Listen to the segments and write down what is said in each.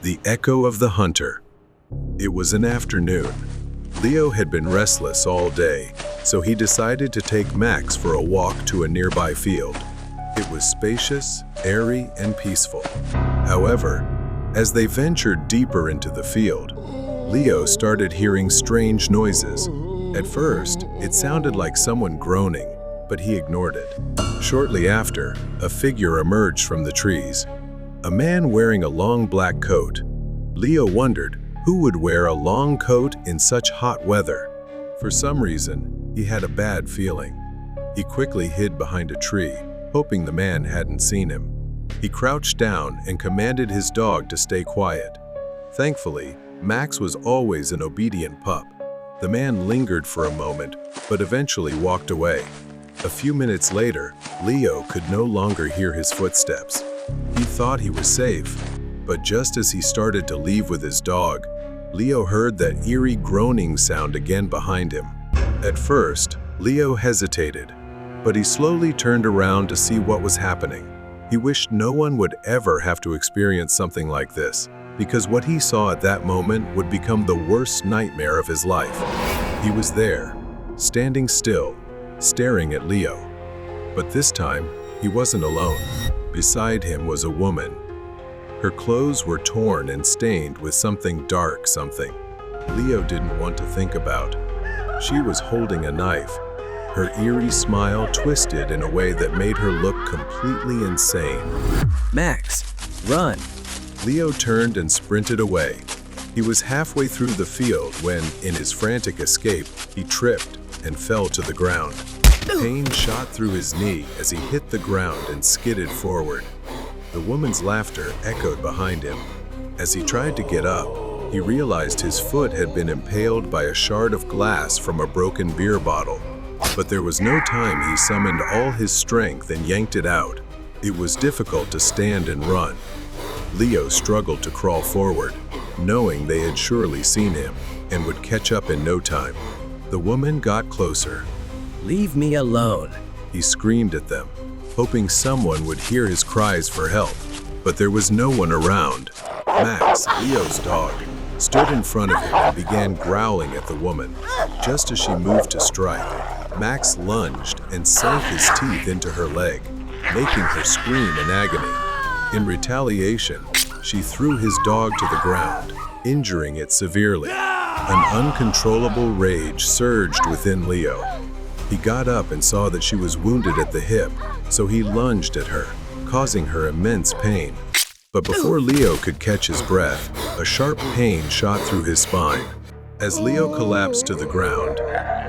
The Echo of the Hunter. It was an afternoon. Leo had been restless all day, so he decided to take Max for a walk to a nearby field. It was spacious, airy, and peaceful. However, as they ventured deeper into the field, Leo started hearing strange noises. At first, it sounded like someone groaning, but he ignored it. Shortly after, a figure emerged from the trees. A man wearing a long black coat. Leo wondered who would wear a long coat in such hot weather. For some reason, he had a bad feeling. He quickly hid behind a tree, hoping the man hadn't seen him. He crouched down and commanded his dog to stay quiet. Thankfully, Max was always an obedient pup. The man lingered for a moment, but eventually walked away. A few minutes later, Leo could no longer hear his footsteps. He thought he was safe, but just as he started to leave with his dog, Leo heard that eerie groaning sound again behind him. At first, Leo hesitated, but he slowly turned around to see what was happening. He wished no one would ever have to experience something like this, because what he saw at that moment would become the worst nightmare of his life. He was there, standing still, staring at Leo. But this time, he wasn't alone. Beside him was a woman. Her clothes were torn and stained with something dark, something Leo didn't want to think about. She was holding a knife. Her eerie smile twisted in a way that made her look completely insane. Max, run! Leo turned and sprinted away. He was halfway through the field when, in his frantic escape, he tripped and fell to the ground. Pain shot through his knee as he hit the ground and skidded forward. The woman's laughter echoed behind him. As he tried to get up, he realized his foot had been impaled by a shard of glass from a broken beer bottle. But there was no time. He summoned all his strength and yanked it out. It was difficult to stand and run. Leo struggled to crawl forward, knowing they had surely seen him and would catch up in no time. The woman got closer. Leave me alone! He screamed at them, hoping someone would hear his cries for help, but there was no one around. Max, Leo's dog, stood in front of him and began growling at the woman. Just as she moved to strike, Max lunged and sank his teeth into her leg, making her scream in agony. In retaliation, she threw his dog to the ground, injuring it severely. An uncontrollable rage surged within Leo. He got up and saw that she was wounded at the hip, so he lunged at her, causing her immense pain. But before Leo could catch his breath, a sharp pain shot through his spine. As Leo collapsed to the ground,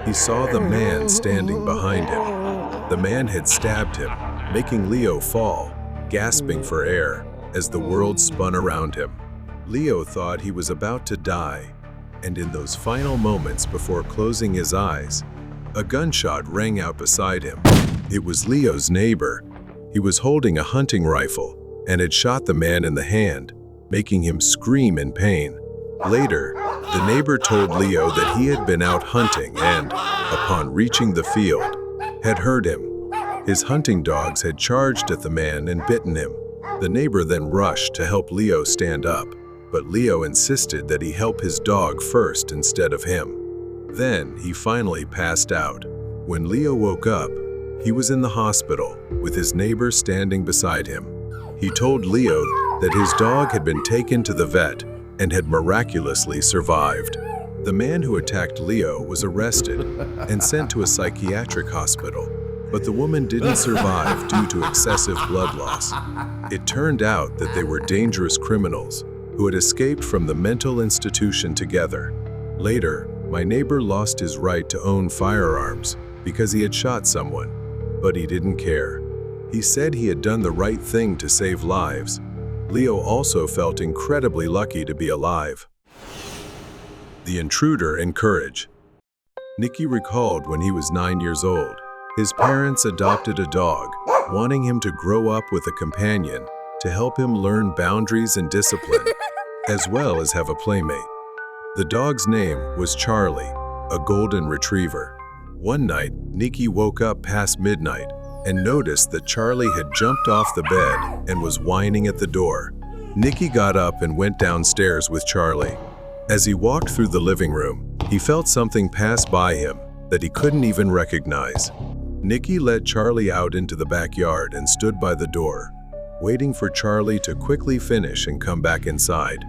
he saw the man standing behind him. The man had stabbed him, making Leo fall, gasping for air as the world spun around him. Leo thought he was about to die, and in those final moments before closing his eyes, a gunshot rang out beside him. It was Leo's neighbor. He was holding a hunting rifle and had shot the man in the hand, making him scream in pain. Later, the neighbor told Leo that he had been out hunting and, upon reaching the field, had heard him. His hunting dogs had charged at the man and bitten him. The neighbor then rushed to help Leo stand up, but Leo insisted that he help his dog first instead of him. Then he finally passed out. When Leo woke up, he was in the hospital with his neighbor standing beside him. He told Leo that his dog had been taken to the vet and had miraculously survived. The man who attacked Leo was arrested and sent to a psychiatric hospital, but the woman didn't survive due to excessive blood loss. It turned out that they were dangerous criminals who had escaped from the mental institution together. Later, my neighbor lost his right to own firearms because he had shot someone, but he didn't care. He said he had done the right thing to save lives. Leo also felt incredibly lucky to be alive. The Intruder and Courage. Nicky recalled when he was 9 years old. His parents adopted a dog, wanting him to grow up with a companion to help him learn boundaries and discipline, as well as have a playmate. The dog's name was Charlie, a golden retriever. One night, Nicky woke up past midnight and noticed that Charlie had jumped off the bed and was whining at the door. Nicky got up and went downstairs with Charlie. As he walked through the living room, he felt something pass by him that he couldn't even recognize. Nicky led Charlie out into the backyard and stood by the door, waiting for Charlie to quickly finish and come back inside.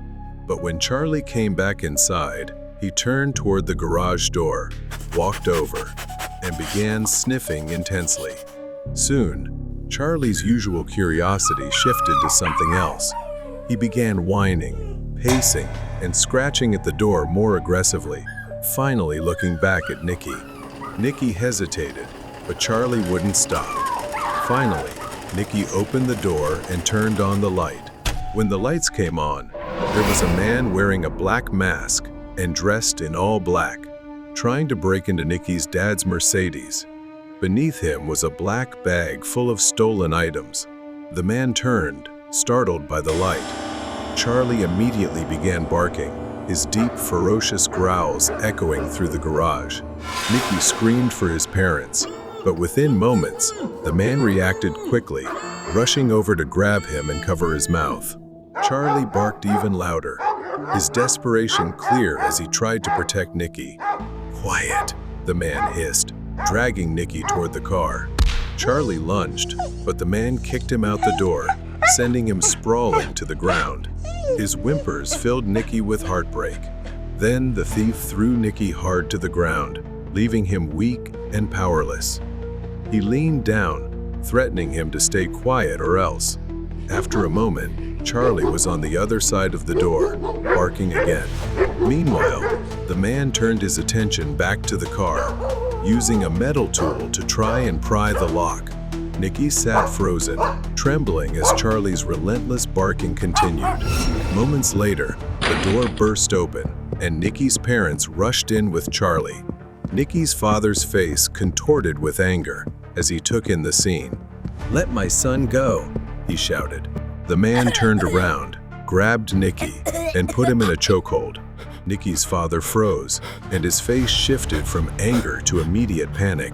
But when Charlie came back inside, he turned toward the garage door, walked over, and began sniffing intensely. Soon, Charlie's usual curiosity shifted to something else. He began whining, pacing, and scratching at the door more aggressively, finally looking back at Nicky. Nicky hesitated, but Charlie wouldn't stop. Finally, Nicky opened the door and turned on the light. When the lights came on, there was a man wearing a black mask and dressed in all black, trying to break into Nicky's dad's Mercedes. Beneath him was a black bag full of stolen items. The man turned, startled by the light. Charlie immediately began barking, his deep, ferocious growls echoing through the garage. Nicky screamed for his parents, but within moments, the man reacted quickly, rushing over to grab him and cover his mouth. Charlie barked even louder, his desperation clear as he tried to protect Nicky. "Quiet," the man hissed, dragging Nicky toward the car. Charlie lunged, but the man kicked him out the door, sending him sprawling to the ground. His whimpers filled Nicky with heartbreak. Then the thief threw Nicky hard to the ground, leaving him weak and powerless. He leaned down, threatening him to stay quiet or else. After a moment, Charlie was on the other side of the door, barking again. Meanwhile, the man turned his attention back to the car, using a metal tool to try and pry the lock. Nicky sat frozen, trembling as Charlie's relentless barking continued. Moments later, the door burst open, and Nicky's parents rushed in with Charlie. Nicky's father's face contorted with anger as he took in the scene. "Let my son go," he shouted. The man turned around, grabbed Nicky, and put him in a chokehold. Nicky's father froze, and his face shifted from anger to immediate panic.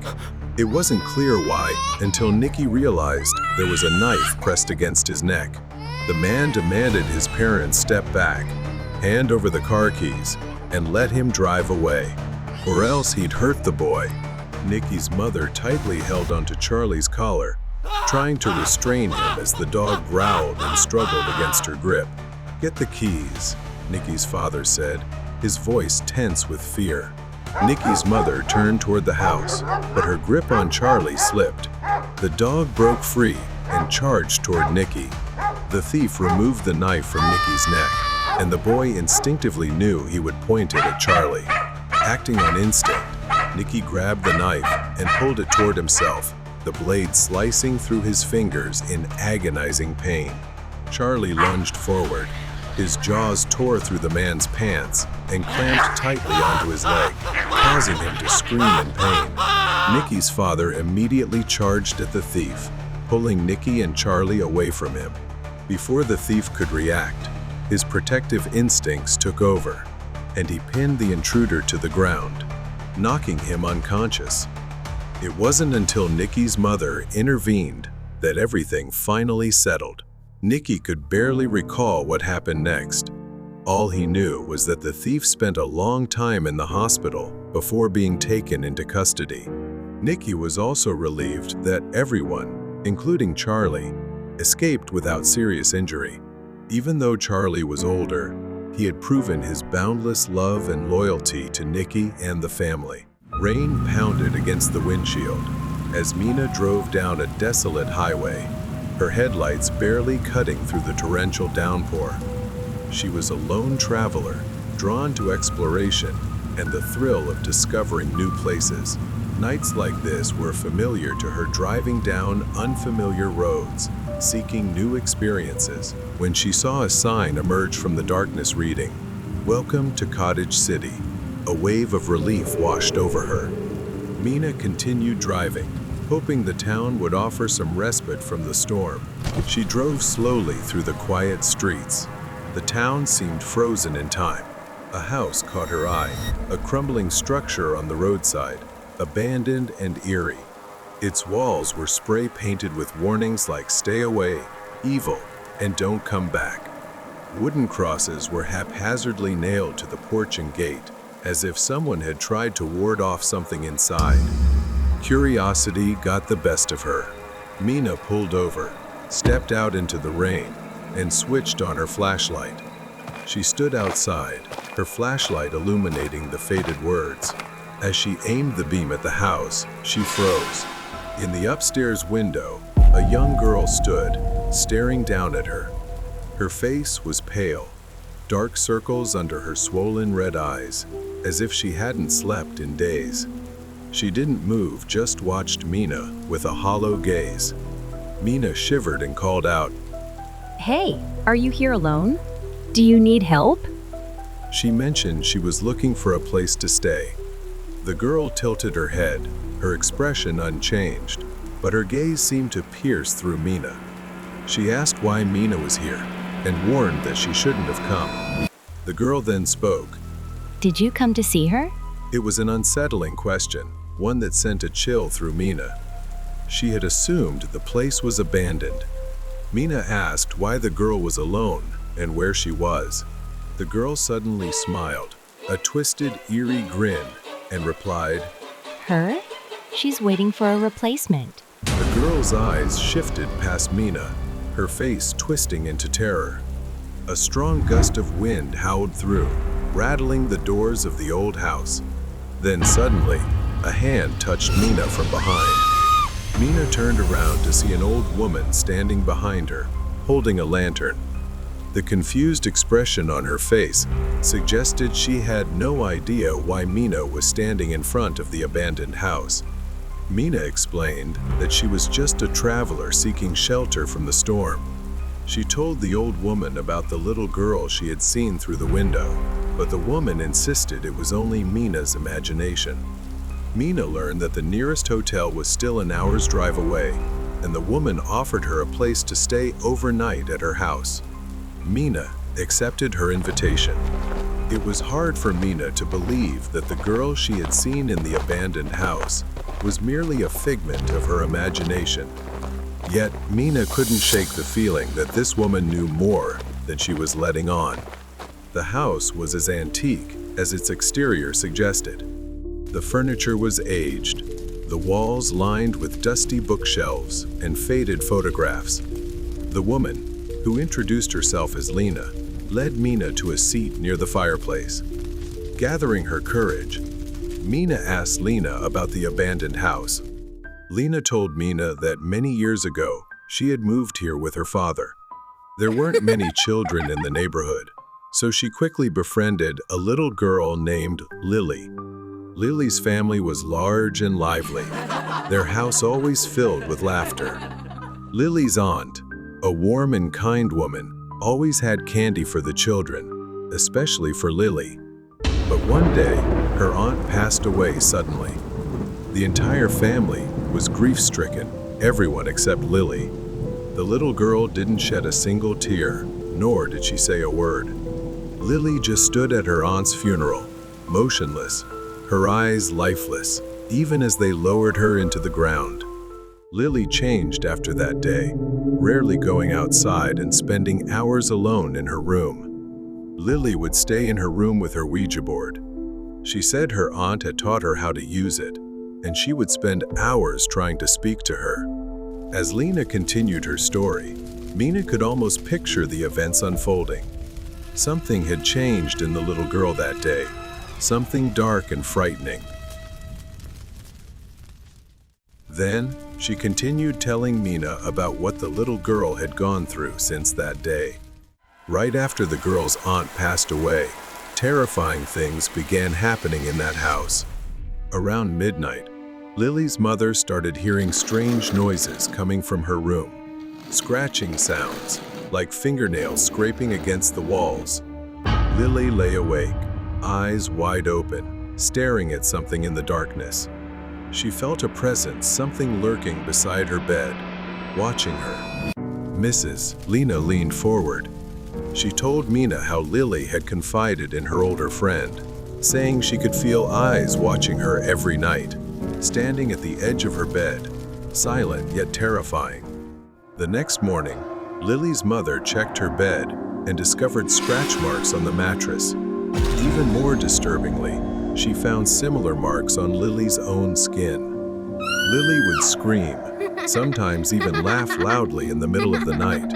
It wasn't clear why until Nicky realized there was a knife pressed against his neck. The man demanded his parents step back, hand over the car keys, and let him drive away, or else he'd hurt the boy. Nicky's mother tightly held onto Charlie's collar, trying to restrain him as the dog growled and struggled against her grip. "Get the keys," Nicky's father said, his voice tense with fear. Nicky's mother turned toward the house, but her grip on Charlie slipped. The dog broke free and charged toward Nicky. The thief removed the knife from Nicky's neck, and the boy instinctively knew he would point it at Charlie. Acting on instinct, Nicky grabbed the knife and pulled it toward himself, the blade slicing through his fingers in agonizing pain. Charlie lunged forward. His jaws tore through the man's pants and clamped tightly onto his leg, causing him to scream in pain. Nicky's father immediately charged at the thief, pulling Nicky and Charlie away from him. Before the thief could react, his protective instincts took over, and he pinned the intruder to the ground, knocking him unconscious. It wasn't until Nicky's mother intervened that everything finally settled. Nicky could barely recall what happened next. All he knew was that the thief spent a long time in the hospital before being taken into custody. Nicky was also relieved that everyone, including Charlie, escaped without serious injury. Even though Charlie was older, he had proven his boundless love and loyalty to Nicky and the family. Rain pounded against the windshield as Mina drove down a desolate highway, her headlights barely cutting through the torrential downpour. She was a lone traveler, drawn to exploration and the thrill of discovering new places. Nights like this were familiar to her, driving down unfamiliar roads, seeking new experiences, when she saw a sign emerge from the darkness reading, "Welcome to Cottage City." A wave of relief washed over her. Mina continued driving, hoping the town would offer some respite from the storm. She drove slowly through the quiet streets. The town seemed frozen in time. A house caught her eye, a crumbling structure on the roadside, abandoned and eerie. Its walls were spray-painted with warnings like "Stay away," "Evil," and "Don't come back." Wooden crosses were haphazardly nailed to the porch and gate, as if someone had tried to ward off something inside. Curiosity got the best of her. Mina pulled over, stepped out into the rain, and switched on her flashlight. She stood outside, her flashlight illuminating the faded words. As she aimed the beam at the house, she froze. In the upstairs window, a young girl stood, staring down at her. Her face was pale, dark circles under her swollen red eyes, as if she hadn't slept in days. She didn't move, just watched Mina with a hollow gaze. Mina shivered and called out, Hey, are you here alone? Do you need help? She mentioned she was looking for a place to stay. The girl tilted her head, her expression unchanged, but her gaze seemed to pierce through Mina. She asked why Mina was here, and warned that she shouldn't have come. The girl then spoke. Did you come to see her? It was an unsettling question, one that sent a chill through Mina. She had assumed the place was abandoned. Mina asked why the girl was alone and where she was. The girl suddenly smiled, a twisted, eerie grin, and replied, Her? She's waiting for a replacement. The girl's eyes shifted past Mina, her face twisting into terror. A strong gust of wind howled through, rattling the doors of the old house. Then suddenly, a hand touched Mina from behind. Mina turned around to see an old woman standing behind her, holding a lantern. The confused expression on her face suggested she had no idea why Mina was standing in front of the abandoned house. Mina explained that she was just a traveler seeking shelter from the storm. She told the old woman about the little girl she had seen through the window, but the woman insisted it was only Mina's imagination. Mina learned that the nearest hotel was still an hour's drive away, and the woman offered her a place to stay overnight at her house. Mina accepted her invitation. It was hard for Mina to believe that the girl she had seen in the abandoned house was merely a figment of her imagination. Yet Mina couldn't shake the feeling that this woman knew more than she was letting on. The house was as antique as its exterior suggested. The furniture was aged, the walls lined with dusty bookshelves and faded photographs. The woman, who introduced herself as Lena, led Mina to a seat near the fireplace. Gathering her courage, Mina asked Lena about the abandoned house. Lena told Mina that many years ago, she had moved here with her father. There weren't many children in the neighborhood, so she quickly befriended a little girl named Lily. Lily's family was large and lively, their house always filled with laughter. Lily's aunt, a warm and kind woman, always had candy for the children, especially for Lily. But one day, her aunt passed away suddenly. The entire family was grief-stricken, everyone except Lily. The little girl didn't shed a single tear, nor did she say a word. Lily just stood at her aunt's funeral, motionless, her eyes lifeless, even as they lowered her into the ground. Lily changed after that day, rarely going outside and spending hours alone in her room. Lily would stay in her room with her Ouija board. She said her aunt had taught her how to use it, and she would spend hours trying to speak to her. As Lena continued her story, Mina could almost picture the events unfolding. Something had changed in the little girl that day, something dark and frightening. Then, she continued telling Mina about what the little girl had gone through since that day. Right after the girl's aunt passed away, terrifying things began happening in that house. Around midnight, Lily's mother started hearing strange noises coming from her room. Scratching sounds, like fingernails scraping against the walls. Lily lay awake, eyes wide open, staring at something in the darkness. She felt a presence, something lurking beside her bed, watching her. Mrs. Lena leaned forward. She told Mina how Lily had confided in her older friend, saying she could feel eyes watching her every night, standing at the edge of her bed, silent yet terrifying. The next morning, Lily's mother checked her bed and discovered scratch marks on the mattress. Even more disturbingly, she found similar marks on Lily's own skin. Lily would scream, sometimes even laugh loudly in the middle of the night.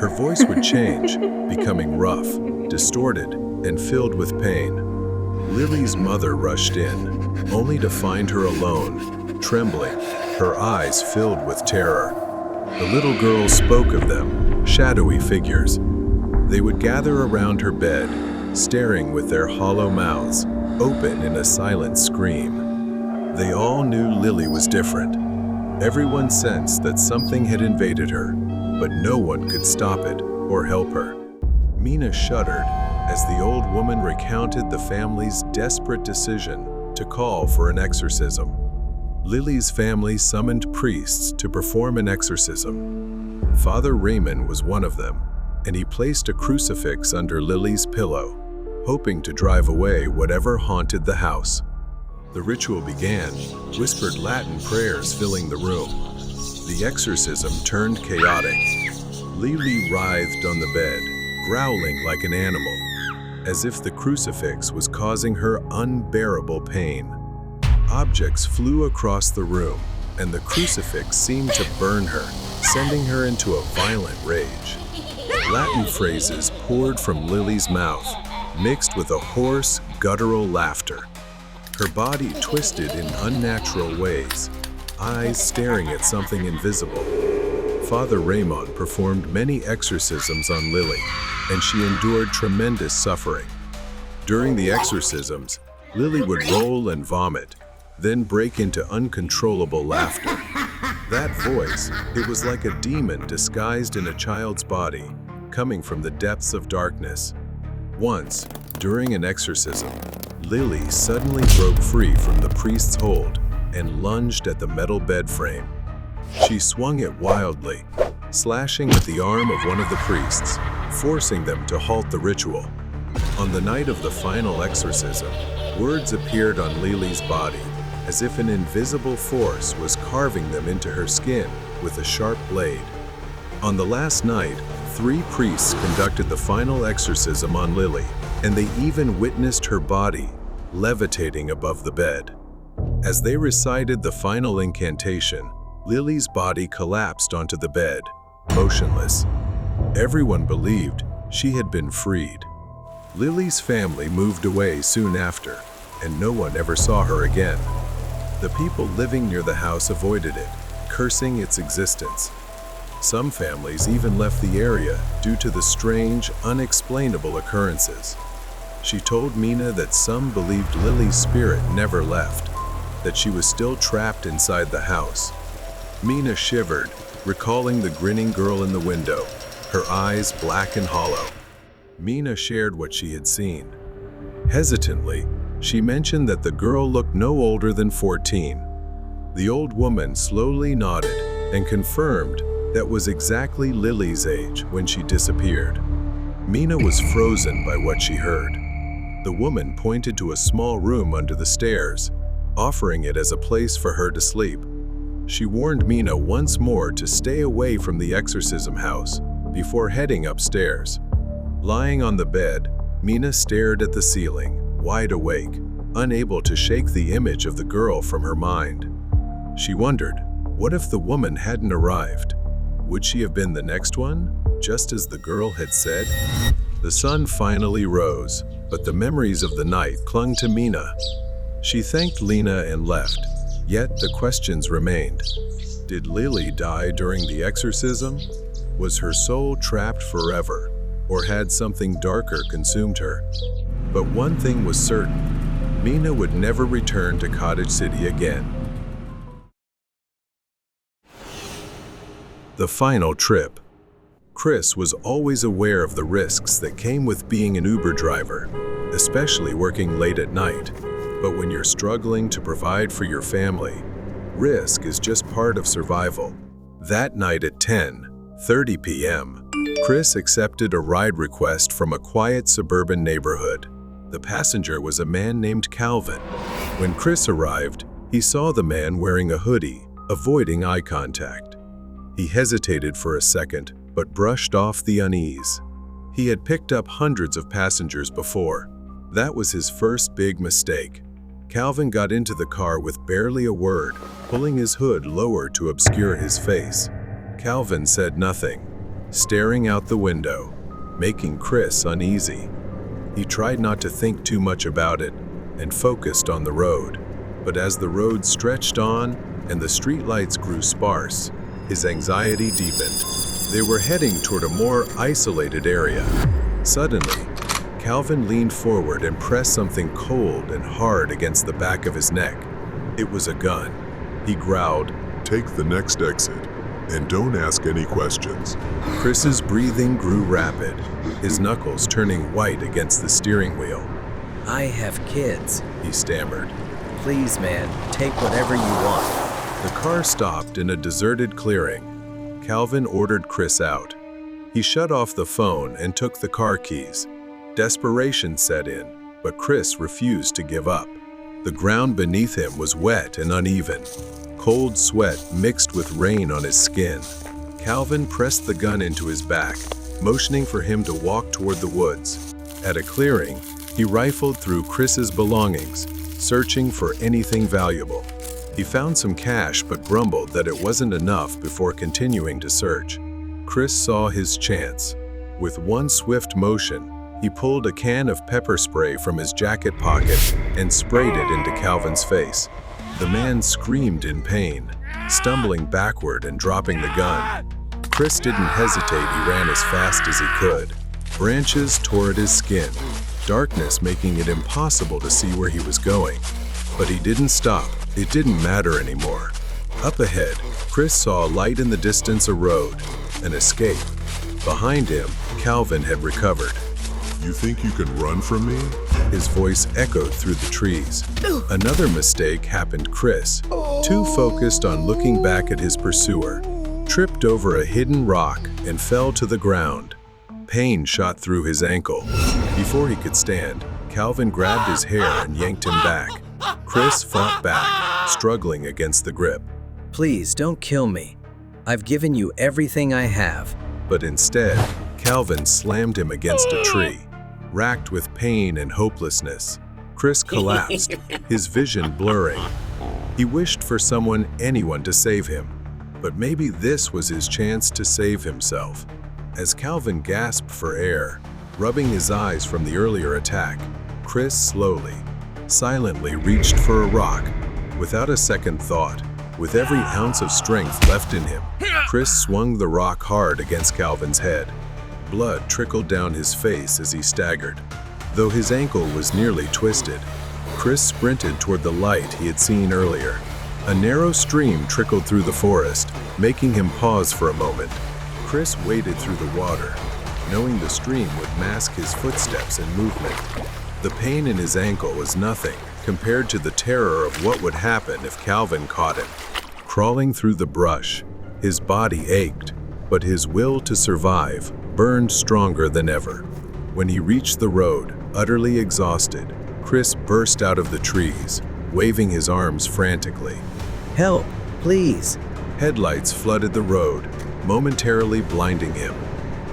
Her voice would change, becoming rough, distorted, and filled with pain. Lily's mother rushed in, only to find her alone, trembling, her eyes filled with terror. The little girl spoke of them, shadowy figures. They would gather around her bed, staring with their hollow mouths, open in a silent scream. They all knew Lily was different. Everyone sensed that something had invaded her, but no one could stop it or help her. Mina shuddered as the old woman recounted the family's desperate decision to call for an exorcism. Lily's family summoned priests to perform an exorcism. Father Raymond was one of them, and he placed a crucifix under Lily's pillow, hoping to drive away whatever haunted the house. The ritual began, whispered Latin prayers filling the room. The exorcism turned chaotic. Lily writhed on the bed, growling like an animal, as if the crucifix was causing her unbearable pain. Objects flew across the room, and the crucifix seemed to burn her, sending her into a violent rage. Latin phrases poured from Lily's mouth, mixed with a hoarse, guttural laughter. Her body twisted in unnatural ways, eyes staring at something invisible. Father Raymond performed many exorcisms on Lily, and she endured tremendous suffering. During the exorcisms, Lily would roll and vomit, then break into uncontrollable laughter. That voice, it was like a demon disguised in a child's body, coming from the depths of darkness. Once, during an exorcism, Lily suddenly broke free from the priest's hold and lunged at the metal bed frame. She swung it wildly, slashing at the arm of one of the priests, forcing them to halt the ritual. On the night of the final exorcism, words appeared on Lily's body, as if an invisible force was carving them into her skin with a sharp blade. On the last night, 3 priests conducted the final exorcism on Lily, and they even witnessed her body levitating above the bed. As they recited the final incantation, Lily's body collapsed onto the bed, motionless. Everyone believed she had been freed. Lily's family moved away soon after, and no one ever saw her again. The people living near the house avoided it, cursing its existence. Some families even left the area due to the strange, unexplainable occurrences. She told Mina that some believed Lily's spirit never left, that she was still trapped inside the house. Mina shivered, recalling the grinning girl in the window, her eyes black and hollow. Mina shared what she had seen. Hesitantly, she mentioned that the girl looked no older than 14. The old woman slowly nodded and confirmed that was exactly Lily's age when she disappeared. Mina was frozen by what she heard. The woman pointed to a small room under the stairs, offering it as a place for her to sleep. She warned Mina once more to stay away from the exorcism house before heading upstairs. Lying on the bed, Mina stared at the ceiling, wide awake, unable to shake the image of the girl from her mind. She wondered, what if the woman hadn't arrived? Would she have been the next one, just as the girl had said? The sun finally rose, but the memories of the night clung to Mina. She thanked Lena and left, yet the questions remained. Did Lily die during the exorcism? Was her soul trapped forever, or had something darker consumed her? But one thing was certain, Mina would never return to Cottage City again. The final trip. Chris was always aware of the risks that came with being an Uber driver, especially working late at night. But when you're struggling to provide for your family, risk is just part of survival. That night at 10:30 p.m., Chris accepted a ride request from a quiet suburban neighborhood. The passenger was a man named Calvin. When Chris arrived, he saw the man wearing a hoodie, avoiding eye contact. He hesitated for a second, but brushed off the unease. He had picked up hundreds of passengers before. That was his first big mistake. Calvin got into the car with barely a word, pulling his hood lower to obscure his face. Calvin said nothing, staring out the window, making Chris uneasy. He tried not to think too much about it and focused on the road. But as the road stretched on and the streetlights grew sparse, his anxiety deepened. They were heading toward a more isolated area. Suddenly, Calvin leaned forward and pressed something cold and hard against the back of his neck. It was a gun. He growled, "Take the next exit, and don't ask any questions." Chris's breathing grew rapid, his knuckles turning white against the steering wheel. I have kids. He stammered. Please, man, take whatever you want. The car stopped in a deserted clearing. Calvin ordered Chris out. He shut off the phone and took the car keys. Desperation set in, but Chris refused to give up. The ground beneath him was wet and uneven. Cold sweat mixed with rain on his skin. Calvin pressed the gun into his back, motioning for him to walk toward the woods. At a clearing, he rifled through Chris's belongings, searching for anything valuable. He found some cash but grumbled that it wasn't enough before continuing to search. Chris saw his chance. With one swift motion, he pulled a can of pepper spray from his jacket pocket and sprayed it into Calvin's face. The man screamed in pain, stumbling backward and dropping the gun. Chris didn't hesitate. He ran as fast as he could. Branches tore at his skin, darkness making it impossible to see where he was going. But he didn't stop. It didn't matter anymore. Up ahead, Chris saw a light in the distance, a road, an escape. Behind him, Calvin had recovered. "You think you can run from me?" His voice echoed through the trees. Another mistake happened. Chris, too focused on looking back at his pursuer, tripped over a hidden rock and fell to the ground. Pain shot through his ankle. Before he could stand, Calvin grabbed his hair and yanked him back. Chris fought back, struggling against the grip. Please don't kill me. I've given you everything I have. But instead, Calvin slammed him against a tree. Racked with pain and hopelessness, Chris collapsed, his vision blurring. He wished for anyone to save him, but maybe this was his chance to save himself. As Calvin gasped for air, rubbing his eyes from the earlier attack, Chris slowly, silently reached for a rock. Without a second thought, with every ounce of strength left in him, Chris swung the rock hard against Calvin's head. Blood trickled down his face as he staggered. Though his ankle was nearly twisted, Chris sprinted toward the light he had seen earlier. A narrow stream trickled through the forest, making him pause for a moment. Chris waded through the water, knowing the stream would mask his footsteps and movement. The pain in his ankle was nothing compared to the terror of what would happen if Calvin caught him. Crawling through the brush, his body ached, but his will to survive burned stronger than ever. When he reached the road, utterly exhausted, Chris burst out of the trees, waving his arms frantically. Help, please. Headlights flooded the road, momentarily blinding him.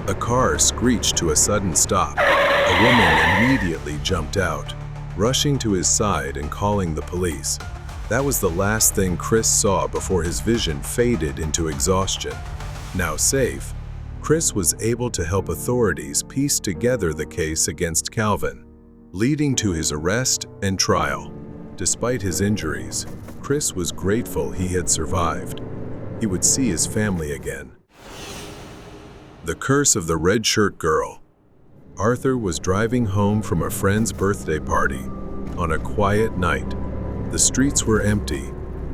A car screeched to a sudden stop. A woman immediately jumped out, rushing to his side and calling the police. That was the last thing Chris saw before his vision faded into exhaustion. Now safe, Chris was able to help authorities piece together the case against Calvin, leading to his arrest and trial. Despite his injuries, Chris was grateful he had survived. He would see his family again. The Curse of the Red Shirt Girl. Arthur was driving home from a friend's birthday party on a quiet night. The streets were empty.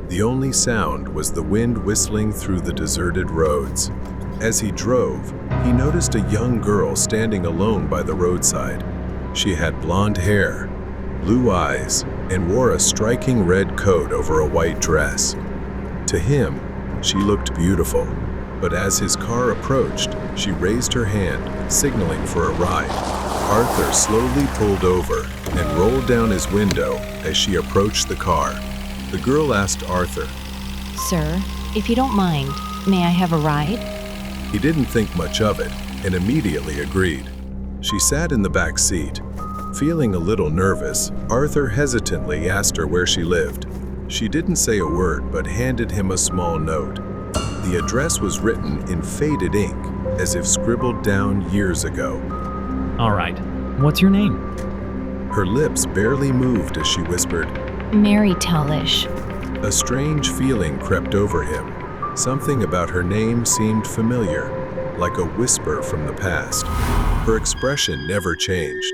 The only sound was the wind whistling through the deserted roads. As he drove, he noticed a young girl standing alone by the roadside. She had blonde hair, blue eyes, and wore a striking red coat over a white dress. To him, she looked beautiful, but as his car approached, she raised her hand, signaling for a ride. Arthur slowly pulled over and rolled down his window as she approached the car. The girl asked Arthur, Sir, if you don't mind, may I have a ride? He didn't think much of it and immediately agreed. She sat in the back seat. Feeling a little nervous, Arthur hesitantly asked her where she lived. She didn't say a word but handed him a small note. The address was written in faded ink, as if scribbled down years ago. All right, what's your name? Her lips barely moved as she whispered. Mary Tellish. A strange feeling crept over him. Something about her name seemed familiar, like a whisper from the past. Her expression never changed.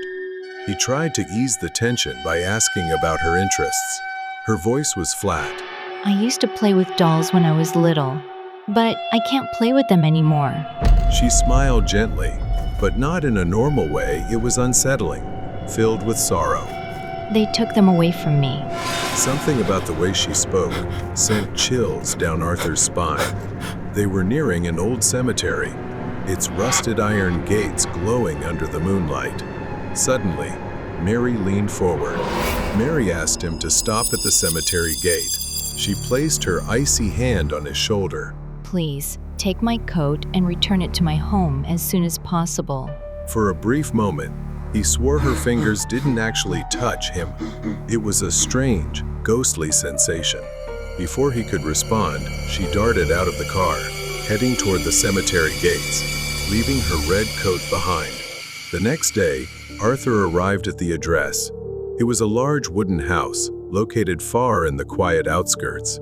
He tried to ease the tension by asking about her interests. Her voice was flat. I used to play with dolls when I was little, but I can't play with them anymore. She smiled gently, but not in a normal way. It was unsettling, filled with sorrow. They took them away from me. Something about the way she spoke sent chills down Arthur's spine. They were nearing an old cemetery, its rusted iron gates glowing under the moonlight. Suddenly, Mary leaned forward. Mary asked him to stop at the cemetery gate. She placed her icy hand on his shoulder. Please, take my coat and return it to my home as soon as possible. For a brief moment, he swore her fingers didn't actually touch him. It was a strange, ghostly sensation. Before he could respond, she darted out of the car, heading toward the cemetery gates, leaving her red coat behind. The next day, Arthur arrived at the address. It was a large wooden house, located far in the quiet outskirts.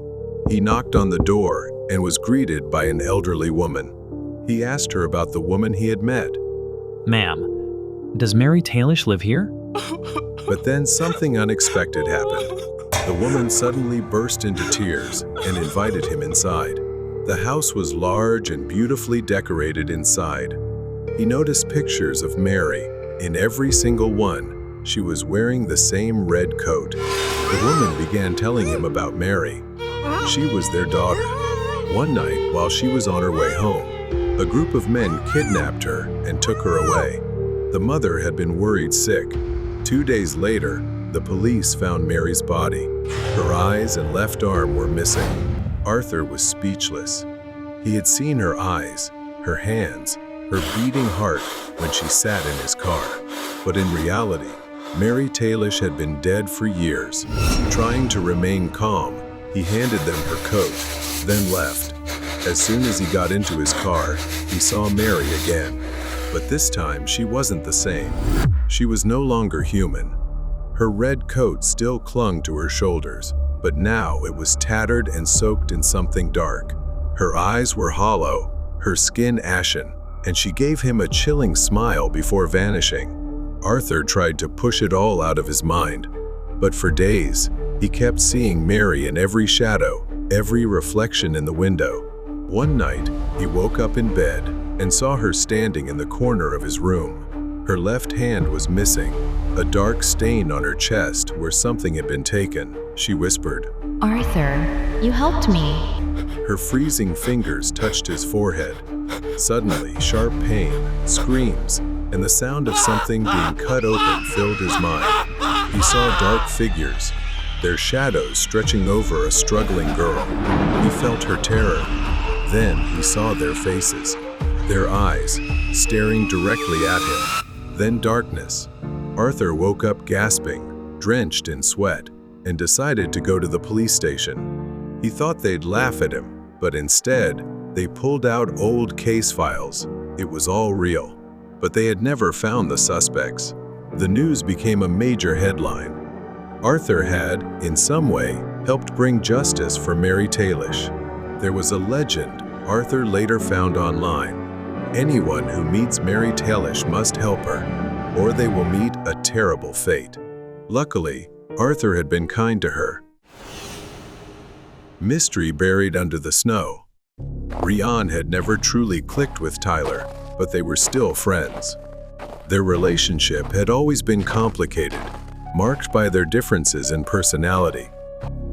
He knocked on the door and was greeted by an elderly woman. He asked her about the woman he had met. Ma'am, does Mary Tailish live here? But then something unexpected happened. The woman suddenly burst into tears and invited him inside. The house was large and beautifully decorated inside. He noticed pictures of Mary. In every single one, she was wearing the same red coat. The woman began telling him about Mary. She was their daughter. One night, while she was on her way home, a group of men kidnapped her and took her away. The mother had been worried sick. 2 days later, the police found Mary's body. Her eyes and left arm were missing. Arthur was speechless. He had seen her eyes, her hands, her beating heart when she sat in his car. But in reality, Mary Tailish had been dead for years. Trying to remain calm, he handed them her coat, then left. As soon as he got into his car, he saw Mary again. But this time, she wasn't the same. She was no longer human. Her red coat still clung to her shoulders, but now it was tattered and soaked in something dark. Her eyes were hollow, her skin ashen, and she gave him a chilling smile before vanishing. Arthur tried to push it all out of his mind, but for days, he kept seeing Mary in every shadow, every reflection in the window. One night, he woke up in bed and saw her standing in the corner of his room. Her left hand was missing, a dark stain on her chest where something had been taken. She whispered, Arthur, you helped me. Her freezing fingers touched his forehead. Suddenly, sharp pain, screams, and the sound of something being cut open filled his mind. He saw dark figures, their shadows stretching over a struggling girl. He felt her terror. Then he saw their faces, their eyes staring directly at him. Then darkness. Arthur woke up gasping, drenched in sweat, and decided to go to the police station. He thought they'd laugh at him, but instead, they pulled out old case files. It was all real, but they had never found the suspects. The news became a major headline. Arthur had, in some way, helped bring justice for Mary Tailish. There was a legend Arthur later found online. Anyone who meets Mary Tailish must help her, or they will meet a terrible fate. Luckily, Arthur had been kind to her. Mystery buried under the snow. Rian had never truly clicked with Tyler, but they were still friends. Their relationship had always been complicated, marked by their differences in personality.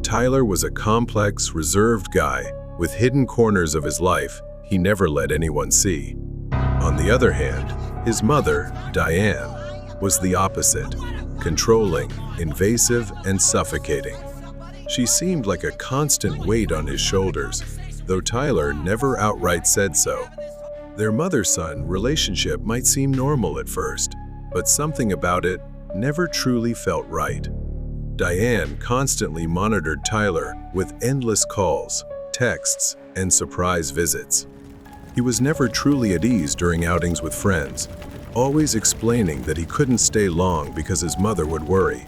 Tyler was a complex, reserved guy with hidden corners of his life he never let anyone see. On the other hand, his mother, Diane, was the opposite, controlling, invasive, and suffocating. She seemed like a constant weight on his shoulders, though Tyler never outright said so. Their mother-son relationship might seem normal at first, but something about it never truly felt right. Diane constantly monitored Tyler with endless calls, texts, and surprise visits. He was never truly at ease during outings with friends, always explaining that he couldn't stay long because his mother would worry.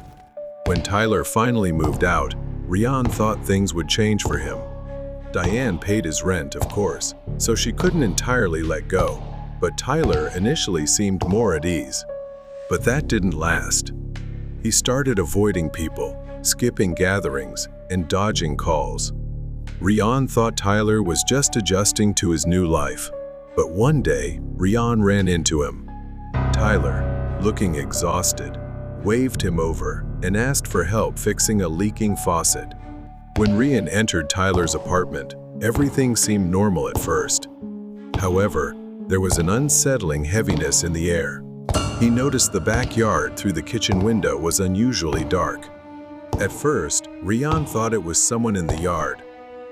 When Tyler finally moved out, Rian thought things would change for him. Diane paid his rent, of course, so she couldn't entirely let go, but Tyler initially seemed more at ease. But that didn't last. He started avoiding people, skipping gatherings, and dodging calls. Rian thought Tyler was just adjusting to his new life, but one day, Rian ran into him. Tyler, looking exhausted, waved him over and asked for help fixing a leaking faucet. When Rian entered Tyler's apartment, everything seemed normal at first. However, there was an unsettling heaviness in the air. He noticed the backyard through the kitchen window was unusually dark. At first, Rian thought it was someone in the yard,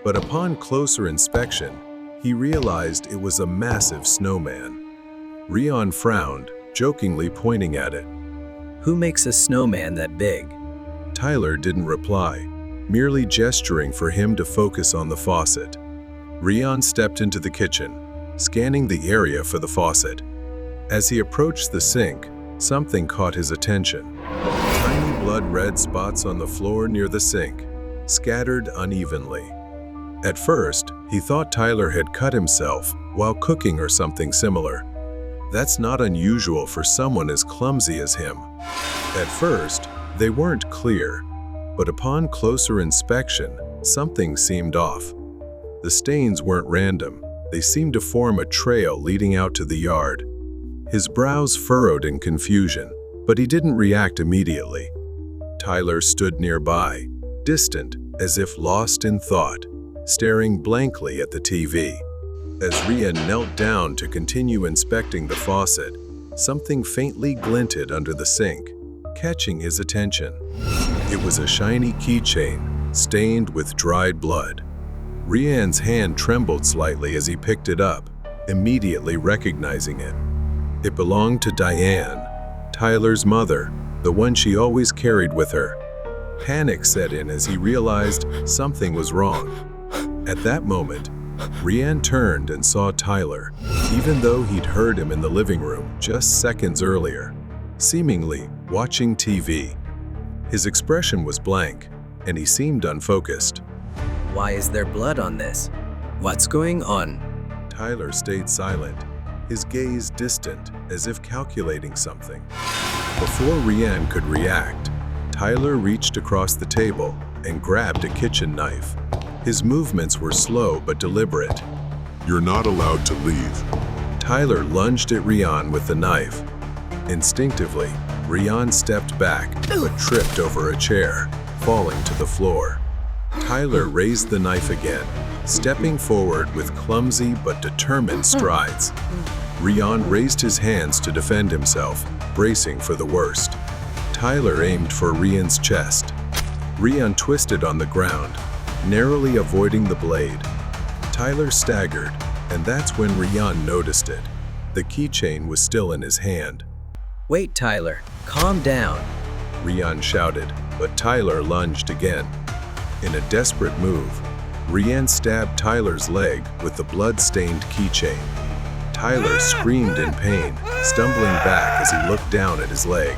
but upon closer inspection, he realized it was a massive snowman. Rian frowned, jokingly pointing at it. Who makes a snowman that big? Tyler didn't reply, merely gesturing for him to focus on the faucet. Rian stepped into the kitchen, scanning the area for the faucet. As he approached the sink, something caught his attention. Tiny blood-red spots on the floor near the sink, scattered unevenly. At first, he thought Tyler had cut himself while cooking or something similar. That's not unusual for someone as clumsy as him. At first, they weren't clear, but upon closer inspection, something seemed off. The stains weren't random. They seemed to form a trail leading out to the yard. His brows furrowed in confusion, but he didn't react immediately. Tyler stood nearby, distant, as if lost in thought, staring blankly at the TV. As Rian knelt down to continue inspecting the faucet, something faintly glinted under the sink, catching his attention. It was a shiny keychain, stained with dried blood. Rian's hand trembled slightly as he picked it up, immediately recognizing it. It belonged to Diane, Tyler's mother, the one she always carried with her. Panic set in as he realized something was wrong. At that moment, Rian turned and saw Tyler, even though he'd heard him in the living room just seconds earlier, seemingly watching TV. His expression was blank, and he seemed unfocused. Why is there blood on this? What's going on? Tyler stayed silent, his gaze distant, as if calculating something. Before Rian could react, Tyler reached across the table and grabbed a kitchen knife. His movements were slow but deliberate. You're not allowed to leave. Tyler lunged at Rian with the knife. Instinctively, Rian stepped back but tripped over a chair, falling to the floor. Tyler raised the knife again, stepping forward with clumsy but determined strides. Rian raised his hands to defend himself, bracing for the worst. Tyler aimed for Rian's chest. Rian twisted on the ground, narrowly avoiding the blade. Tyler staggered, and that's when Rian noticed it. The keychain was still in his hand. Wait, Tyler, calm down. Rian shouted, but Tyler lunged again. In a desperate move, Rian stabbed Tyler's leg with the blood-stained keychain. Tyler screamed in pain, stumbling back as he looked down at his leg.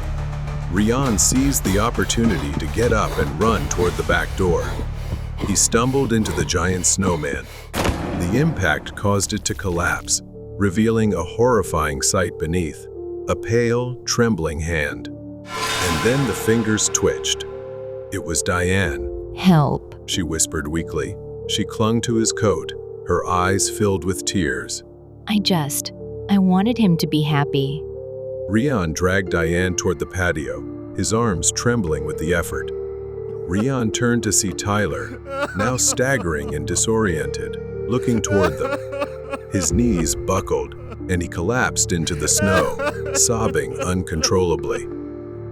Rian seized the opportunity to get up and run toward the back door. He stumbled into the giant snowman. The impact caused it to collapse, revealing a horrifying sight beneath, a pale, trembling hand. And then the fingers twitched. It was Diane. Help. She whispered weakly. She clung to his coat, her eyes filled with tears. I wanted him to be happy. Rian dragged Diane toward the patio, his arms trembling with the effort. Rian turned to see Tyler, now staggering and disoriented, looking toward them. His knees buckled, and he collapsed into the snow, sobbing uncontrollably.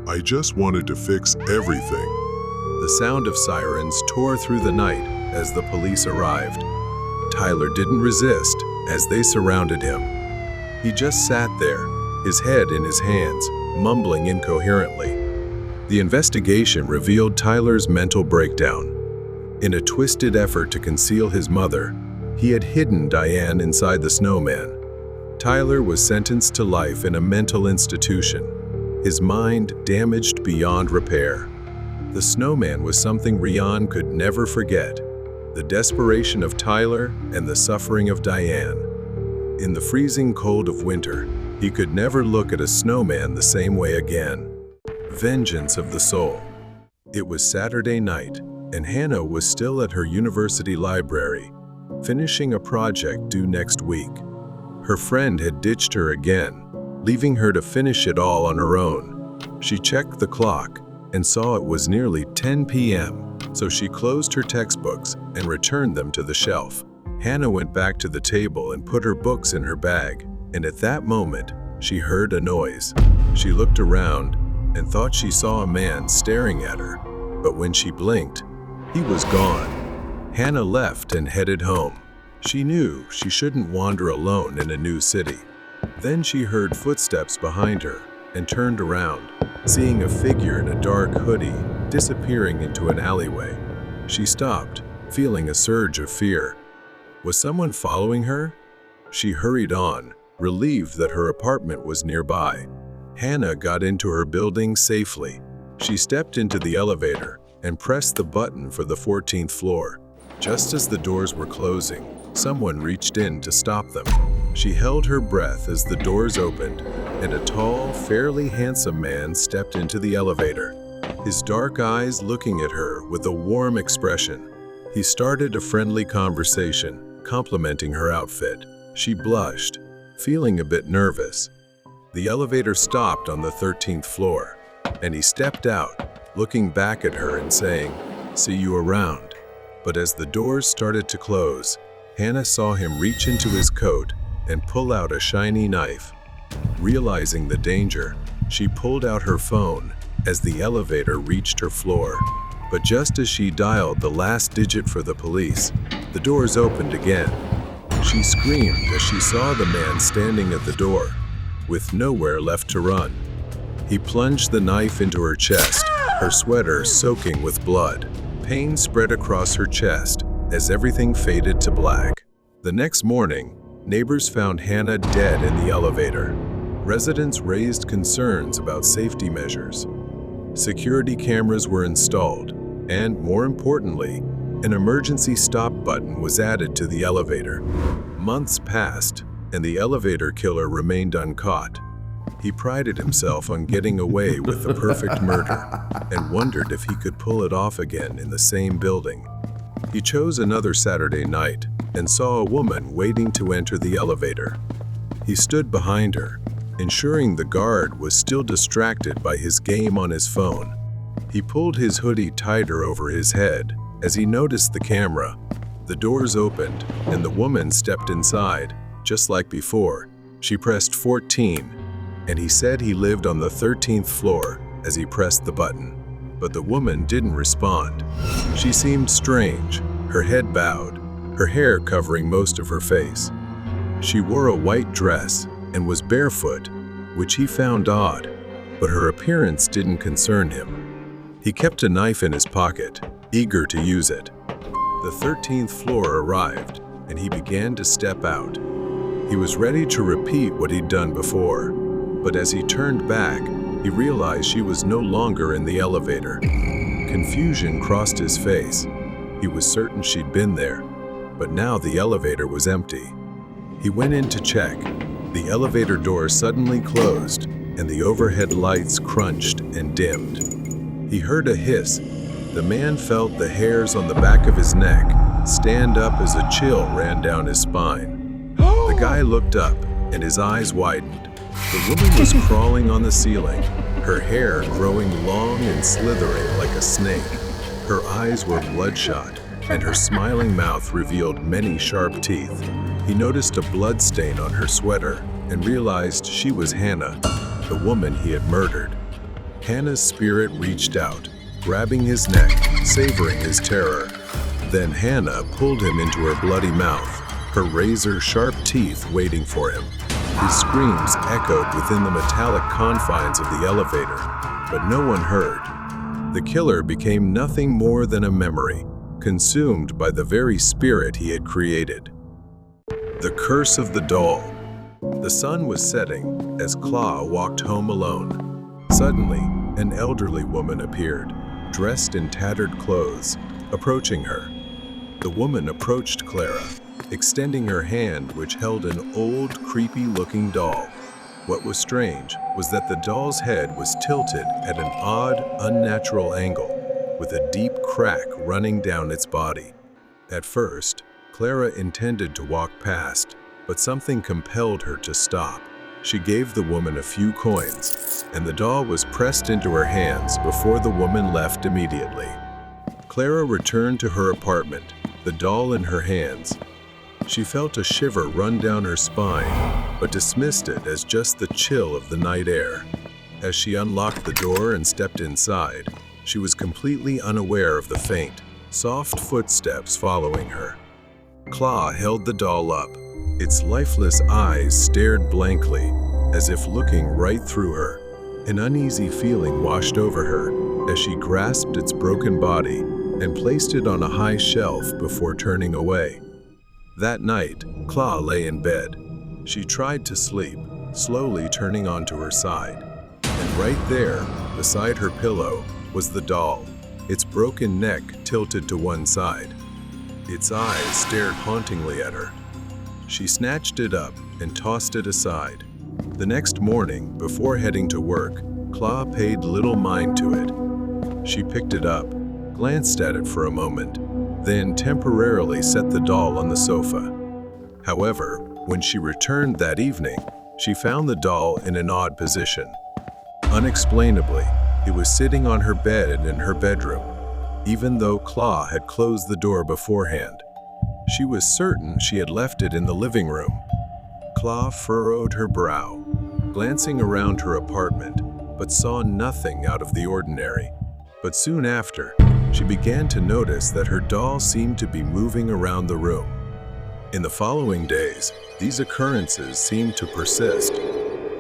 I just wanted to fix everything. The sound of sirens tore through the night as the police arrived. Tyler didn't resist as they surrounded him. He just sat there, his head in his hands, mumbling incoherently. The investigation revealed Tyler's mental breakdown. In a twisted effort to conceal his mother, he had hidden Diane inside the snowman. Tyler was sentenced to life in a mental institution, his mind damaged beyond repair. The snowman was something Rian could never forget, the desperation of Tyler and the suffering of Diane. In the freezing cold of winter, he could never look at a snowman the same way again. Vengeance of the soul. It was Saturday night, and Hannah was still at her university library, finishing a project due next week. Her friend had ditched her again, leaving her to finish it all on her own. She checked the clock and saw it was nearly 10 p.m., so she closed her textbooks and returned them to the shelf. Hannah went back to the table and put her books in her bag, and at that moment, she heard a noise. She looked around and thought she saw a man staring at her, but when she blinked, he was gone. Hannah left and headed home. She knew she shouldn't wander alone in a new city. Then she heard footsteps behind her and turned around, seeing a figure in a dark hoodie disappearing into an alleyway. She stopped, feeling a surge of fear. Was someone following her? She hurried on, relieved that her apartment was nearby. Hannah got into her building safely. She stepped into the elevator and pressed the button for the 14th floor. Just as the doors were closing, someone reached in to stop them. She held her breath as the doors opened, and a tall, fairly handsome man stepped into the elevator, his dark eyes looking at her with a warm expression. He started a friendly conversation, complimenting her outfit. She blushed, feeling a bit nervous. The elevator stopped on the 13th floor, and he stepped out, looking back at her and saying, "See you around." But as the doors started to close, Hannah saw him reach into his coat and pull out a shiny knife. Realizing the danger, she pulled out her phone as the elevator reached her floor. But just as she dialed the last digit for the police, the doors opened again. She screamed as she saw the man standing at the door, with nowhere left to run. He plunged the knife into her chest, her sweater soaking with blood. Pain spread across her chest as everything faded to black. The next morning, neighbors found Hannah dead in the elevator. Residents raised concerns about safety measures. Security cameras were installed, and more importantly, an emergency stop button was added to the elevator. Months passed, and the elevator killer remained uncaught. He prided himself on getting away with the perfect murder and wondered if he could pull it off again in the same building. He chose another Saturday night and saw a woman waiting to enter the elevator. He stood behind her, ensuring the guard was still distracted by his game on his phone. He pulled his hoodie tighter over his head as he noticed the camera. The doors opened, and the woman stepped inside. Just like before, she pressed 14, and he said he lived on the 13th floor as he pressed the button. But the woman didn't respond. She seemed strange, her head bowed, her hair covering most of her face. She wore a white dress and was barefoot, which he found odd, but her appearance didn't concern him. He kept a knife in his pocket, eager to use it. The 13th floor arrived, and he began to step out. He was ready to repeat what he'd done before, but as he turned back, he realized she was no longer in the elevator. Confusion crossed his face. He was certain she'd been there, but now the elevator was empty. He went in to check. The elevator door suddenly closed, and the overhead lights crunched and dimmed. He heard a hiss. The man felt the hairs on the back of his neck stand up as a chill ran down his spine. The guy looked up, and his eyes widened. The woman was crawling on the ceiling, her hair growing long and slithering like a snake. Her eyes were bloodshot, and her smiling mouth revealed many sharp teeth. He noticed a blood stain on her sweater and realized she was Hannah, the woman he had murdered. Hannah's spirit reached out, grabbing his neck, savoring his terror. Then Hannah pulled him into her bloody mouth, her razor-sharp teeth waiting for him. His screams echoed within the metallic confines of the elevator, but no one heard. The killer became nothing more than a memory, consumed by the very spirit he had created. The Curse of the Doll. The sun was setting as Claw walked home alone. Suddenly, an elderly woman appeared, dressed in tattered clothes, approaching her. The woman approached Clara, extending her hand which held an old, creepy-looking doll. What was strange was that the doll's head was tilted at an odd, unnatural angle, with a deep crack running down its body. At first, Clara intended to walk past, but something compelled her to stop. She gave the woman a few coins, and the doll was pressed into her hands before the woman left immediately. Clara returned to her apartment, the doll in her hands. She felt a shiver run down her spine, but dismissed it as just the chill of the night air. As she unlocked the door and stepped inside, she was completely unaware of the faint, soft footsteps following her. Claw held the doll up. Its lifeless eyes stared blankly, as if looking right through her. An uneasy feeling washed over her as she grasped its broken body and placed it on a high shelf before turning away. That night, Claw lay in bed. She tried to sleep, slowly turning onto her side. And right there, beside her pillow, was the doll, its broken neck tilted to one side. Its eyes stared hauntingly at her. She snatched it up and tossed it aside. The next morning, before heading to work, Claw paid little mind to it. She picked it up, glanced at it for a moment, then temporarily set the doll on the sofa. However, when she returned that evening, she found the doll in an odd position. Unexplainably, it was sitting on her bed in her bedroom, even though Claw had closed the door beforehand. She was certain she had left it in the living room. Claw furrowed her brow, glancing around her apartment, but saw nothing out of the ordinary. But soon after, she began to notice that her doll seemed to be moving around the room. In the following days, these occurrences seemed to persist.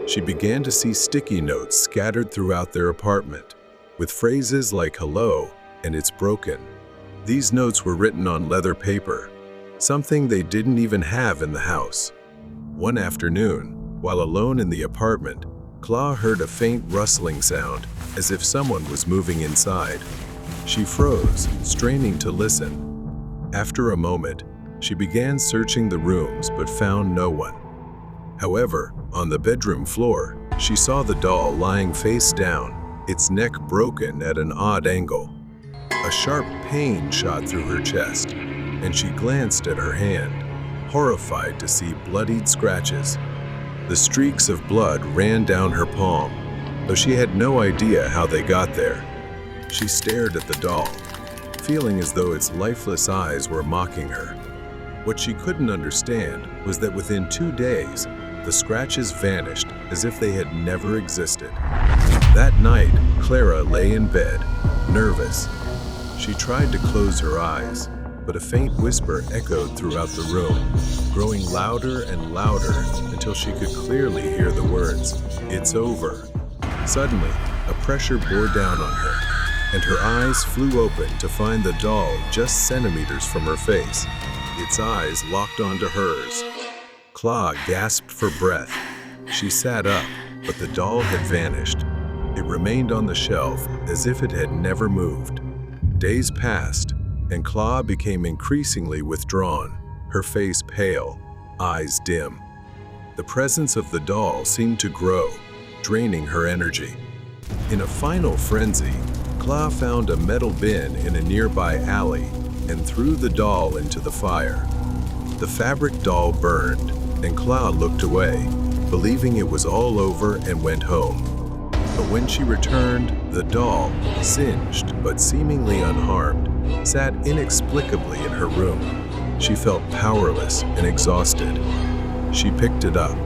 She began to see sticky notes scattered throughout their apartment, with phrases like "hello" and "it's broken." These notes were written on leather paper, something they didn't even have in the house. One afternoon, while alone in the apartment, Claw heard a faint rustling sound, as if someone was moving inside. She froze, straining to listen. After a moment, she began searching the rooms but found no one. However, on the bedroom floor, she saw the doll lying face down, its neck broken at an odd angle. A sharp pain shot through her chest, and she glanced at her hand, horrified to see bloodied scratches. The streaks of blood ran down her palm, though she had no idea how they got there. She stared at the doll, feeling as though its lifeless eyes were mocking her. What she couldn't understand was that within 2 days, the scratches vanished as if they had never existed. That night, Clara lay in bed, nervous. She tried to close her eyes, but a faint whisper echoed throughout the room, growing louder and louder until she could clearly hear the words, "It's over." Suddenly, a pressure bore down on her, and her eyes flew open to find the doll just centimeters from her face. Its eyes locked onto hers. Claw gasped for breath. She sat up, but the doll had vanished. It remained on the shelf as if it had never moved. Days passed, and Claw became increasingly withdrawn, her face pale, eyes dim. The presence of the doll seemed to grow, draining her energy. In a final frenzy, Claw found a metal bin in a nearby alley and threw the doll into the fire. The fabric doll burned, and Claw looked away, believing it was all over, and went home. But when she returned, the doll, singed but seemingly unharmed, sat inexplicably in her room. She felt powerless and exhausted. She picked it up.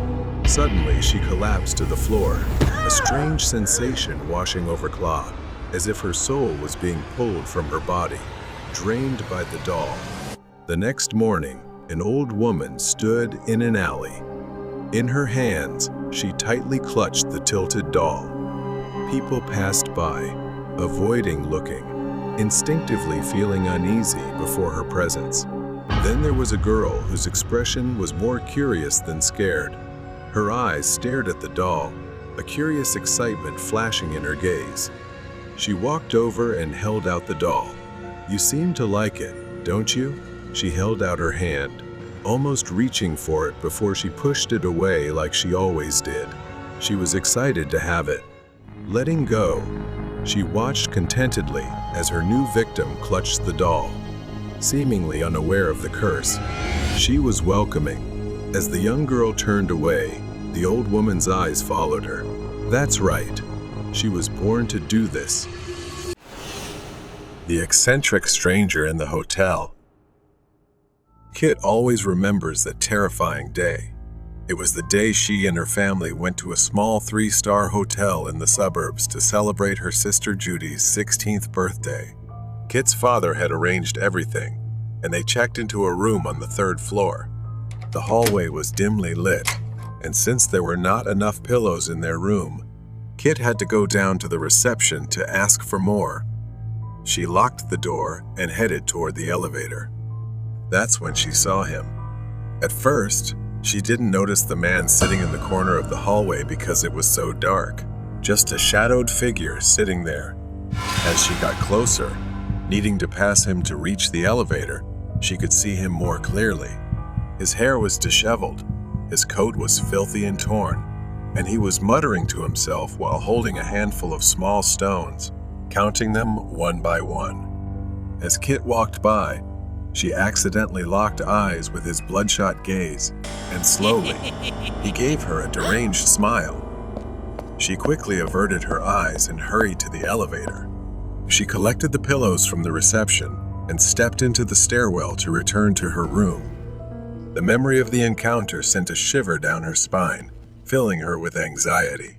Suddenly, she collapsed to the floor, a strange sensation washing over Claw, as if her soul was being pulled from her body, drained by the doll. The next morning, an old woman stood in an alley. In her hands, she tightly clutched the tilted doll. People passed by, avoiding looking, instinctively feeling uneasy before her presence. Then there was a girl whose expression was more curious than scared. Her eyes stared at the doll, a curious excitement flashing in her gaze. She walked over and held out the doll. "You seem to like it, don't you?" She held out her hand, almost reaching for it before she pushed it away like she always did. She was excited to have it. Letting go, she watched contentedly as her new victim clutched the doll. Seemingly unaware of the curse, she was welcoming. As the young girl turned away, the old woman's eyes followed her. That's right. She was born to do this. The eccentric stranger in the hotel. Kit always remembers that terrifying day. It was the day she and her family went to a small 3-star hotel in the suburbs to celebrate her sister Judy's 16th birthday. Kit's father had arranged everything, and they checked into a room on the 3rd floor. The hallway was dimly lit, and since there were not enough pillows in their room, Kit had to go down to the reception to ask for more. She locked the door and headed toward the elevator. That's when she saw him. At first, she didn't notice the man sitting in the corner of the hallway because it was so dark, just a shadowed figure sitting there. As she got closer, needing to pass him to reach the elevator, she could see him more clearly. His hair was disheveled, his coat was filthy and torn, and he was muttering to himself while holding a handful of small stones, counting them one by one. As Kit walked by, she accidentally locked eyes with his bloodshot gaze, and slowly, he gave her a deranged smile. She quickly averted her eyes and hurried to the elevator. She collected the pillows from the reception and stepped into the stairwell to return to her room. The memory of the encounter sent a shiver down her spine, filling her with anxiety.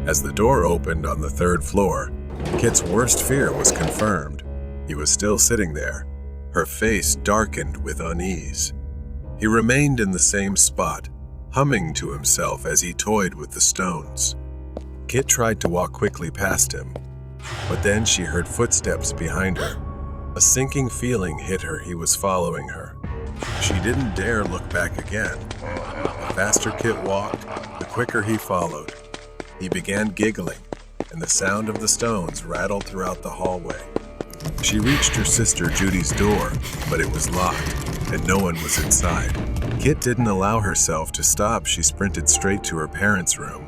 As the door opened on the 3rd floor, Kit's worst fear was confirmed. He was still sitting there, her face darkened with unease. He remained in the same spot, humming to himself as he toyed with the stones. Kit tried to walk quickly past him, but then she heard footsteps behind her. A sinking feeling hit her he was following her. She didn't dare look back again. The faster Kit walked, the quicker he followed. He began giggling, and the sound of the stones rattled throughout the hallway. She reached her sister Judy's door, but it was locked, and no one was inside. Kit didn't allow herself to stop. She sprinted straight to her parents' room.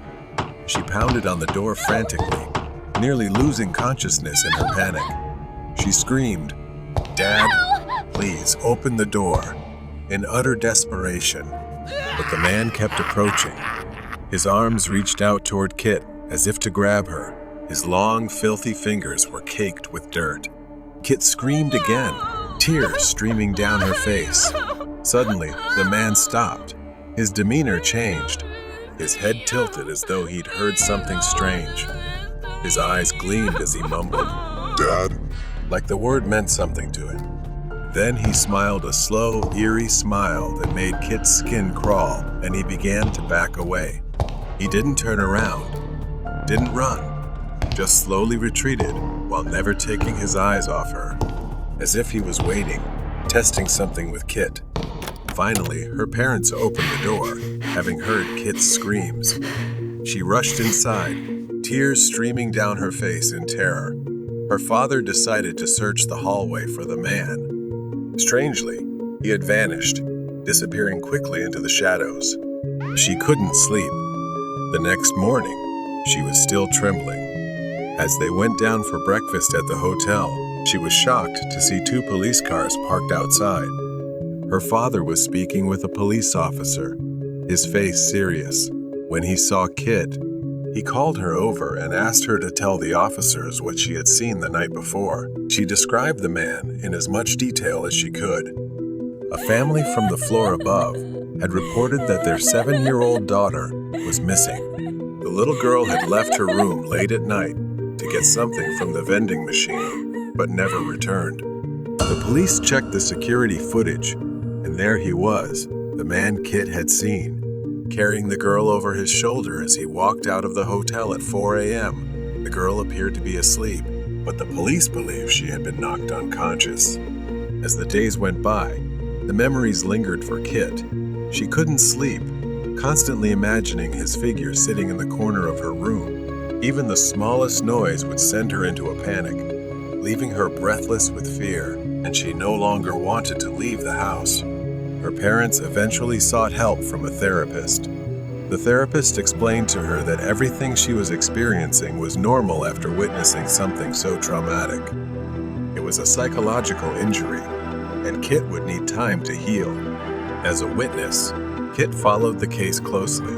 She pounded on the door frantically, nearly losing consciousness in her panic. She screamed, "Dad, please open the door," in utter desperation. But the man kept approaching. His arms reached out toward Kit as if to grab her. His long, filthy fingers were caked with dirt. Kit screamed again, tears streaming down her face. Suddenly, the man stopped. His demeanor changed. His head tilted as though he'd heard something strange. His eyes gleamed as he mumbled, "Dad?" like the word meant something to him. Then he smiled a slow, eerie smile that made Kit's skin crawl, and he began to back away. He didn't turn around, didn't run, just slowly retreated while never taking his eyes off her, as if he was waiting, testing something with Kit. Finally, her parents opened the door, having heard Kit's screams. She rushed inside, tears streaming down her face in terror. Her father decided to search the hallway for the man. Strangely, he had vanished, disappearing quickly into the shadows. She couldn't sleep. The next morning, she was still trembling. As they went down for breakfast at the hotel, she was shocked to see 2 police cars parked outside. Her father was speaking with a police officer, his face serious. When he saw Kit, he called her over and asked her to tell the officers what she had seen the night before. She described the man in as much detail as she could. A family from the floor above had reported that their 7-year-old daughter was missing. The little girl had left her room late at night to get something from the vending machine, but never returned. The police checked the security footage, and there he was, the man Kit had seen. carrying the girl over his shoulder as he walked out of the hotel at 4 a.m. The girl appeared to be asleep, but the police believe she had been knocked unconscious. As the days went by, the memories lingered for Kit. She couldn't sleep, constantly imagining his figure sitting in the corner of her room. Even the smallest noise would send her into a panic, leaving her breathless with fear, and she no longer wanted to leave the house. Her parents eventually sought help from a therapist. The therapist explained to her that everything she was experiencing was normal after witnessing something so traumatic. It was a psychological injury, and Kit would need time to heal. As a witness, Kit followed the case closely.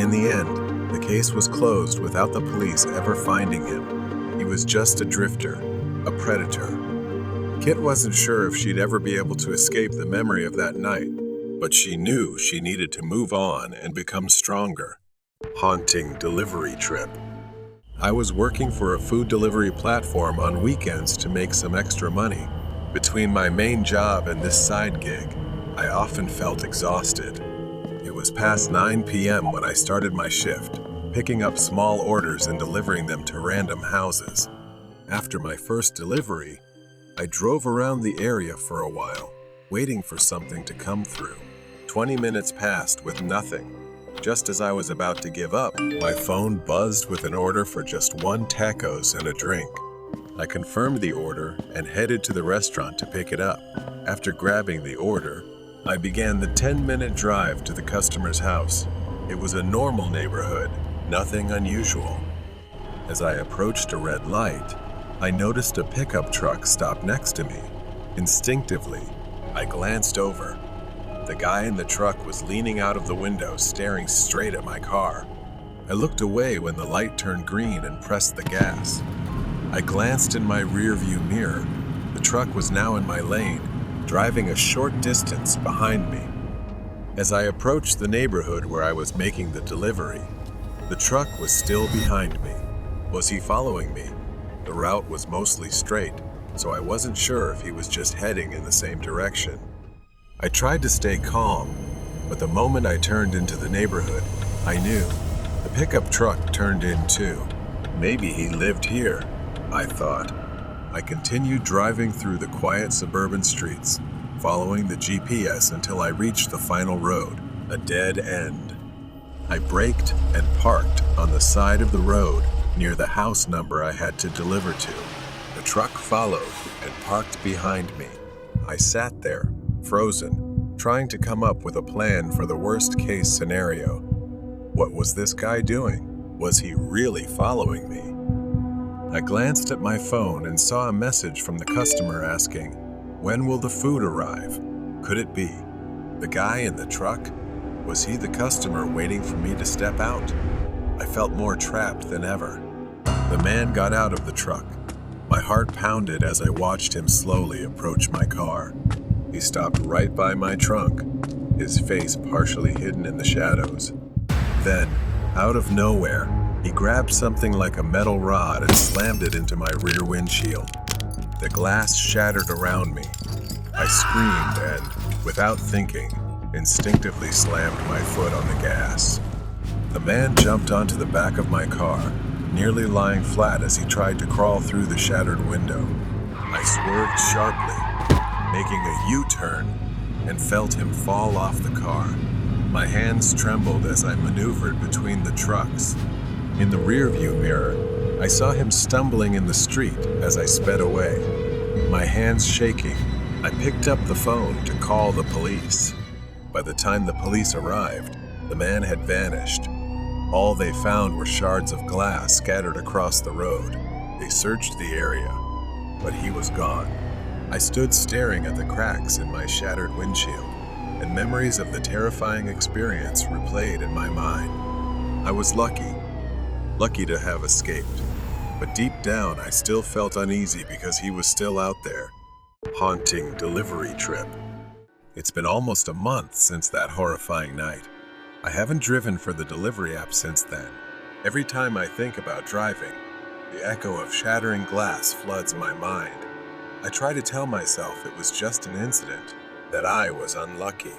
In the end, the case was closed without the police ever finding him. He was just a drifter, a predator. Kit wasn't sure if she'd ever be able to escape the memory of that night, but she knew she needed to move on and become stronger. Haunting delivery trip. I was working for a food delivery platform on weekends to make some extra money. Between my main job and this side gig, I often felt exhausted. It was past 9 p.m. when I started my shift, picking up small orders and delivering them to random houses. After my first delivery, I drove around the area for a while, waiting for something to come through. 20 minutes passed with nothing. Just as I was about to give up, my phone buzzed with an order for just 1 tacos and a drink. I confirmed the order and headed to the restaurant to pick it up. After grabbing the order, I began the 10-minute drive to the customer's house. It was a normal neighborhood, nothing unusual. As I approached a red light, I noticed a pickup truck stop next to me. Instinctively, I glanced over. The guy in the truck was leaning out of the window, staring straight at my car. I looked away when the light turned green and pressed the gas. I glanced in my rearview mirror. The truck was now in my lane, driving a short distance behind me. As I approached the neighborhood where I was making the delivery, the truck was still behind me. Was he following me? The route was mostly straight, so I wasn't sure if he was just heading in the same direction. I tried to stay calm, but the moment I turned into the neighborhood, I knew. The pickup truck turned in too. Maybe he lived here, I thought. I continued driving through the quiet suburban streets, following the GPS until I reached the final road, a dead end. I braked and parked on the side of the road near the house number I had to deliver to. The truck followed and parked behind me. I sat there, frozen, trying to come up with a plan for the worst-case scenario. What was this guy doing? Was he really following me? I glanced at my phone and saw a message from the customer asking, "When will the food arrive?" Could it be the guy in the truck? Was he the customer waiting for me to step out? I felt more trapped than ever. The man got out of the truck. My heart pounded as I watched him slowly approach my car. He stopped right by my trunk, his face partially hidden in the shadows. Then, out of nowhere, he grabbed something like a metal rod and slammed it into my rear windshield. The glass shattered around me. I screamed and, without thinking, instinctively slammed my foot on the gas. The man jumped onto the back of my car, nearly lying flat as he tried to crawl through the shattered window. I swerved sharply, making a U-turn, and felt him fall off the car. My hands trembled as I maneuvered between the trucks. In the rearview mirror, I saw him stumbling in the street as I sped away. My hands shaking, I picked up the phone to call the police. By the time the police arrived, the man had vanished. All they found were shards of glass scattered across the road. They searched the area, but he was gone. I stood staring at the cracks in my shattered windshield, and memories of the terrifying experience replayed in my mind. I was lucky to have escaped, but deep down I still felt uneasy because he was still out there. Haunting delivery trip. It's been almost a month since that horrifying night. I haven't driven for the delivery app since then. Every time I think about driving, the echo of shattering glass floods my mind. I try to tell myself it was just an incident, that I was unlucky.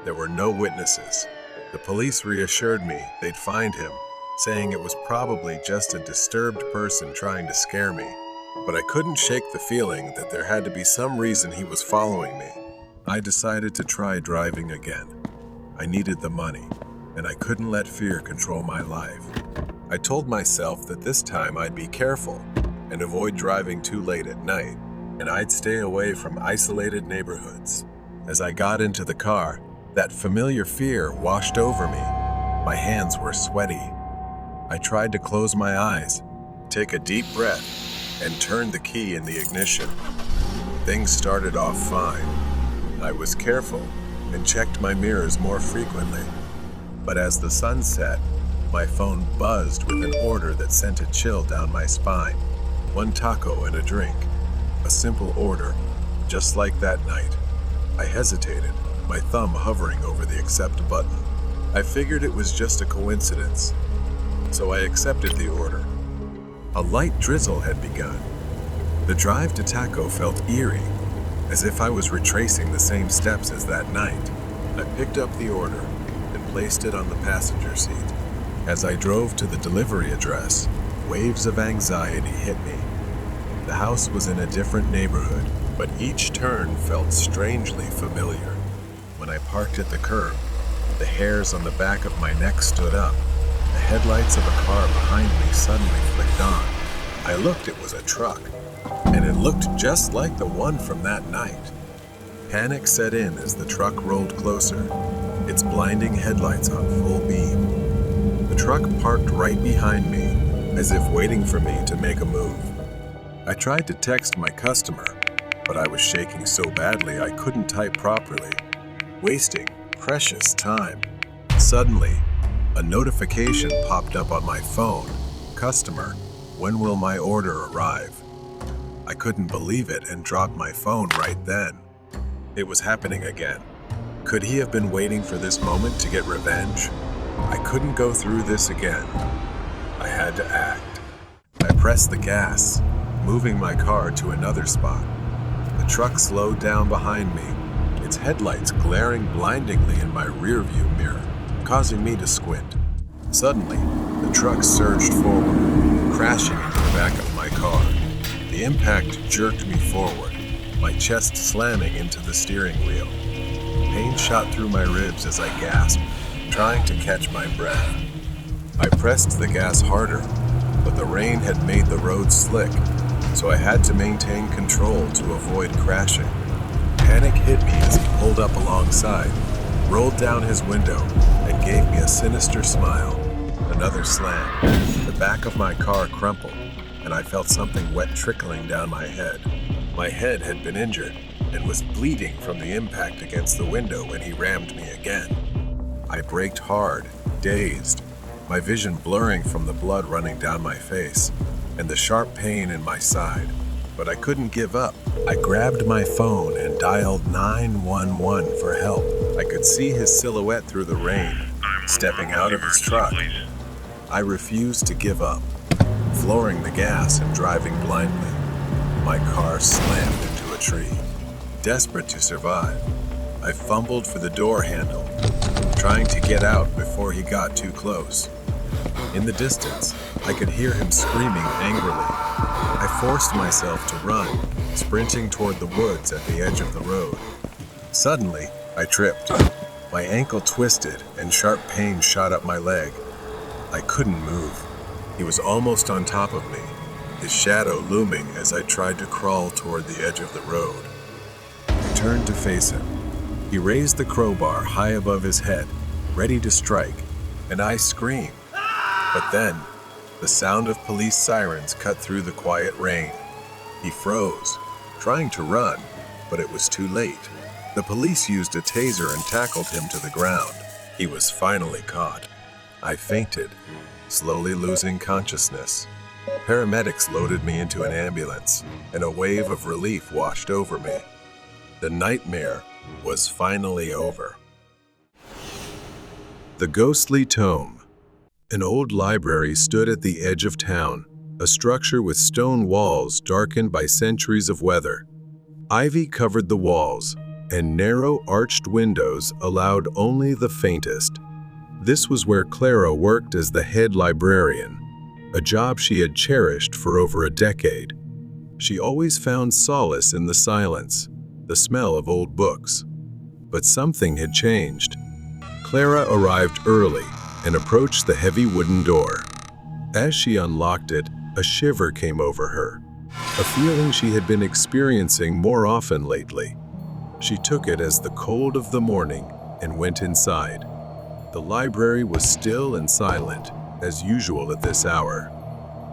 There were no witnesses, The police reassured me they'd find him, saying it was probably just a disturbed person trying to scare me. But I couldn't shake the feeling that there had to be some reason he was following me. I decided to try driving again. I needed the money, and I couldn't let fear control my life. I told myself that this time I'd be careful and avoid driving too late at night, and I'd stay away from isolated neighborhoods. As I got into the car, that familiar fear washed over me. My hands were sweaty. I tried to close my eyes, take a deep breath, and turn the key in the ignition. Things started off fine. I was careful and checked my mirrors more frequently. But as the sun set, my phone buzzed with an order that sent a chill down my spine. 1 taco and a drink. A simple order, just like that night. I hesitated, my thumb hovering over the accept button. I figured it was just a coincidence, so I accepted the order. A light drizzle had begun. The drive to Taco felt eerie, as if I was retracing the same steps as that night. I picked up the order and placed it on the passenger seat. As I drove to the delivery address, waves of anxiety hit me. The house was in a different neighborhood, but each turn felt strangely familiar. When I parked at the curb, the hairs on the back of my neck stood up. The headlights of a car behind me suddenly flicked on. I looked, it was a truck, and it looked just like the one from that night. Panic set in as the truck rolled closer, its blinding headlights on full beam. The truck parked right behind me, as if waiting for me to make a move. I tried to text my customer, but I was shaking so badly I couldn't type properly, wasting precious time. Suddenly, a notification popped up on my phone. Customer, when will my order arrive? I couldn't believe it and dropped my phone right then. It was happening again. Could he have been waiting for this moment to get revenge? I couldn't go through this again. I had to act. I pressed the gas, moving my car to another spot. The truck slowed down behind me, its headlights glaring blindingly in my rearview mirror, causing me to squint. Suddenly, the truck surged forward, crashing into the back of my car. The impact jerked me forward, my chest slamming into the steering wheel. Pain shot through my ribs as I gasped, trying to catch my breath. I pressed the gas harder, but the rain had made the road slick, so I had to maintain control to avoid crashing. Panic hit me as he pulled up alongside, rolled down his window, and gave me a sinister smile. Another slam. The back of my car crumpled, and I felt something wet trickling down my head. My head had been injured and was bleeding from the impact against the window when he rammed me again. I braked hard, dazed, my vision blurring from the blood running down my face and the sharp pain in my side. But I couldn't give up. I grabbed my phone and dialed 911 for help. I could see his silhouette through the rain, stepping out of his truck. I refused to give up, flooring the gas and driving blindly. My car slammed into a tree. Desperate to survive, I fumbled for the door handle, trying to get out before he got too close. In the distance, I could hear him screaming angrily. I forced myself to run, sprinting toward the woods at the edge of the road. Suddenly, I tripped. My ankle twisted and sharp pain shot up my leg. I couldn't move. He was almost on top of me, his shadow looming as I tried to crawl toward the edge of the road. I turned to face him. He raised the crowbar high above his head, ready to strike, and I screamed. But then, the sound of police sirens cut through the quiet rain. He froze, trying to run, but it was too late. The police used a taser and tackled him to the ground. He was finally caught. I fainted, slowly losing consciousness. Paramedics loaded me into an ambulance, and a wave of relief washed over me. The nightmare was finally over. The Ghostly Tome. An old library stood at the edge of town, a structure with stone walls darkened by centuries of weather. Ivy covered the walls, and narrow arched windows allowed only the faintest, This was where Clara worked as the head librarian, a job she had cherished for over a decade. She always found solace in the silence, the smell of old books. But something had changed. Clara arrived early and approached the heavy wooden door. As she unlocked it, a shiver came over her, a feeling she had been experiencing more often lately. She took it as the cold of the morning and went inside. The library was still and silent, as usual at this hour.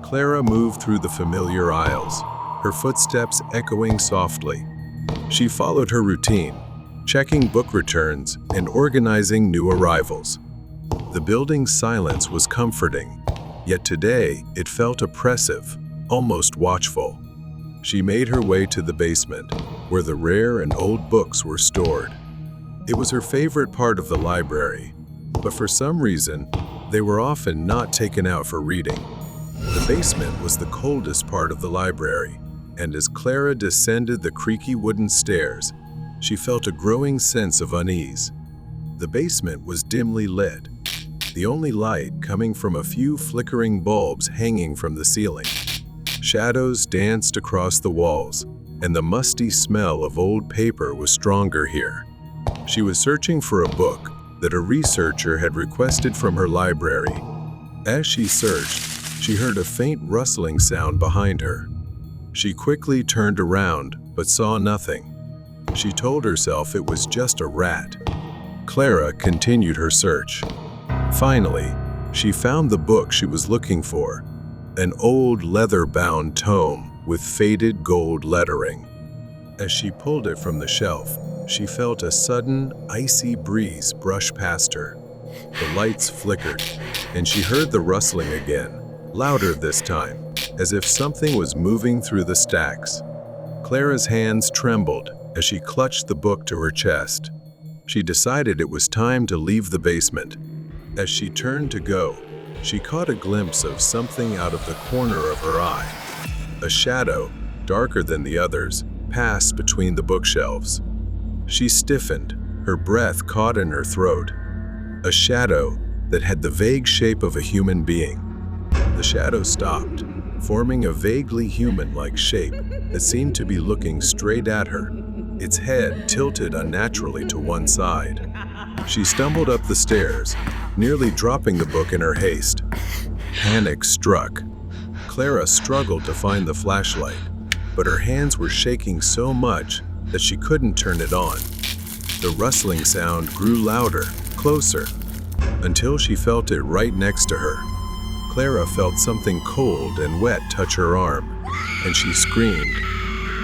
Clara moved through the familiar aisles, her footsteps echoing softly. She followed her routine, checking book returns and organizing new arrivals. The building's silence was comforting, yet today it felt oppressive, almost watchful. She made her way to the basement, where the rare and old books were stored. It was her favorite part of the library, but for some reason, they were often not taken out for reading. The basement was the coldest part of the library, and as Clara descended the creaky wooden stairs, she felt a growing sense of unease. The basement was dimly lit, the only light coming from a few flickering bulbs hanging from the ceiling. Shadows danced across the walls, and the musty smell of old paper was stronger here. She was searching for a book that a researcher had requested from her library. As she searched, she heard a faint rustling sound behind her. She quickly turned around, but saw nothing. She told herself it was just a rat. Clara continued her search. Finally, she found the book she was looking for, an old leather-bound tome with faded gold lettering. As she pulled it from the shelf, she felt a sudden, icy breeze brush past her. The lights flickered, and she heard the rustling again, louder this time, as if something was moving through the stacks. Clara's hands trembled as she clutched the book to her chest. She decided it was time to leave the basement. As she turned to go, she caught a glimpse of something out of the corner of her eye. A shadow, darker than the others, passed between the bookshelves. She stiffened, her breath caught in her throat. A shadow that had the vague shape of a human being. The shadow stopped, forming a vaguely human-like shape that seemed to be looking straight at her, its head tilted unnaturally to one side. She stumbled up the stairs, nearly dropping the book in her haste. Panic struck. Clara struggled to find the flashlight, but her hands were shaking so much that she couldn't turn it on. The rustling sound grew louder, closer, until she felt it right next to her. Clara felt something cold and wet touch her arm, and she screamed.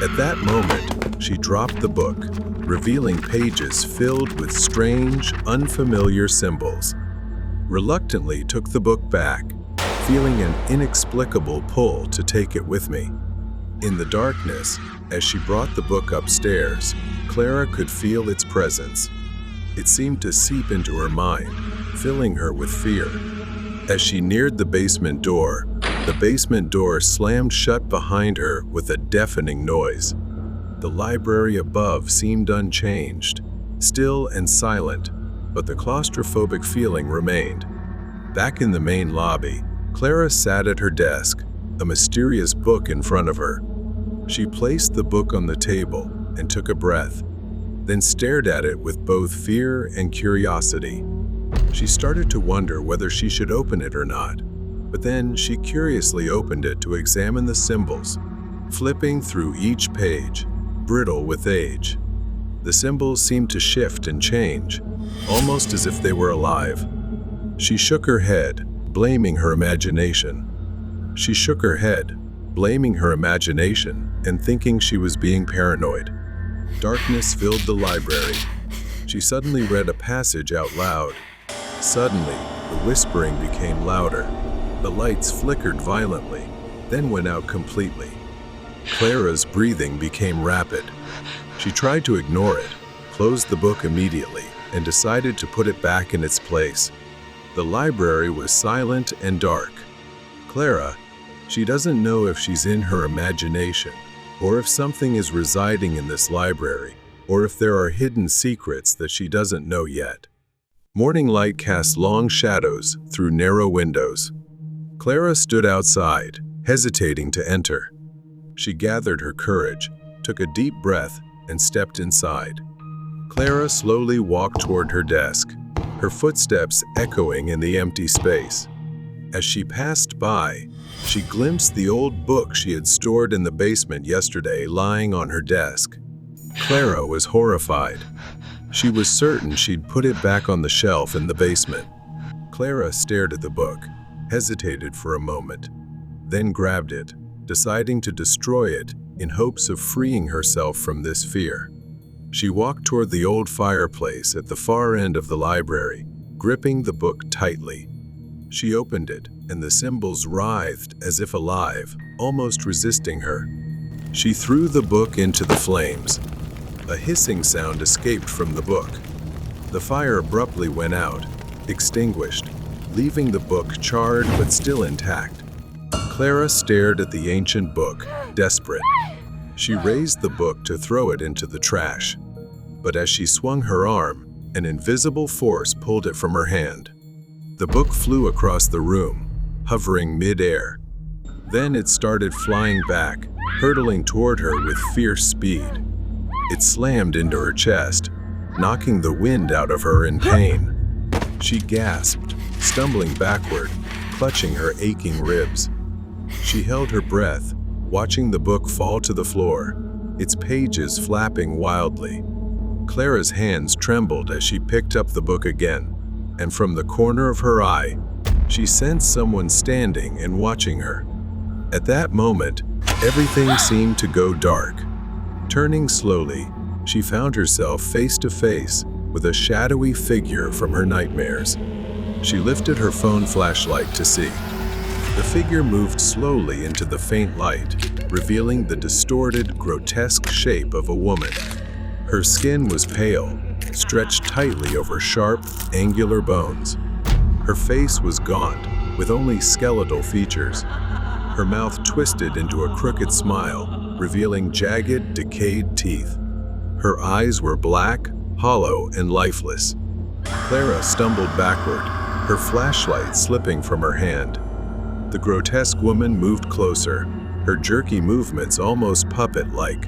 At that moment, she dropped the book, revealing pages filled with strange, unfamiliar symbols. Reluctantly took the book back, feeling an inexplicable pull to take it with me. In the darkness, as she brought the book upstairs, Clara could feel its presence. It seemed to seep into her mind, filling her with fear. As she neared the basement door slammed shut behind her with a deafening noise. The library above seemed unchanged, still and silent, but the claustrophobic feeling remained. Back in the main lobby, Clara sat at her desk, a mysterious book in front of her. She placed the book on the table and took a breath, then stared at it with both fear and curiosity. She started to wonder whether she should open it or not, but then she curiously opened it to examine the symbols, flipping through each page, brittle with age. The symbols seemed to shift and change, almost as if they were alive. She shook her head, blaming her imagination. And thinking she was being paranoid. Darkness filled the library. She suddenly read a passage out loud. Suddenly, the whispering became louder. The lights flickered violently, then went out completely. Clara's breathing became rapid. She tried to ignore it, closed the book immediately, and decided to put it back in its place. The library was silent and dark. Clara, she doesn't know if she's in her imagination, or if something is residing in this library, or if there are hidden secrets that she doesn't know yet. Morning light cast long shadows through narrow windows. Clara stood outside, hesitating to enter. She gathered her courage, took a deep breath, and stepped inside. Clara slowly walked toward her desk, her footsteps echoing in the empty space. As she passed by, she glimpsed the old book she had stored in the basement yesterday lying on her desk. Clara was horrified. She was certain she'd put it back on the shelf in the basement. Clara stared at the book, hesitated for a moment, then grabbed it, deciding to destroy it in hopes of freeing herself from this fear. She walked toward the old fireplace at the far end of the library, gripping the book tightly. She opened it, and the symbols writhed as if alive, almost resisting her. She threw the book into the flames. A hissing sound escaped from the book. The fire abruptly went out, extinguished, leaving the book charred but still intact. Clara stared at the ancient book, desperate. She raised the book to throw it into the trash. But as she swung her arm, an invisible force pulled it from her hand. The book flew across the room, hovering mid-air. Then it started flying back, hurtling toward her with fierce speed. It slammed into her chest, knocking the wind out of her in pain. She gasped, stumbling backward, clutching her aching ribs. She held her breath, watching the book fall to the floor, its pages flapping wildly. Clara's hands trembled as she picked up the book again, and from the corner of her eye, she sensed someone standing and watching her. At that moment, everything seemed to go dark. Turning slowly, she found herself face to face with a shadowy figure from her nightmares. She lifted her phone flashlight to see. The figure moved slowly into the faint light, revealing the distorted, grotesque shape of a woman. Her skin was pale, stretched tightly over sharp, angular bones. Her face was gaunt, with only skeletal features. Her mouth twisted into a crooked smile, revealing jagged, decayed teeth. Her eyes were black, hollow, and lifeless. Clara stumbled backward, her flashlight slipping from her hand. The grotesque woman moved closer, her jerky movements almost puppet-like.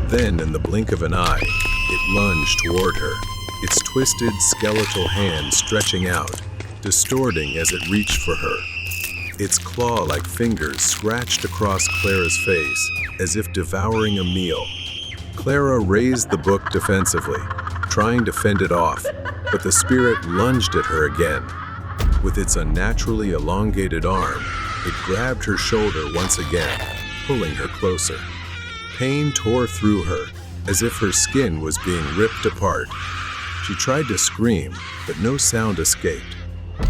Then, in the blink of an eye, it lunged toward her, its twisted, skeletal hand stretching out, distorting as it reached for her. Its claw-like fingers scratched across Clara's face, as if devouring a meal. Clara raised the book defensively, trying to fend it off, but the spirit lunged at her again. With its unnaturally elongated arm, it grabbed her shoulder once again, pulling her closer. Pain tore through her, as if her skin was being ripped apart. She tried to scream, but no sound escaped.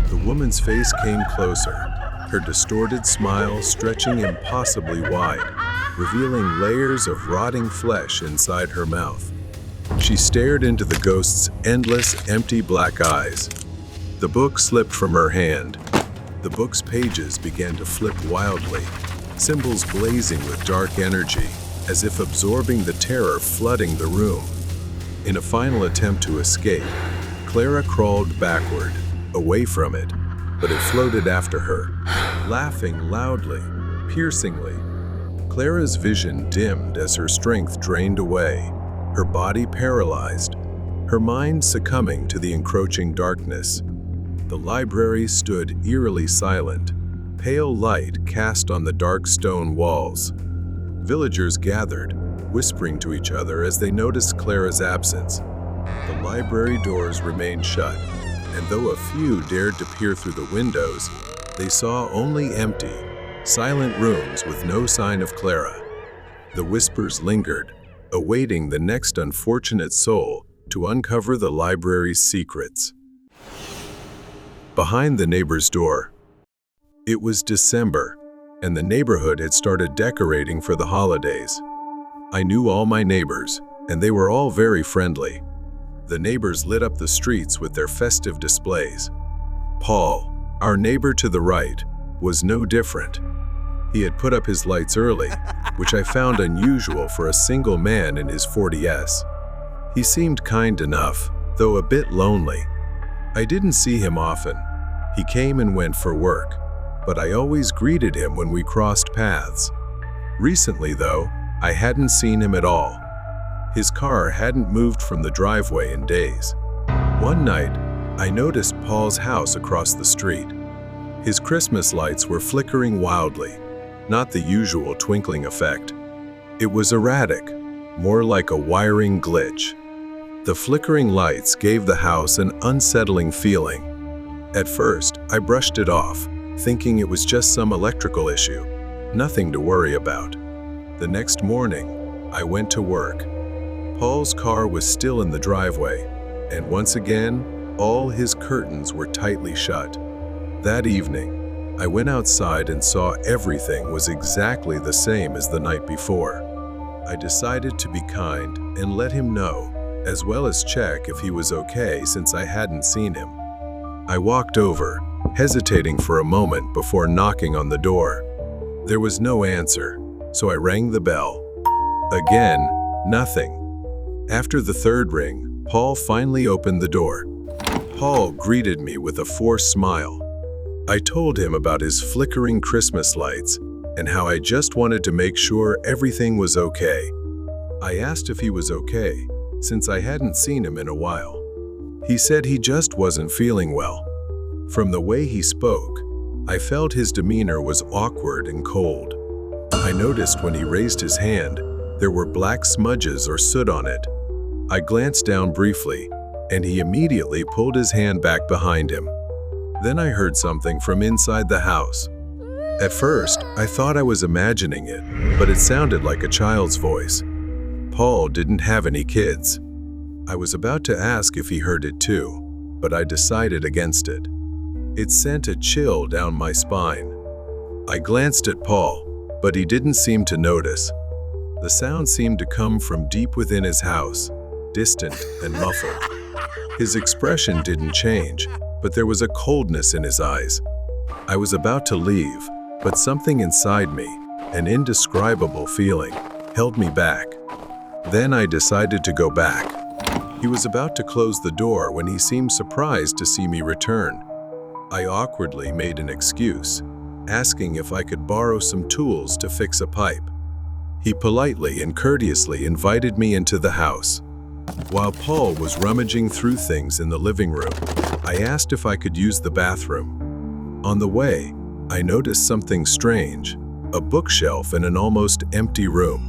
The woman's face came closer, her distorted smile stretching impossibly wide, revealing layers of rotting flesh inside her mouth. She stared into the ghost's endless, empty black eyes. The book slipped from her hand. The book's pages began to flip wildly, symbols blazing with dark energy, as if absorbing the terror flooding the room. In a final attempt to escape, Clara crawled backward, away from it, but it floated after her, laughing loudly, piercingly. Clara's vision dimmed as her strength drained away, her body paralyzed, her mind succumbing to the encroaching darkness. The library stood eerily silent, pale light cast on the dark stone walls. Villagers gathered, whispering to each other as they noticed Clara's absence. The library doors remained shut, and though a few dared to peer through the windows, they saw only empty, silent rooms with no sign of Clara. The whispers lingered, awaiting the next unfortunate soul to uncover the library's secrets. Behind the neighbor's door. It was December, and the neighborhood had started decorating for the holidays. I knew all my neighbors, and they were all very friendly. The neighbors lit up the streets with their festive displays. Paul, our neighbor to the right, was no different. He had put up his lights early, which I found unusual for a single man in his 40s. He seemed kind enough, though a bit lonely. I didn't see him often. He came and went for work, but I always greeted him when we crossed paths. Recently, though, I hadn't seen him at all. His car hadn't moved from the driveway in days. One night, I noticed Paul's house across the street. His Christmas lights were flickering wildly, not the usual twinkling effect. It was erratic, more like a wiring glitch. The flickering lights gave the house an unsettling feeling. At first, I brushed it off, thinking it was just some electrical issue, nothing to worry about. The next morning, I went to work. Paul's car was still in the driveway, and once again, all his curtains were tightly shut. That evening, I went outside and saw everything was exactly the same as the night before. I decided to be kind and let him know, as well as check if he was okay since I hadn't seen him. I walked over, hesitating for a moment before knocking on the door. There was no answer, so I rang the bell. Again, nothing. After the third ring, Paul finally opened the door. Paul greeted me with a forced smile. I told him about his flickering Christmas lights and how I just wanted to make sure everything was okay. I asked if he was okay, since I hadn't seen him in a while. He said he just wasn't feeling well. From the way he spoke, I felt his demeanor was awkward and cold. I noticed when he raised his hand, there were black smudges or soot on it. I glanced down briefly, and he immediately pulled his hand back behind him. Then I heard something from inside the house. At first, I thought I was imagining it, but it sounded like a child's voice. Paul didn't have any kids. I was about to ask if he heard it too, but I decided against it. It sent a chill down my spine. I glanced at Paul, but he didn't seem to notice. The sound seemed to come from deep within his house, distant and muffled. His expression didn't change, but there was a coldness in his eyes. I was about to leave, but something inside me, an indescribable feeling, held me back. Then I decided to go back. He was about to close the door when he seemed surprised to see me return. I awkwardly made an excuse, asking if I could borrow some tools to fix a pipe. He politely and courteously invited me into the house. While Paul was rummaging through things in the living room, I asked if I could use the bathroom. On the way, I noticed something strange, a bookshelf in an almost empty room.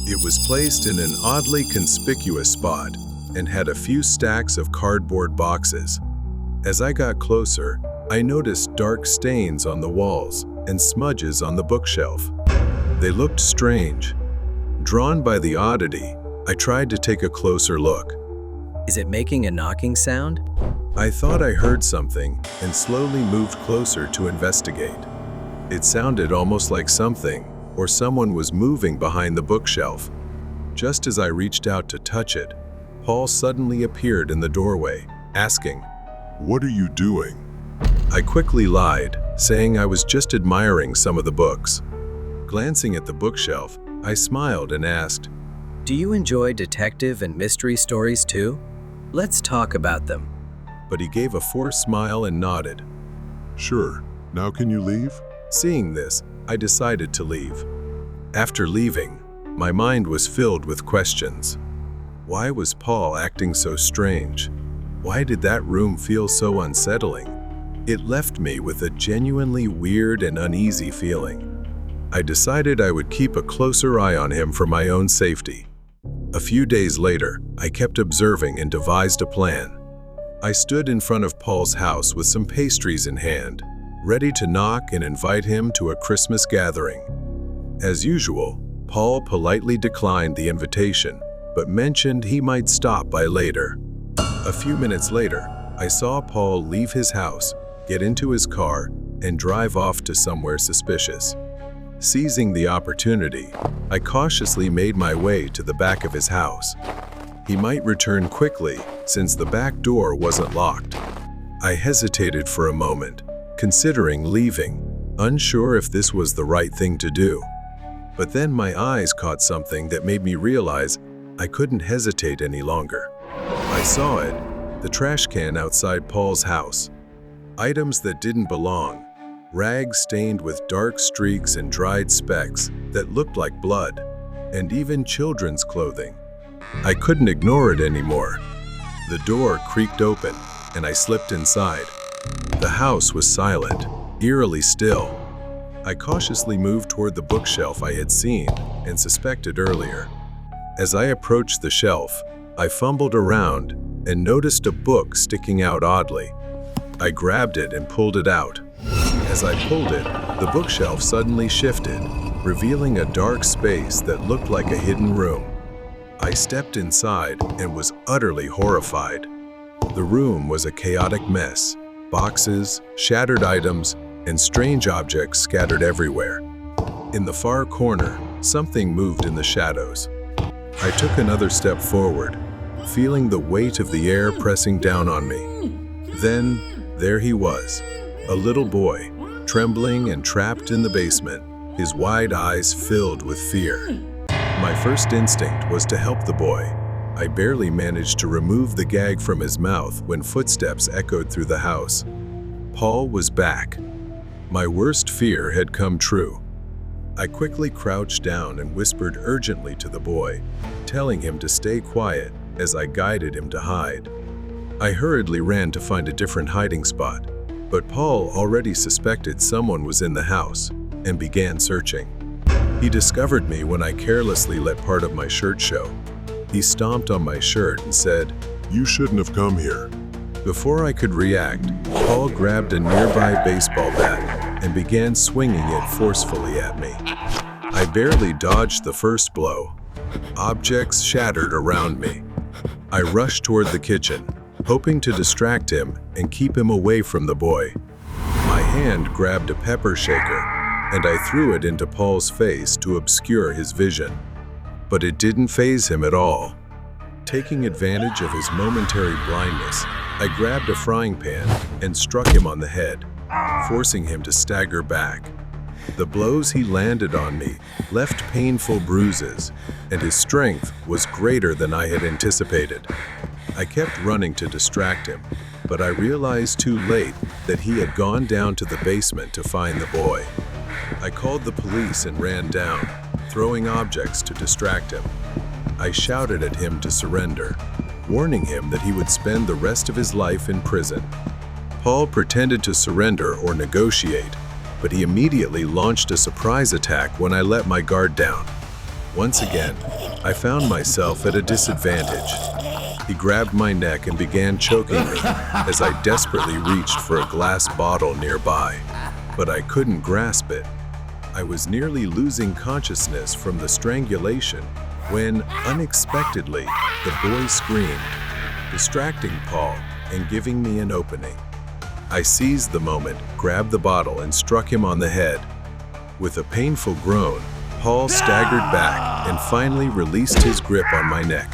It was placed in an oddly conspicuous spot and had a few stacks of cardboard boxes. As I got closer, I noticed dark stains on the walls and smudges on the bookshelf. They looked strange. Drawn by the oddity, I tried to take a closer look. Is it making a knocking sound? I thought I heard something and slowly moved closer to investigate. It sounded almost like something or someone was moving behind the bookshelf. Just as I reached out to touch it, Paul suddenly appeared in the doorway, asking, What are you doing? I quickly lied, saying I was just admiring some of the books. Glancing at the bookshelf, I smiled and asked, Do you enjoy detective and mystery stories too? Let's talk about them. But he gave a forced smile and nodded. Sure. Now can you leave? Seeing this, I decided to leave. After leaving, my mind was filled with questions. Why was Paul acting so strange? Why did that room feel so unsettling? It left me with a genuinely weird and uneasy feeling. I decided I would keep a closer eye on him for my own safety. A few days later, I kept observing and devised a plan. I stood in front of Paul's house with some pastries in hand, ready to knock and invite him to a Christmas gathering. As usual, Paul politely declined the invitation, but mentioned he might stop by later. A few minutes later, I saw Paul leave his house, get into his car, and drive off to somewhere suspicious. Seizing the opportunity, I cautiously made my way to the back of his house. He might return quickly, since the back door wasn't locked. I hesitated for a moment, considering leaving, unsure if this was the right thing to do. But then my eyes caught something that made me realize I couldn't hesitate any longer. I saw it, The trash can outside Paul's house. Items that didn't belong. Rags stained with dark streaks and dried specks that looked like blood. And even children's clothing. I couldn't ignore it anymore. The door creaked open, and I slipped inside. The house was silent, eerily still. I cautiously moved toward the bookshelf I had seen and suspected earlier. As I approached the shelf, I fumbled around and noticed a book sticking out oddly. I grabbed it and pulled it out. As I pulled it, the bookshelf suddenly shifted, revealing a dark space that looked like a hidden room. I stepped inside and was utterly horrified. The room was a chaotic mess. Boxes, shattered items, and strange objects scattered everywhere. In the far corner, something moved in the shadows. I took another step forward, feeling the weight of the air pressing down on me. Then, there he was, a little boy, trembling and trapped in the basement, his wide eyes filled with fear. My first instinct was to help the boy. I barely managed to remove the gag from his mouth when footsteps echoed through the house. Paul was back. My worst fear had come true. I quickly crouched down and whispered urgently to the boy, telling him to stay quiet as I guided him to hide. I hurriedly ran to find a different hiding spot, but Paul already suspected someone was in the house and began searching. He discovered me when I carelessly let part of my shirt show. He stomped on my shirt and said, You shouldn't have come here. Before I could react, Paul grabbed a nearby baseball bat and began swinging it forcefully at me. I barely dodged the first blow. Objects shattered around me. I rushed toward the kitchen, hoping to distract him and keep him away from the boy. My hand grabbed a pepper shaker, and I threw it into Paul's face to obscure his vision. But it didn't faze him at all. Taking advantage of his momentary blindness, I grabbed a frying pan and struck him on the head, forcing him to stagger back. The blows he landed on me left painful bruises, and his strength was greater than I had anticipated. I kept running to distract him, but I realized too late that he had gone down to the basement to find the boy. I called the police and ran down, throwing objects to distract him. I shouted at him to surrender, warning him that he would spend the rest of his life in prison. Paul pretended to surrender or negotiate, but he immediately launched a surprise attack when I let my guard down. Once again, I found myself at a disadvantage. He grabbed my neck and began choking me as I desperately reached for a glass bottle nearby, but I couldn't grasp it. I was nearly losing consciousness from the strangulation when, unexpectedly, the boy screamed, distracting Paul and giving me an opening. I seized the moment, grabbed the bottle, and struck him on the head. With a painful groan, Paul staggered back and finally released his grip on my neck.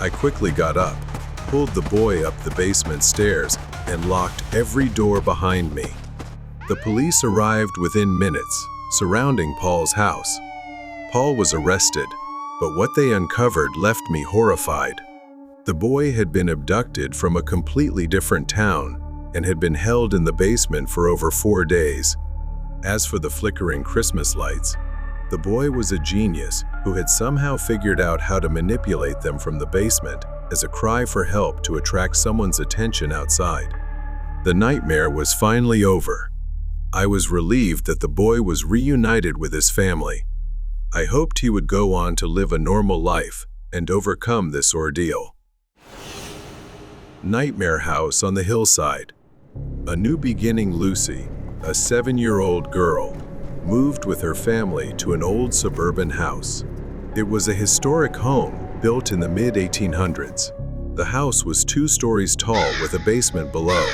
I quickly got up, pulled the boy up the basement stairs, and locked every door behind me. The police arrived within minutes, surrounding Paul's house. Paul was arrested, but what they uncovered left me horrified. The boy had been abducted from a completely different town and had been held in the basement for over 4 days. As for the flickering Christmas lights, the boy was a genius who had somehow figured out how to manipulate them from the basement as a cry for help to attract someone's attention outside. The nightmare was finally over. I was relieved that the boy was reunited with his family. I hoped he would go on to live a normal life and overcome this ordeal. Nightmare House on the Hillside. A new beginning. Lucy, a 7-year-old girl, moved with her family to an old suburban house. It was a historic home built in the mid-1800s. The house was 2 stories tall with a basement below.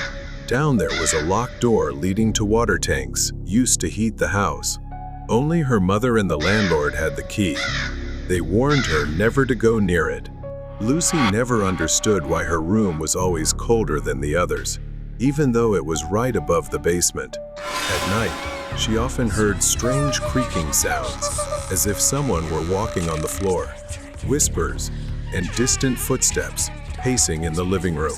Down there was a locked door leading to water tanks used to heat the house. Only her mother and the landlord had the key. They warned her never to go near it. Lucy never understood why her room was always colder than the others, even though it was right above the basement. At night, she often heard strange creaking sounds, as if someone were walking on the floor. Whispers and distant footsteps pacing in the living room.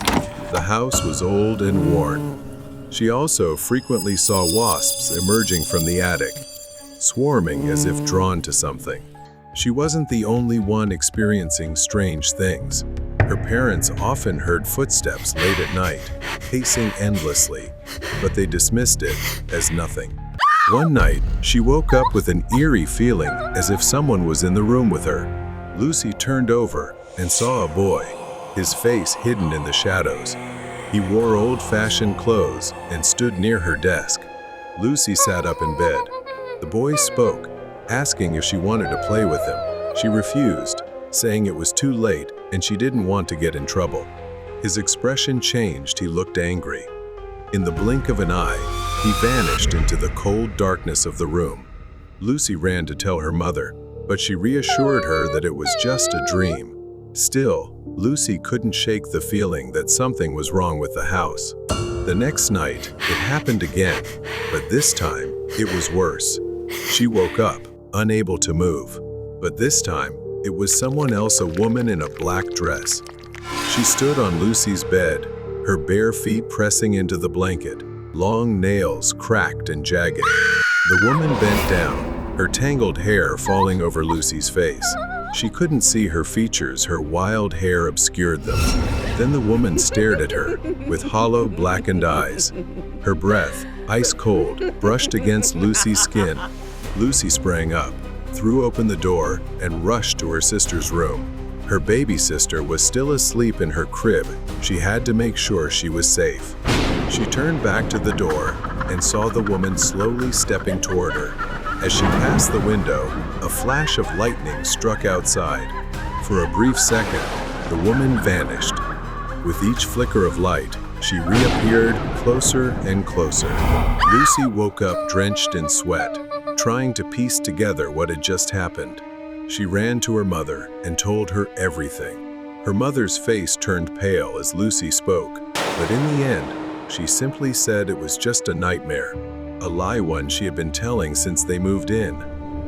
The house was old and worn. She also frequently saw wasps emerging from the attic, swarming as if drawn to something. She wasn't the only one experiencing strange things. Her parents often heard footsteps late at night, pacing endlessly, but they dismissed it as nothing. One night, she woke up with an eerie feeling as if someone was in the room with her. Lucy turned over and saw a boy, his face hidden in the shadows. He wore old-fashioned clothes and stood near her desk. Lucy sat up in bed. The boy spoke, asking if she wanted to play with him. She refused, saying it was too late and she didn't want to get in trouble. His expression changed. He looked angry. In the blink of an eye, he vanished into the cold darkness of the room. Lucy ran to tell her mother, but she reassured her that it was just a dream. Still, Lucy couldn't shake the feeling that something was wrong with the house. The next night, it happened again, but this time, it was worse. She woke up, unable to move. But this time, it was someone else, a woman in a black dress. She stood on Lucy's bed, her bare feet pressing into the blanket, long nails cracked and jagged. The woman bent down, her tangled hair falling over Lucy's face. She couldn't see her features, her wild hair obscured them. Then the woman stared at her, with hollow, blackened eyes. Her breath, ice cold, brushed against Lucy's skin. Lucy sprang up, threw open the door, and rushed to her sister's room. Her baby sister was still asleep in her crib. She had to make sure she was safe. She turned back to the door and saw the woman slowly stepping toward her. As she passed the window, a flash of lightning struck outside. For a brief second, the woman vanished. With each flicker of light, she reappeared closer and closer. Lucy woke up drenched in sweat, trying to piece together what had just happened. She ran to her mother and told her everything. Her mother's face turned pale as Lucy spoke, but in the end, she simply said it was just a nightmare, a lie one she had been telling since they moved in.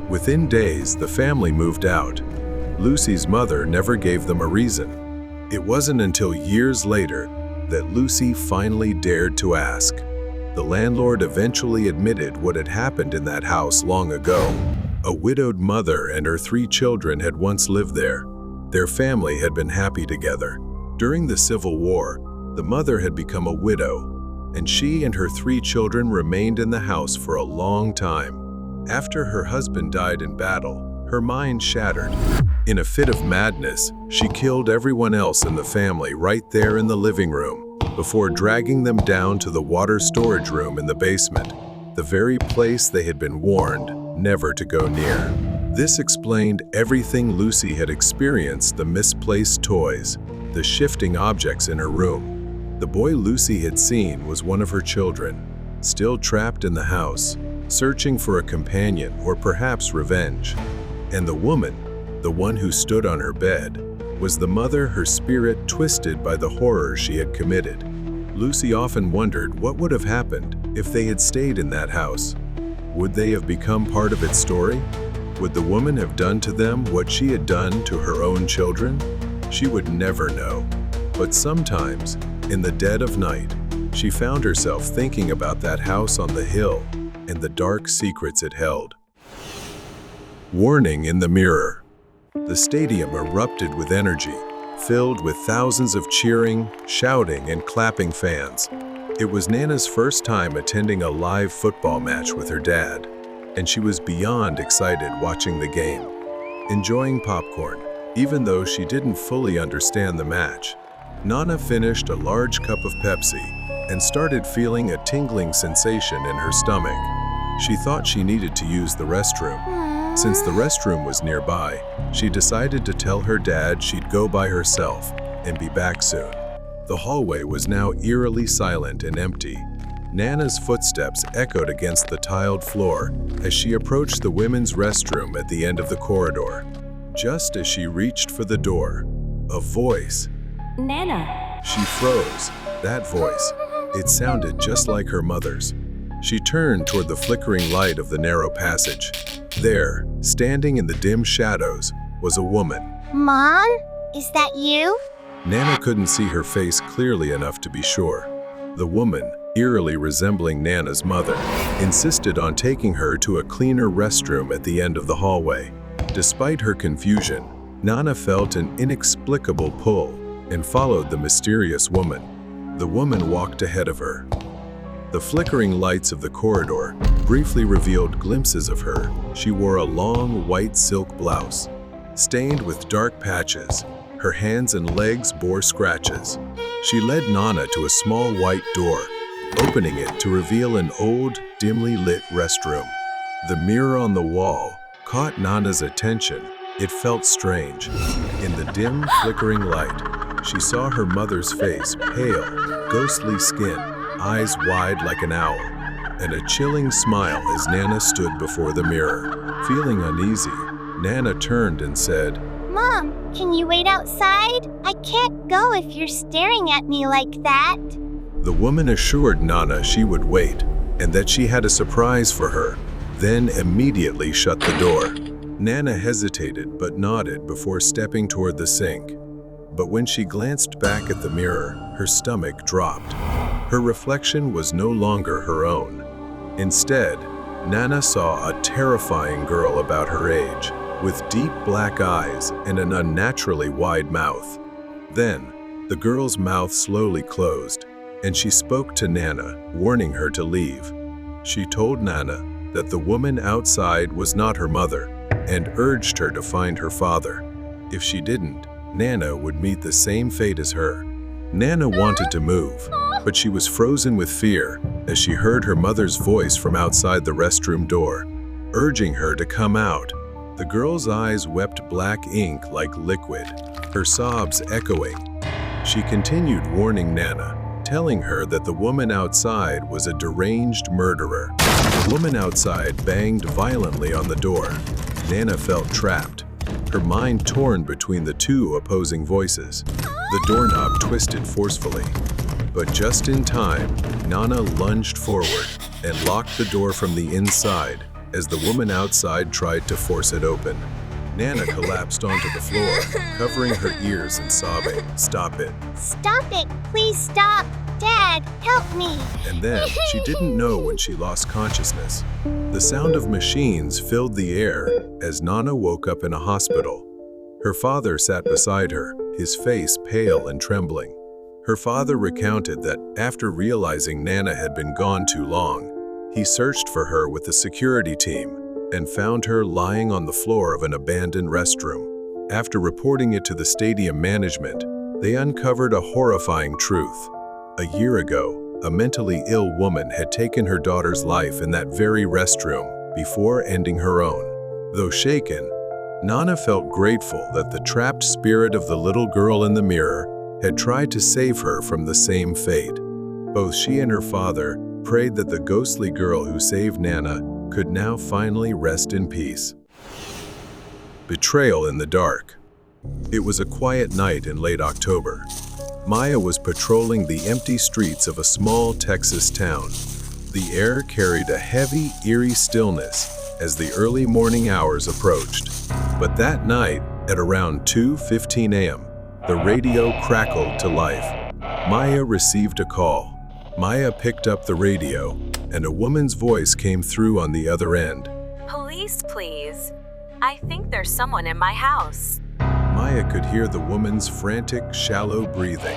Within days, the family moved out. Lucy's mother never gave them a reason. It wasn't until years later that Lucy finally dared to ask. The landlord eventually admitted what had happened in that house long ago. A widowed mother and her 3 children had once lived there. Their family had been happy together. During the Civil War, the mother had become a widow, and she and her 3 children remained in the house for a long time. After her husband died in battle, her mind shattered. In a fit of madness, she killed everyone else in the family right there in the living room, before dragging them down to the water storage room in the basement, the very place they had been warned never to go near. This explained everything Lucy had experienced: the misplaced toys, the shifting objects in her room. The boy Lucy had seen was one of her children, still trapped in the house, searching for a companion or perhaps revenge. And the woman, the one who stood on her bed, was the mother, her spirit twisted by the horror she had committed. Lucy often wondered what would have happened if they had stayed in that house. Would they have become part of its story? Would the woman have done to them what she had done to her own children? She would never know. But sometimes, in the dead of night, she found herself thinking about that house on the hill and the dark secrets it held. Warning in the mirror. The stadium erupted with energy, filled with thousands of cheering, shouting, and clapping fans. It was Nana's first time attending a live football match with her dad, and she was beyond excited watching the game, enjoying popcorn, even though she didn't fully understand the match. Nana finished a large cup of Pepsi and started feeling a tingling sensation in her stomach. She thought she needed to use the restroom. Since the restroom was nearby, she decided to tell her dad she'd go by herself and be back soon. The hallway was now eerily silent and empty. Nana's footsteps echoed against the tiled floor as she approached the women's restroom at the end of the corridor. Just as she reached for the door, a voice. Nana. She froze. That voice. It sounded just like her mother's. She turned toward the flickering light of the narrow passage. There, standing in the dim shadows, was a woman. Mom? Is that you? Nana couldn't see her face clearly enough to be sure. The woman, eerily resembling Nana's mother, insisted on taking her to a cleaner restroom at the end of the hallway. Despite her confusion, Nana felt an inexplicable pull and followed the mysterious woman. The woman walked ahead of her. The flickering lights of the corridor briefly revealed glimpses of her. She wore a long white silk blouse, stained with dark patches. Her hands and legs bore scratches. She led Nana to a small white door, opening it to reveal an old, dimly lit restroom. The mirror on the wall caught Nana's attention. It felt strange. In the dim, flickering light, she saw her mother's face, pale, ghostly skin, eyes wide like an owl, and a chilling smile as Nana stood before the mirror. Feeling uneasy, Nana turned and said, "Mom, can you wait outside? I can't go if you're staring at me like that." The woman assured Nana she would wait and that she had a surprise for her, then immediately shut the door. Nana hesitated but nodded before stepping toward the sink. But when she glanced back at the mirror, her stomach dropped. Her reflection was no longer her own. Instead, Nana saw a terrifying girl about her age, with deep black eyes and an unnaturally wide mouth. Then, the girl's mouth slowly closed, and she spoke to Nana, warning her to leave. She told Nana that the woman outside was not her mother, and urged her to find her father. If she didn't, Nana would meet the same fate as her. Nana wanted to move, but she was frozen with fear as she heard her mother's voice from outside the restroom door, urging her to come out. The girl's eyes wept black ink like liquid, her sobs echoing. She continued warning Nana, telling her that the woman outside was a deranged murderer. The woman outside banged violently on the door. Nana felt trapped, her mind torn between the two opposing voices. The doorknob twisted forcefully, but just in time, Nana lunged forward and locked the door from the inside as the woman outside tried to force it open. Nana collapsed onto the floor, covering her ears and sobbing, "Stop it." "Stop it! Please stop! Dad, help me!" And then, she didn't know when she lost consciousness. The sound of machines filled the air as Nana woke up in a hospital. Her father sat beside her, his face pale and trembling. Her father recounted that after realizing Nana had been gone too long, he searched for her with the security team and found her lying on the floor of an abandoned restroom. After reporting it to the stadium management, they uncovered a horrifying truth. A year ago, a mentally ill woman had taken her daughter's life in that very restroom before ending her own. Though shaken, Nana felt grateful that the trapped spirit of the little girl in the mirror had tried to save her from the same fate. Both she and her father prayed that the ghostly girl who saved Nana could now finally rest in peace. Betrayal in the dark. It was a quiet night in late October. Maya was patrolling the empty streets of a small Texas town. The air carried a heavy, eerie stillness as the early morning hours approached. But that night, at around 2:15 a.m., the radio crackled to life. Maya received a call. Maya picked up the radio, and a woman's voice came through on the other end. "Police, please. I think there's someone in my house." Maya could hear the woman's frantic, shallow breathing.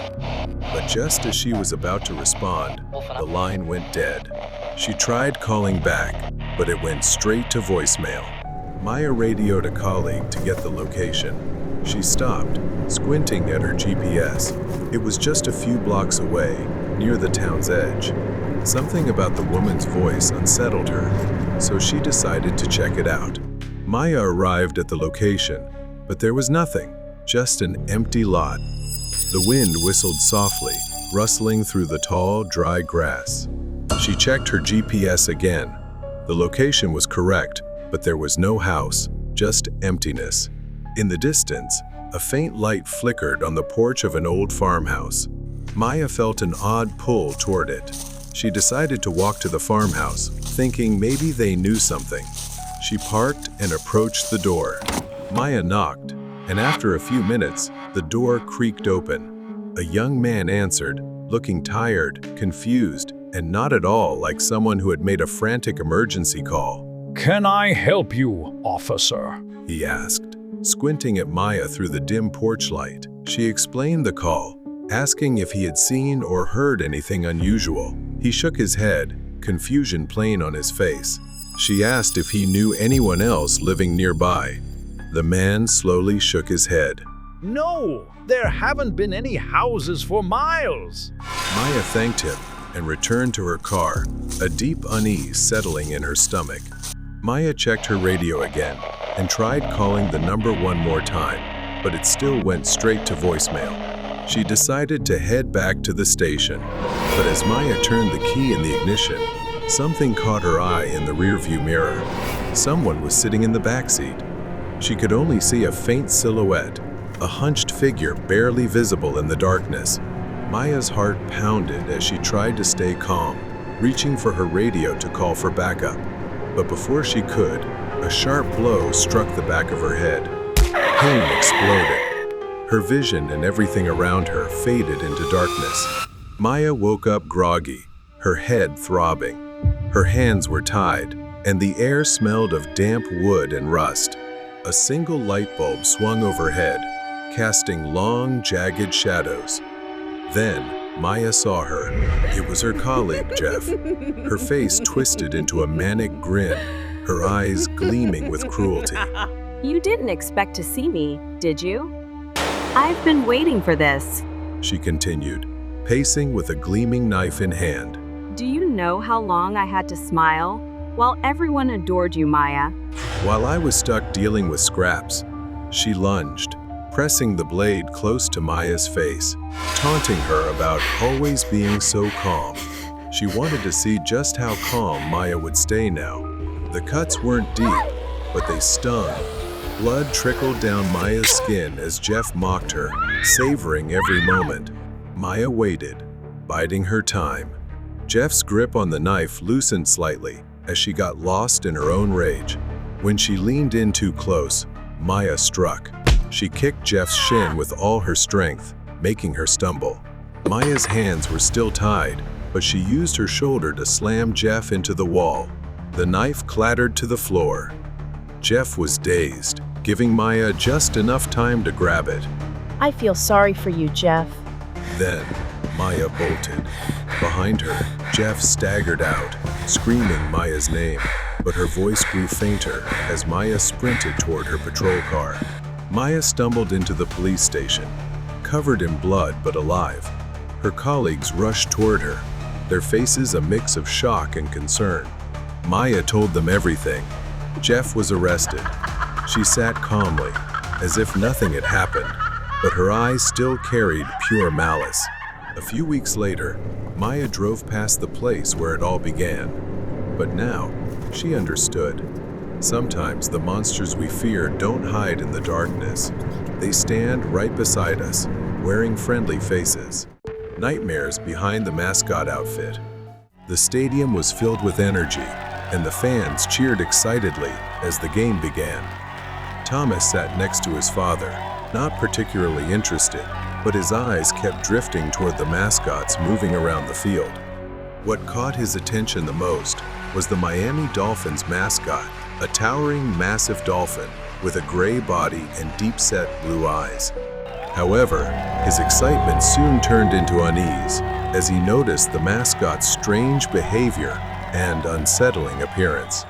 But just as she was about to respond, the line went dead. She tried calling back, but it went straight to voicemail. Maya radioed a colleague to get the location. She stopped, squinting at her GPS. It was just a few blocks away, near the town's edge. Something about the woman's voice unsettled her, so she decided to check it out. Maya arrived at the location, but there was nothing, just an empty lot. The wind whistled softly, rustling through the tall, dry grass. She checked her GPS again. The location was correct, but there was no house, just emptiness. In the distance, a faint light flickered on the porch of an old farmhouse. Maya felt an odd pull toward it. She decided to walk to the farmhouse, thinking maybe they knew something. She parked and approached the door. Maya knocked, and after a few minutes, the door creaked open. A young man answered, looking tired, confused, and not at all like someone who had made a frantic emergency call. "Can I help you, officer?" He asked, squinting at Maya through the dim porch light. She explained the call, asking if he had seen or heard anything unusual. He shook his head, confusion plain on his face. She asked if he knew anyone else living nearby. The man slowly shook his head. "No, there haven't been any houses for miles." Maya thanked him and returned to her car, a deep unease settling in her stomach. Maya checked her radio again and tried calling the number one more time, but it still went straight to voicemail. She decided to head back to the station, but as Maya turned the key in the ignition, something caught her eye in the rearview mirror. Someone was sitting in the backseat. She could only see a faint silhouette, a hunched figure barely visible in the darkness. Maya's heart pounded as she tried to stay calm, reaching for her radio to call for backup. But before she could, a sharp blow struck the back of her head. Pain exploded. Her vision and everything around her faded into darkness. Maya woke up groggy, her head throbbing. Her hands were tied, and the air smelled of damp wood and rust. A single light bulb swung overhead, casting long, jagged shadows. Then, Maya saw her. It was her colleague, Jeff. Her face twisted into a manic grin, her eyes gleaming with cruelty. You didn't expect to see me, did you? I've been waiting for this. She continued, pacing with a gleaming knife in hand. Do you know how long I had to smile while everyone adored you, Maya? While I was stuck dealing with scraps, she lunged, pressing the blade close to Maya's face, taunting her about always being so calm. She wanted to see just how calm Maya would stay now. The cuts weren't deep, but they stung. Blood trickled down Maya's skin as Jeff mocked her, savoring every moment. Maya waited, biding her time. Jeff's grip on the knife loosened slightly as she got lost in her own rage. When she leaned in too close, Maya struck. She kicked Jeff's shin with all her strength, making her stumble. Maya's hands were still tied, but she used her shoulder to slam Jeff into the wall. The knife clattered to the floor. Jeff was dazed, giving Maya just enough time to grab it. I feel sorry for you, Jeff. Then, Maya bolted. Behind her, Jeff staggered out, screaming Maya's name, but her voice grew fainter as Maya sprinted toward her patrol car. Maya stumbled into the police station, covered in blood but alive. Her colleagues rushed toward her, their faces a mix of shock and concern. Maya told them everything. Jeff was arrested. She sat calmly, as if nothing had happened, but her eyes still carried pure malice. A few weeks later, Maya drove past the place where it all began. But now, she understood. Sometimes the monsters we fear don't hide in the darkness. They stand right beside us, wearing friendly faces. Nightmares behind the mascot outfit. The stadium was filled with energy, and the fans cheered excitedly as the game began. Thomas sat next to his father, not particularly interested, but his eyes kept drifting toward the mascots moving around the field. What caught his attention the most was the Miami Dolphins mascot, a towering, massive dolphin with a gray body and deep-set blue eyes. However, his excitement soon turned into unease as he noticed the mascot's strange behavior and unsettling appearance.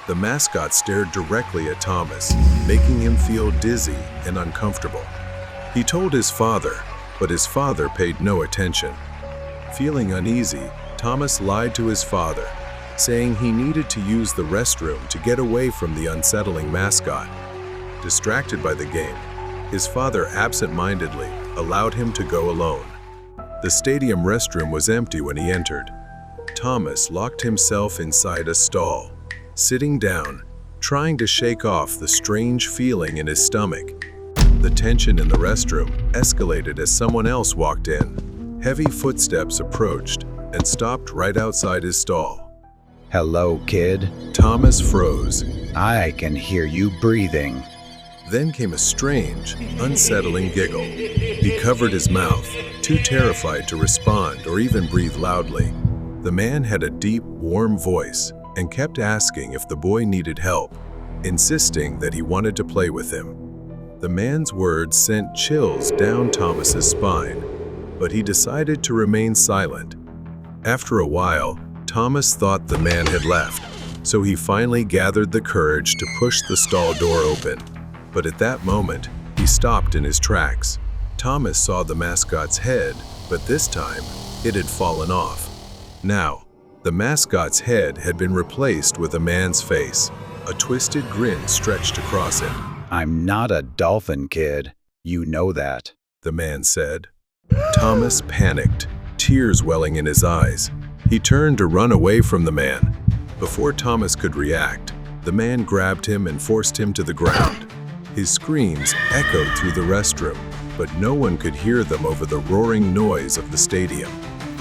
The mascot stared directly at Thomas, making him feel dizzy and uncomfortable. He told his father, but his father paid no attention. Feeling uneasy, Thomas lied to his father, saying he needed to use the restroom to get away from the unsettling mascot. Distracted by the game, his father absent-mindedly allowed him to go alone. The stadium restroom was empty when he entered. Thomas locked himself inside a stall, sitting down, trying to shake off the strange feeling in his stomach. The tension in the restroom escalated as someone else walked in. Heavy footsteps approached and stopped right outside his stall. Hello, kid. Thomas froze. I can hear you breathing. Then came a strange, unsettling giggle. He covered his mouth, too terrified to respond or even breathe loudly. The man had a deep, warm voice and kept asking if the boy needed help, insisting that he wanted to play with him. The man's words sent chills down Thomas's spine, but he decided to remain silent. After a while, Thomas thought the man had left, so he finally gathered the courage to push the stall door open. But at that moment, he stopped in his tracks. Thomas saw the mascot's head, but this time, it had fallen off. Now, the mascot's head had been replaced with a man's face. A twisted grin stretched across it. "I'm not a dolphin, kid. You know that," the man said. Thomas panicked, tears welling in his eyes. He turned to run away from the man. Before Thomas could react, the man grabbed him and forced him to the ground. His screams echoed through the restroom, but no one could hear them over the roaring noise of the stadium.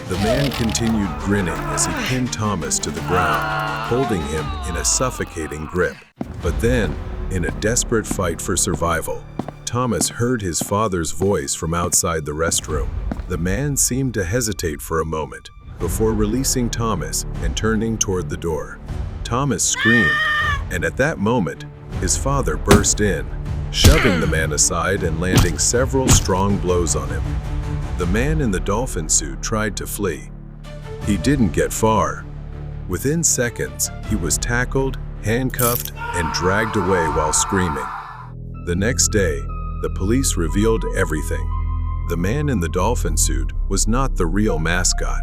The man continued grinning as he pinned Thomas to the ground, holding him in a suffocating grip. But then, in a desperate fight for survival, Thomas heard his father's voice from outside the restroom. The man seemed to hesitate for a moment before releasing Thomas and turning toward the door. Thomas screamed, and at that moment, his father burst in, shoving the man aside and landing several strong blows on him. The man in the dolphin suit tried to flee. He didn't get far. Within seconds, he was tackled, handcuffed, and dragged away while screaming. The next day, the police revealed everything. The man in the dolphin suit was not the real mascot.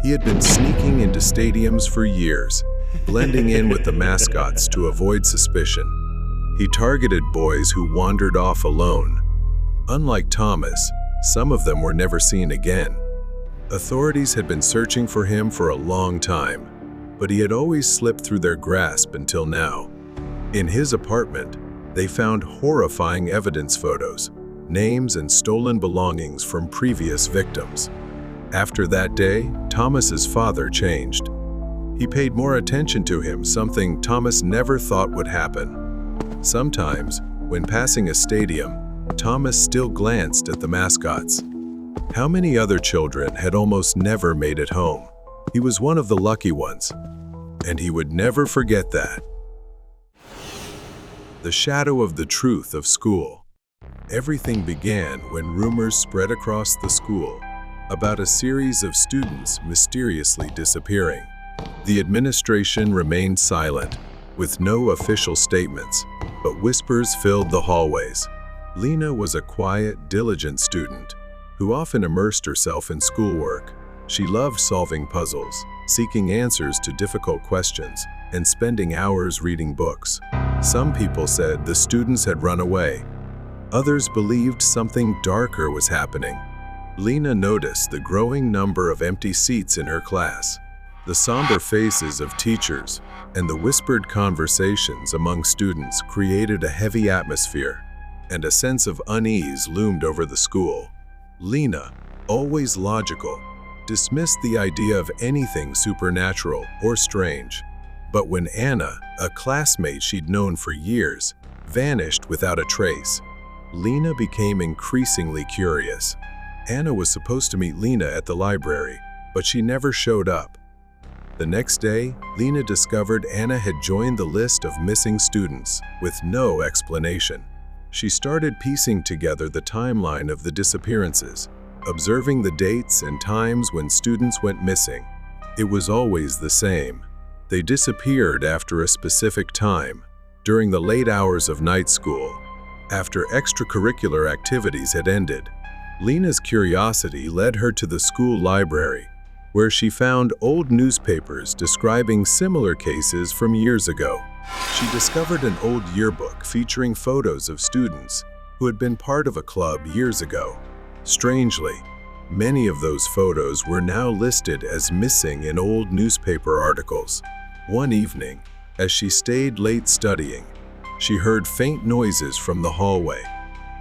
He had been sneaking into stadiums for years, blending in with the mascots to avoid suspicion. He targeted boys who wandered off alone. Unlike Thomas, some of them were never seen again. Authorities had been searching for him for a long time, but he had always slipped through their grasp until now. In his apartment, they found horrifying evidence photos, names and stolen belongings from previous victims. After that day, Thomas's father changed. He paid more attention to him, something Thomas never thought would happen. Sometimes, when passing a stadium, Thomas still glanced at the mascots. How many other children had almost never made it home? He was one of the lucky ones, and he would never forget that. The shadow of the truth of school. Everything began when rumors spread across the school about a series of students mysteriously disappearing. The administration remained silent, with no official statements, but whispers filled the hallways. Lena was a quiet, diligent student who often immersed herself in schoolwork. She loved solving puzzles, seeking answers to difficult questions, and spending hours reading books. Some people said the students had run away. Others believed something darker was happening. Lena noticed the growing number of empty seats in her class, the somber faces of teachers, and the whispered conversations among students created a heavy atmosphere, and a sense of unease loomed over the school. Lena, always logical, dismissed the idea of anything supernatural or strange. But when Anna, a classmate she'd known for years, vanished without a trace, Lena became increasingly curious. Anna was supposed to meet Lena at the library, but she never showed up. The next day, Lena discovered Anna had joined the list of missing students with no explanation. She started piecing together the timeline of the disappearances, observing the dates and times when students went missing. It was always the same. They disappeared after a specific time, during the late hours of night school, after extracurricular activities had ended. Lena's curiosity led her to the school library, where she found old newspapers describing similar cases from years ago. She discovered an old yearbook featuring photos of students who had been part of a club years ago. Strangely, many of those photos were now listed as missing in old newspaper articles. One evening, as she stayed late studying, she heard faint noises from the hallway.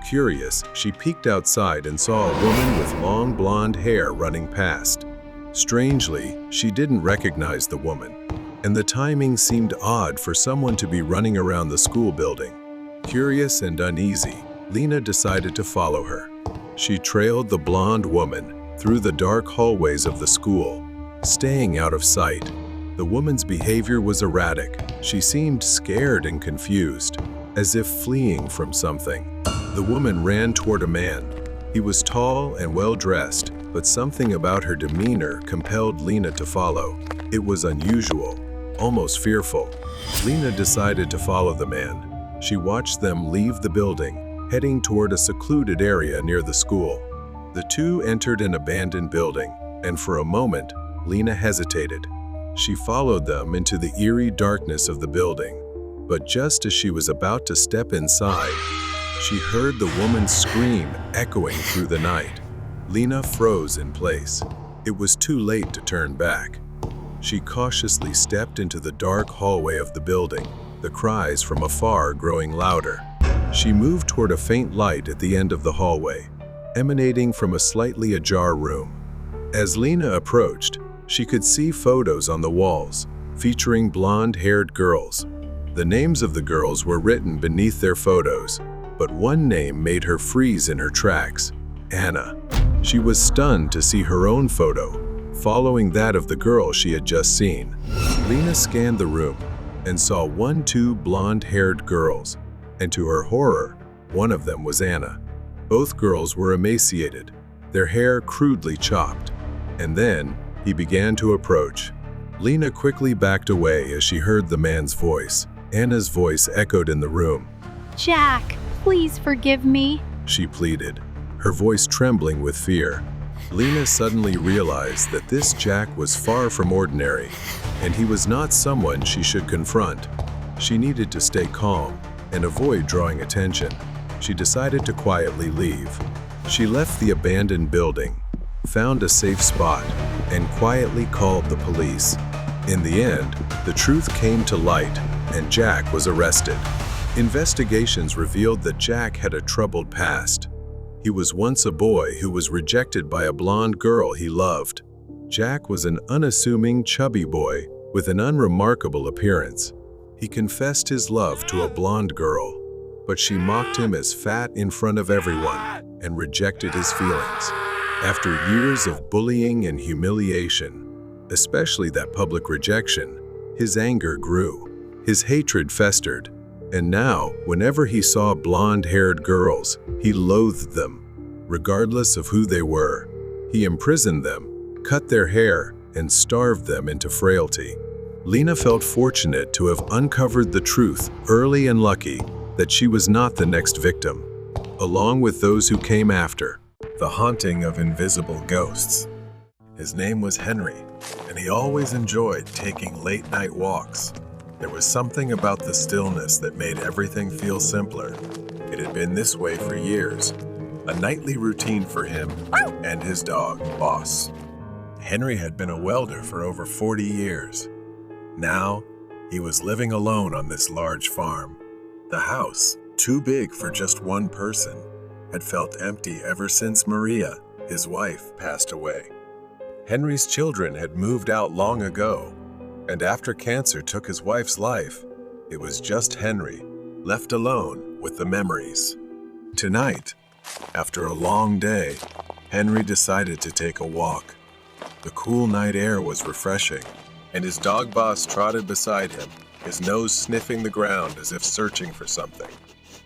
Curious, she peeked outside and saw a woman with long blonde hair running past. Strangely, she didn't recognize the woman, and the timing seemed odd for someone to be running around the school building. Curious and uneasy, Lena decided to follow her. She trailed the blonde woman through the dark hallways of the school, staying out of sight. The woman's behavior was erratic. She seemed scared and confused, as if fleeing from something. The woman ran toward a man. He was tall and well-dressed, but something about her demeanor compelled Lena to follow. It was unusual, almost fearful. Lena decided to follow the man. She watched them leave the building, heading toward a secluded area near the school. The two entered an abandoned building, and for a moment, Lena hesitated. She followed them into the eerie darkness of the building. But just as she was about to step inside, she heard the woman's scream echoing through the night. Lena froze in place. It was too late to turn back. She cautiously stepped into the dark hallway of the building, the cries from afar growing louder. She moved toward a faint light at the end of the hallway, emanating from a slightly ajar room. As Lena approached, she could see photos on the walls, featuring blonde-haired girls. The names of the girls were written beneath their photos, but one name made her freeze in her tracks: Anna. She was stunned to see her own photo, following that of the girl she had just seen. Lena scanned the room and saw two blonde-haired girls, and to her horror, one of them was Anna. Both girls were emaciated, their hair crudely chopped. And then he began to approach. Lena quickly backed away as she heard the man's voice. Anna's voice echoed in the room. Jack, please forgive me. She pleaded, her voice trembling with fear. Lena suddenly realized that this Jack was far from ordinary, and he was not someone she should confront. She needed to stay calm and avoid drawing attention. She decided to quietly leave. She left the abandoned building, found a safe spot, and quietly called the police. In the end, the truth came to light, and Jack was arrested. Investigations revealed that Jack had a troubled past. He was once a boy who was rejected by a blonde girl he loved. Jack was an unassuming, chubby boy with an unremarkable appearance. He confessed his love to a blonde girl, but she mocked him as fat in front of everyone and rejected his feelings. After years of bullying and humiliation, especially that public rejection, his anger grew. His hatred festered, and now, whenever he saw blonde-haired girls, he loathed them. Regardless of who they were, he imprisoned them, cut their hair, and starved them into frailty. Lena felt fortunate to have uncovered the truth early and lucky that she was not the next victim. Along with those who came after, the haunting of invisible ghosts. His name was Henry, and he always enjoyed taking late-night walks. There was something about the stillness that made everything feel simpler. It had been this way for years, a nightly routine for him and his dog, Boss. Henry had been a welder for over 40 years. Now, he was living alone on this large farm. The house, too big for just one person, had felt empty ever since Maria, his wife, passed away. Henry's children had moved out long ago, and after cancer took his wife's life, it was just Henry, left alone with the memories. Tonight, after a long day, Henry decided to take a walk. The cool night air was refreshing, and his dog Boss trotted beside him, his nose sniffing the ground as if searching for something.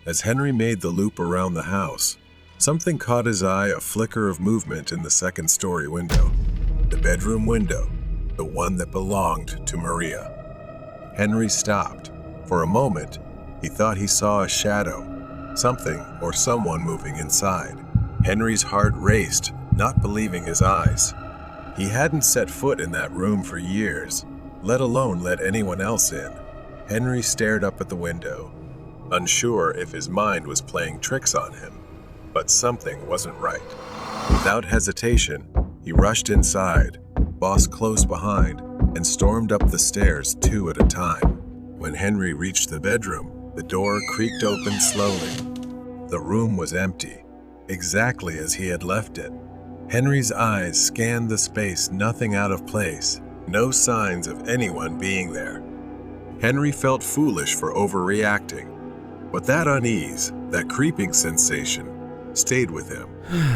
As Henry made the loop around the house, something caught his eye, a flicker of movement in the second-story window. The bedroom window, the one that belonged to Maria. Henry stopped. For a moment, he thought he saw a shadow, something or someone moving inside. Henry's heart raced, not believing his eyes. He hadn't set foot in that room for years, let alone let anyone else in. Henry stared up at the window, unsure if his mind was playing tricks on him, but something wasn't right. Without hesitation, he rushed inside, Boss close behind, and stormed up the stairs 2 at a time. When Henry reached the bedroom, the door creaked open slowly. The room was empty, exactly as he had left it. Henry's eyes scanned the space, nothing out of place, no signs of anyone being there. Henry felt foolish for overreacting. But that unease, that creeping sensation, stayed with him.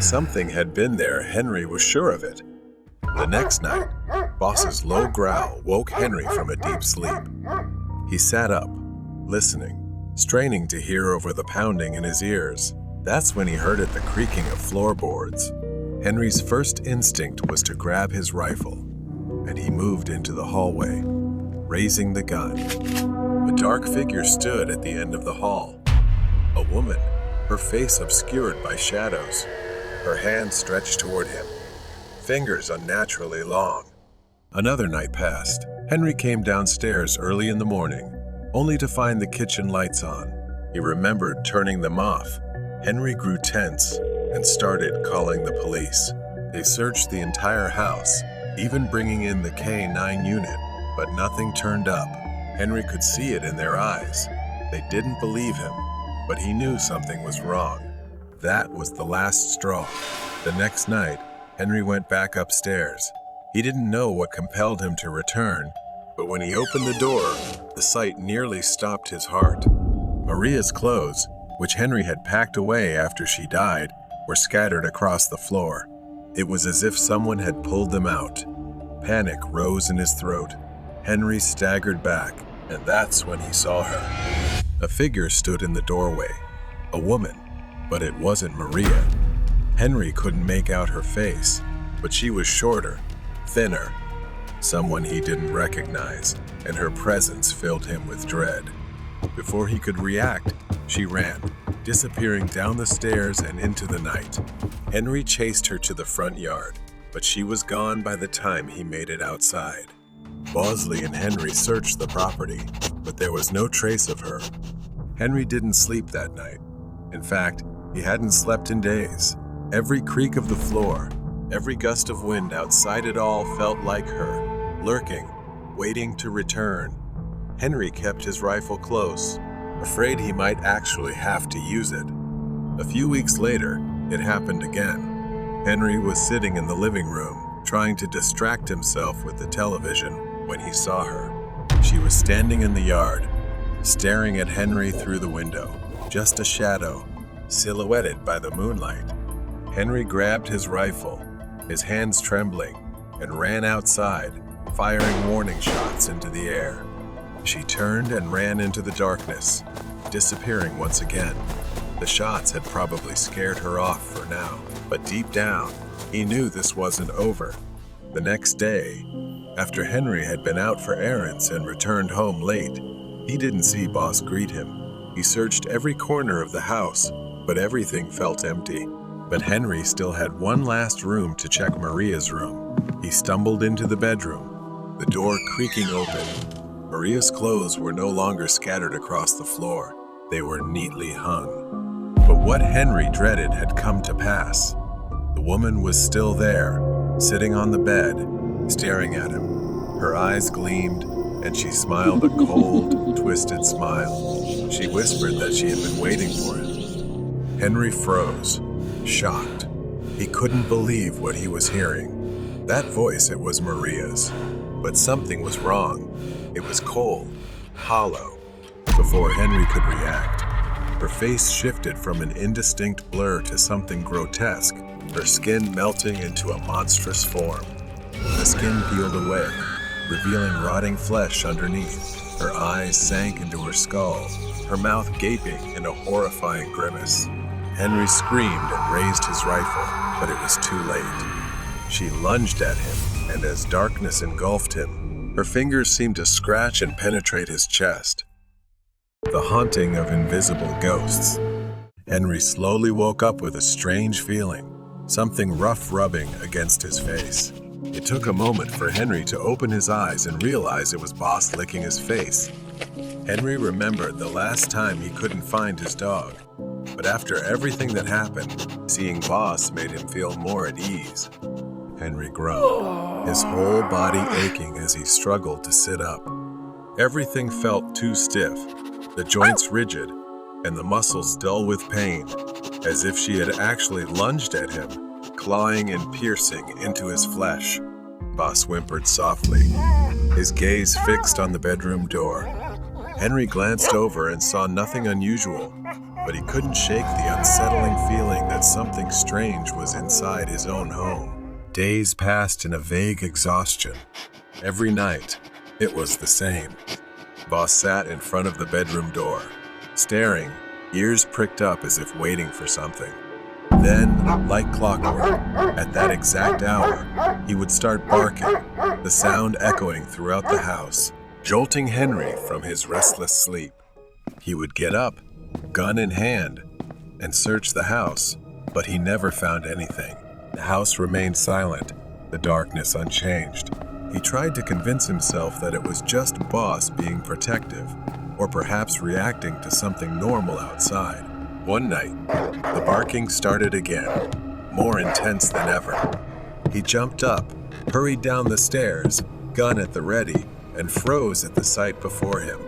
Something had been there, Henry was sure of it. The next night, Boss's low growl woke Henry from a deep sleep. He sat up, listening, straining to hear over the pounding in his ears. That's when he heard the creaking of floorboards. Henry's first instinct was to grab his rifle, and he moved into the hallway, raising the gun. A dark figure stood at the end of the hall. A woman, her face obscured by shadows, her hand stretched toward him, fingers unnaturally long. Another night passed. Henry came downstairs early in the morning, only to find the kitchen lights on. He remembered turning them off. Henry grew tense and started calling the police. They searched the entire house, even bringing in the K-9 unit, but nothing turned up. Henry could see it in their eyes. They didn't believe him, but he knew something was wrong. That was the last straw. The next night, Henry went back upstairs. He didn't know what compelled him to return, but when he opened the door, the sight nearly stopped his heart. Maria's clothes, which Henry had packed away after she died, were scattered across the floor. It was as if someone had pulled them out. Panic rose in his throat. Henry staggered back, and that's when he saw her. A figure stood in the doorway. A woman, but it wasn't Maria. Henry couldn't make out her face, but she was shorter, thinner, someone he didn't recognize, and her presence filled him with dread. Before he could react, she ran, disappearing down the stairs and into the night. Henry chased her to the front yard, but she was gone by the time he made it outside. Bosley and Henry searched the property, but there was no trace of her. Henry didn't sleep that night. In fact, he hadn't slept in days. Every creak of the floor, every gust of wind outside it all felt like her, lurking, waiting to return. Henry kept his rifle close, afraid he might actually have to use it. A few weeks later, it happened again. Henry was sitting in the living room, trying to distract himself with the television when he saw her. She was standing in the yard, staring at Henry through the window, just a shadow, silhouetted by the moonlight. Henry grabbed his rifle, his hands trembling, and ran outside, firing warning shots into the air. She turned and ran into the darkness, disappearing once again. The shots had probably scared her off for now, but deep down, he knew this wasn't over. The next day, after Henry had been out for errands and returned home late, he didn't see Boss greet him. He searched every corner of the house, but everything felt empty. But Henry still had one last room to check, Maria's room. He stumbled into the bedroom, the door creaking open. Maria's clothes were no longer scattered across the floor. They were neatly hung. But what Henry dreaded had come to pass. The woman was still there, sitting on the bed, staring at him. Her eyes gleamed, and she smiled a cold, twisted smile. She whispered that she had been waiting for him. Henry froze, shocked. He couldn't believe what he was hearing. That voice, it was Maria's. But something was wrong. It was cold, hollow. Before Henry could react, her face shifted from an indistinct blur to something grotesque, her skin melting into a monstrous form. The skin peeled away, revealing rotting flesh underneath. Her eyes sank into her skull, her mouth gaping in a horrifying grimace. Henry screamed and raised his rifle, but it was too late. She lunged at him, and as darkness engulfed him, her fingers seemed to scratch and penetrate his chest. The haunting of invisible ghosts. Henry slowly woke up with a strange feeling, something rough rubbing against his face. It took a moment for Henry to open his eyes and realize it was Boss licking his face. Henry remembered the last time he couldn't find his dog, but after everything that happened, seeing Boss made him feel more at ease. Henry groaned, his whole body aching as he struggled to sit up. Everything felt too stiff, the joints rigid, and the muscles dull with pain, as if she had actually lunged at him, clawing and piercing into his flesh. Boss whimpered softly, his gaze fixed on the bedroom door. Henry glanced over and saw nothing unusual, but he couldn't shake the unsettling feeling that something strange was inside his own home. Days passed in a vague exhaustion. Every night, it was the same. Boss sat in front of the bedroom door, staring, ears pricked up as if waiting for something. Then, like clockwork, at that exact hour, he would start barking, the sound echoing throughout the house, jolting Henry from his restless sleep. He would get up, gun in hand, and search the house, but he never found anything. The house remained silent, the darkness unchanged. He tried to convince himself that it was just Boss being protective, or perhaps reacting to something normal outside. One night, the barking started again, more intense than ever. He jumped up, hurried down the stairs, gun at the ready, and froze at the sight before him.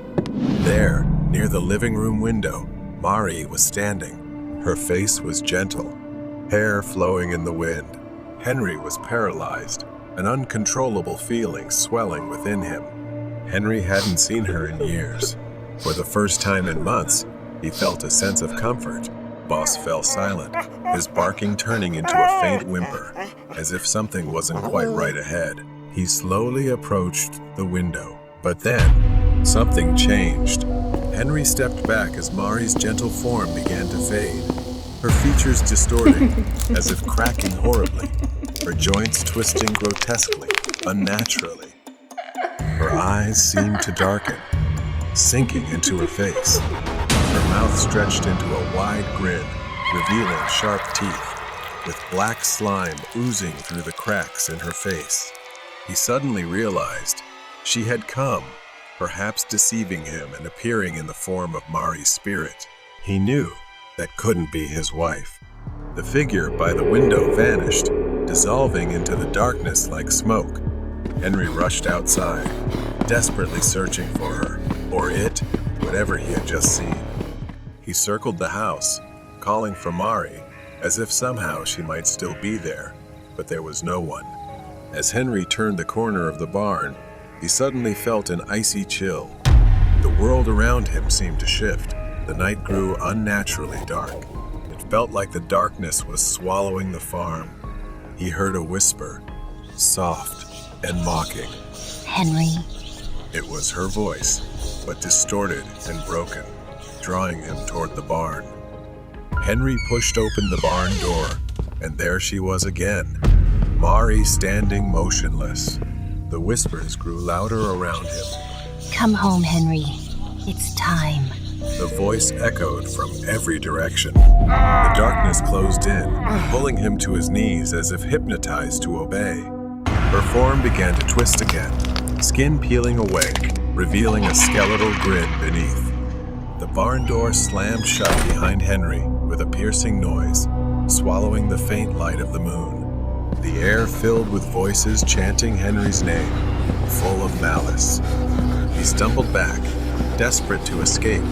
There, near the living room window, Mari was standing. Her face was gentle, hair flowing in the wind. Henry was paralyzed, an uncontrollable feeling swelling within him. Henry hadn't seen her in years. For the first time in months, he felt a sense of comfort. Boss fell silent, his barking turning into a faint whimper, as if something wasn't quite right ahead. He slowly approached the window. But then, something changed. Henry stepped back as Mari's gentle form began to fade, her features distorting, as if cracking horribly, her joints twisting grotesquely, unnaturally. Her eyes seemed to darken, sinking into her face. Her mouth stretched into a wide grin, revealing sharp teeth, with black slime oozing through the cracks in her face. He suddenly realized she had come, perhaps deceiving him and appearing in the form of Mari's spirit. He knew that couldn't be his wife. The figure by the window vanished, dissolving into the darkness like smoke. Henry rushed outside, desperately searching for her, or it, whatever he had just seen. He circled the house, calling for Mari, as if somehow she might still be there, but there was no one. As Henry turned the corner of the barn, he suddenly felt an icy chill. The world around him seemed to shift. The night grew unnaturally dark. It felt like the darkness was swallowing the farm. He heard a whisper, soft and mocking. Henry. It was her voice, but distorted and broken, drawing him toward the barn. Henry pushed open the barn door, and there she was again, Mari standing motionless. The whispers grew louder around him. Come home, Henry. It's time. The voice echoed from every direction. The darkness closed in, pulling him to his knees as if hypnotized to obey. Her form began to twist again, skin peeling away, revealing a skeletal grin beneath. The barn door slammed shut behind Henry with a piercing noise, swallowing the faint light of the moon. The air filled with voices chanting Henry's name, full of malice. He stumbled back, desperate to escape,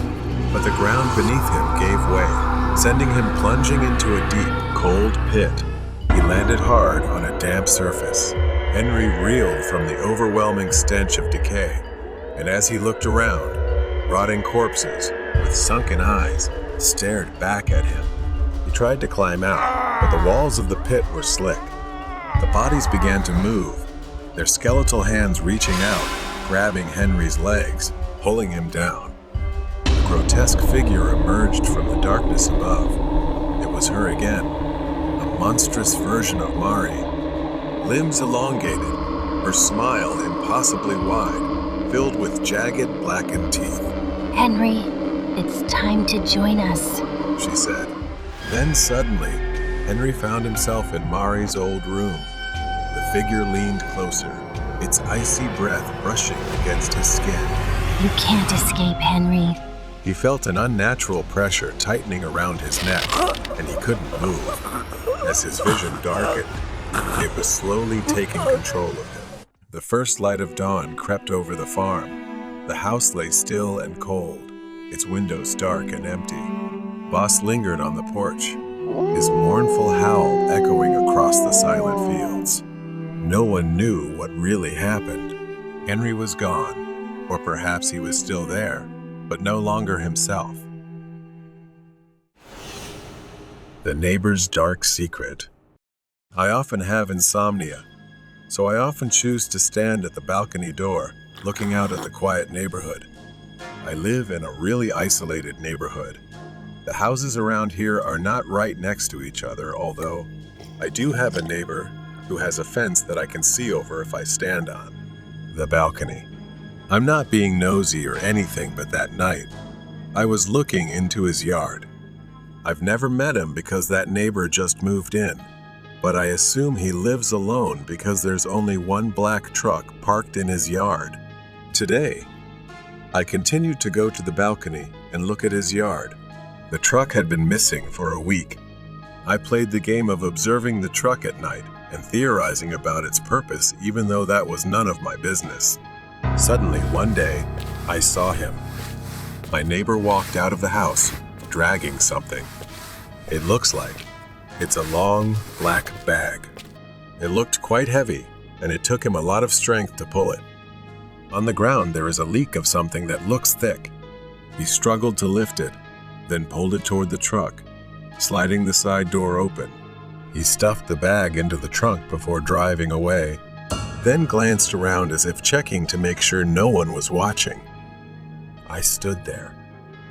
but the ground beneath him gave way, sending him plunging into a deep, cold pit. He landed hard on a damp surface. Henry reeled from the overwhelming stench of decay, and as he looked around, rotting corpses, with sunken eyes, stared back at him. He tried to climb out, but the walls of the pit were slick. The bodies began to move, their skeletal hands reaching out, grabbing Henry's legs, pulling him down. A grotesque figure emerged from the darkness above. It was her again, a monstrous version of Mari. Limbs elongated, her smile impossibly wide, filled with jagged, blackened teeth. Henry, it's time to join us, she said. Then suddenly, Henry found himself in Mari's old room. The figure leaned closer, its icy breath brushing against his skin. You can't escape, Henry. He felt an unnatural pressure tightening around his neck, and he couldn't move. As his vision darkened, it was slowly taking control of him. The first light of dawn crept over the farm. The house lay still and cold, its windows dark and empty. Boss lingered on the porch, his mournful howl echoing across the silent fields. No one knew what really happened. Henry was gone, or perhaps he was still there, but no longer himself. The neighbor's dark secret. I often have insomnia, so I often choose to stand at the balcony door, looking out at the quiet neighborhood. I live in a really isolated neighborhood. The houses around here are not right next to each other, although I do have a neighbor who has a fence that I can see over if I stand on the balcony. I'm not being nosy or anything, but that night, I was looking into his yard. I've never met him because that neighbor just moved in, but I assume he lives alone because there's only one black truck parked in his yard. Today, I continued to go to the balcony and look at his yard. The truck had been missing for a week. I played the game of observing the truck at night and theorizing about its purpose, even though that was none of my business. Suddenly, one day, I saw him. My neighbor walked out of the house, dragging something. It looks like it's a long, black bag. It looked quite heavy, and it took him a lot of strength to pull it. On the ground, there is a leak of something that looks thick. He struggled to lift it, then pulled it toward the truck, sliding the side door open. He stuffed the bag into the trunk before driving away, then glanced around as if checking to make sure no one was watching. I stood there,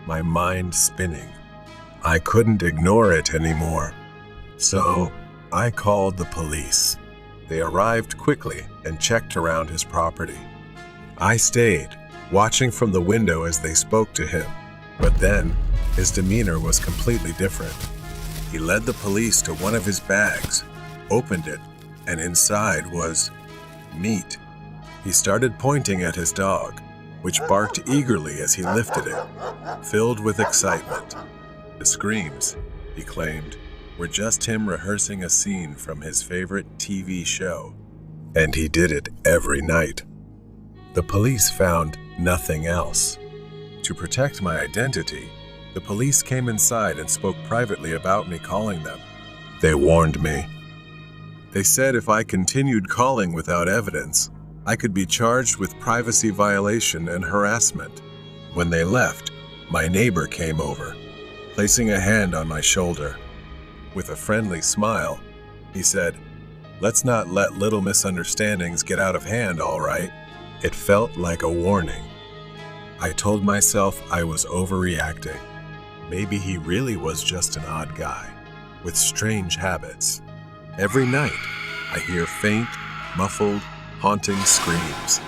my mind spinning. I couldn't ignore it anymore. So I called the police. They arrived quickly and checked around his property. I stayed, watching from the window as they spoke to him, but then his demeanor was completely different. He led the police to one of his bags, opened it, and inside was meat. He started pointing at his dog, which barked eagerly as he lifted it, filled with excitement. The screams, he claimed, were just him rehearsing a scene from his favorite TV show, and he did it every night. The police found nothing else. To protect my identity, the police came inside and spoke privately about me calling them. They warned me. They said if I continued calling without evidence, I could be charged with privacy violation and harassment. When they left, my neighbor came over, placing a hand on my shoulder. With a friendly smile, he said, "Let's not let little misunderstandings get out of hand, all right?" It felt like a warning. I told myself I was overreacting. Maybe he really was just an odd guy, with strange habits. Every night, I hear faint, muffled, haunting screams.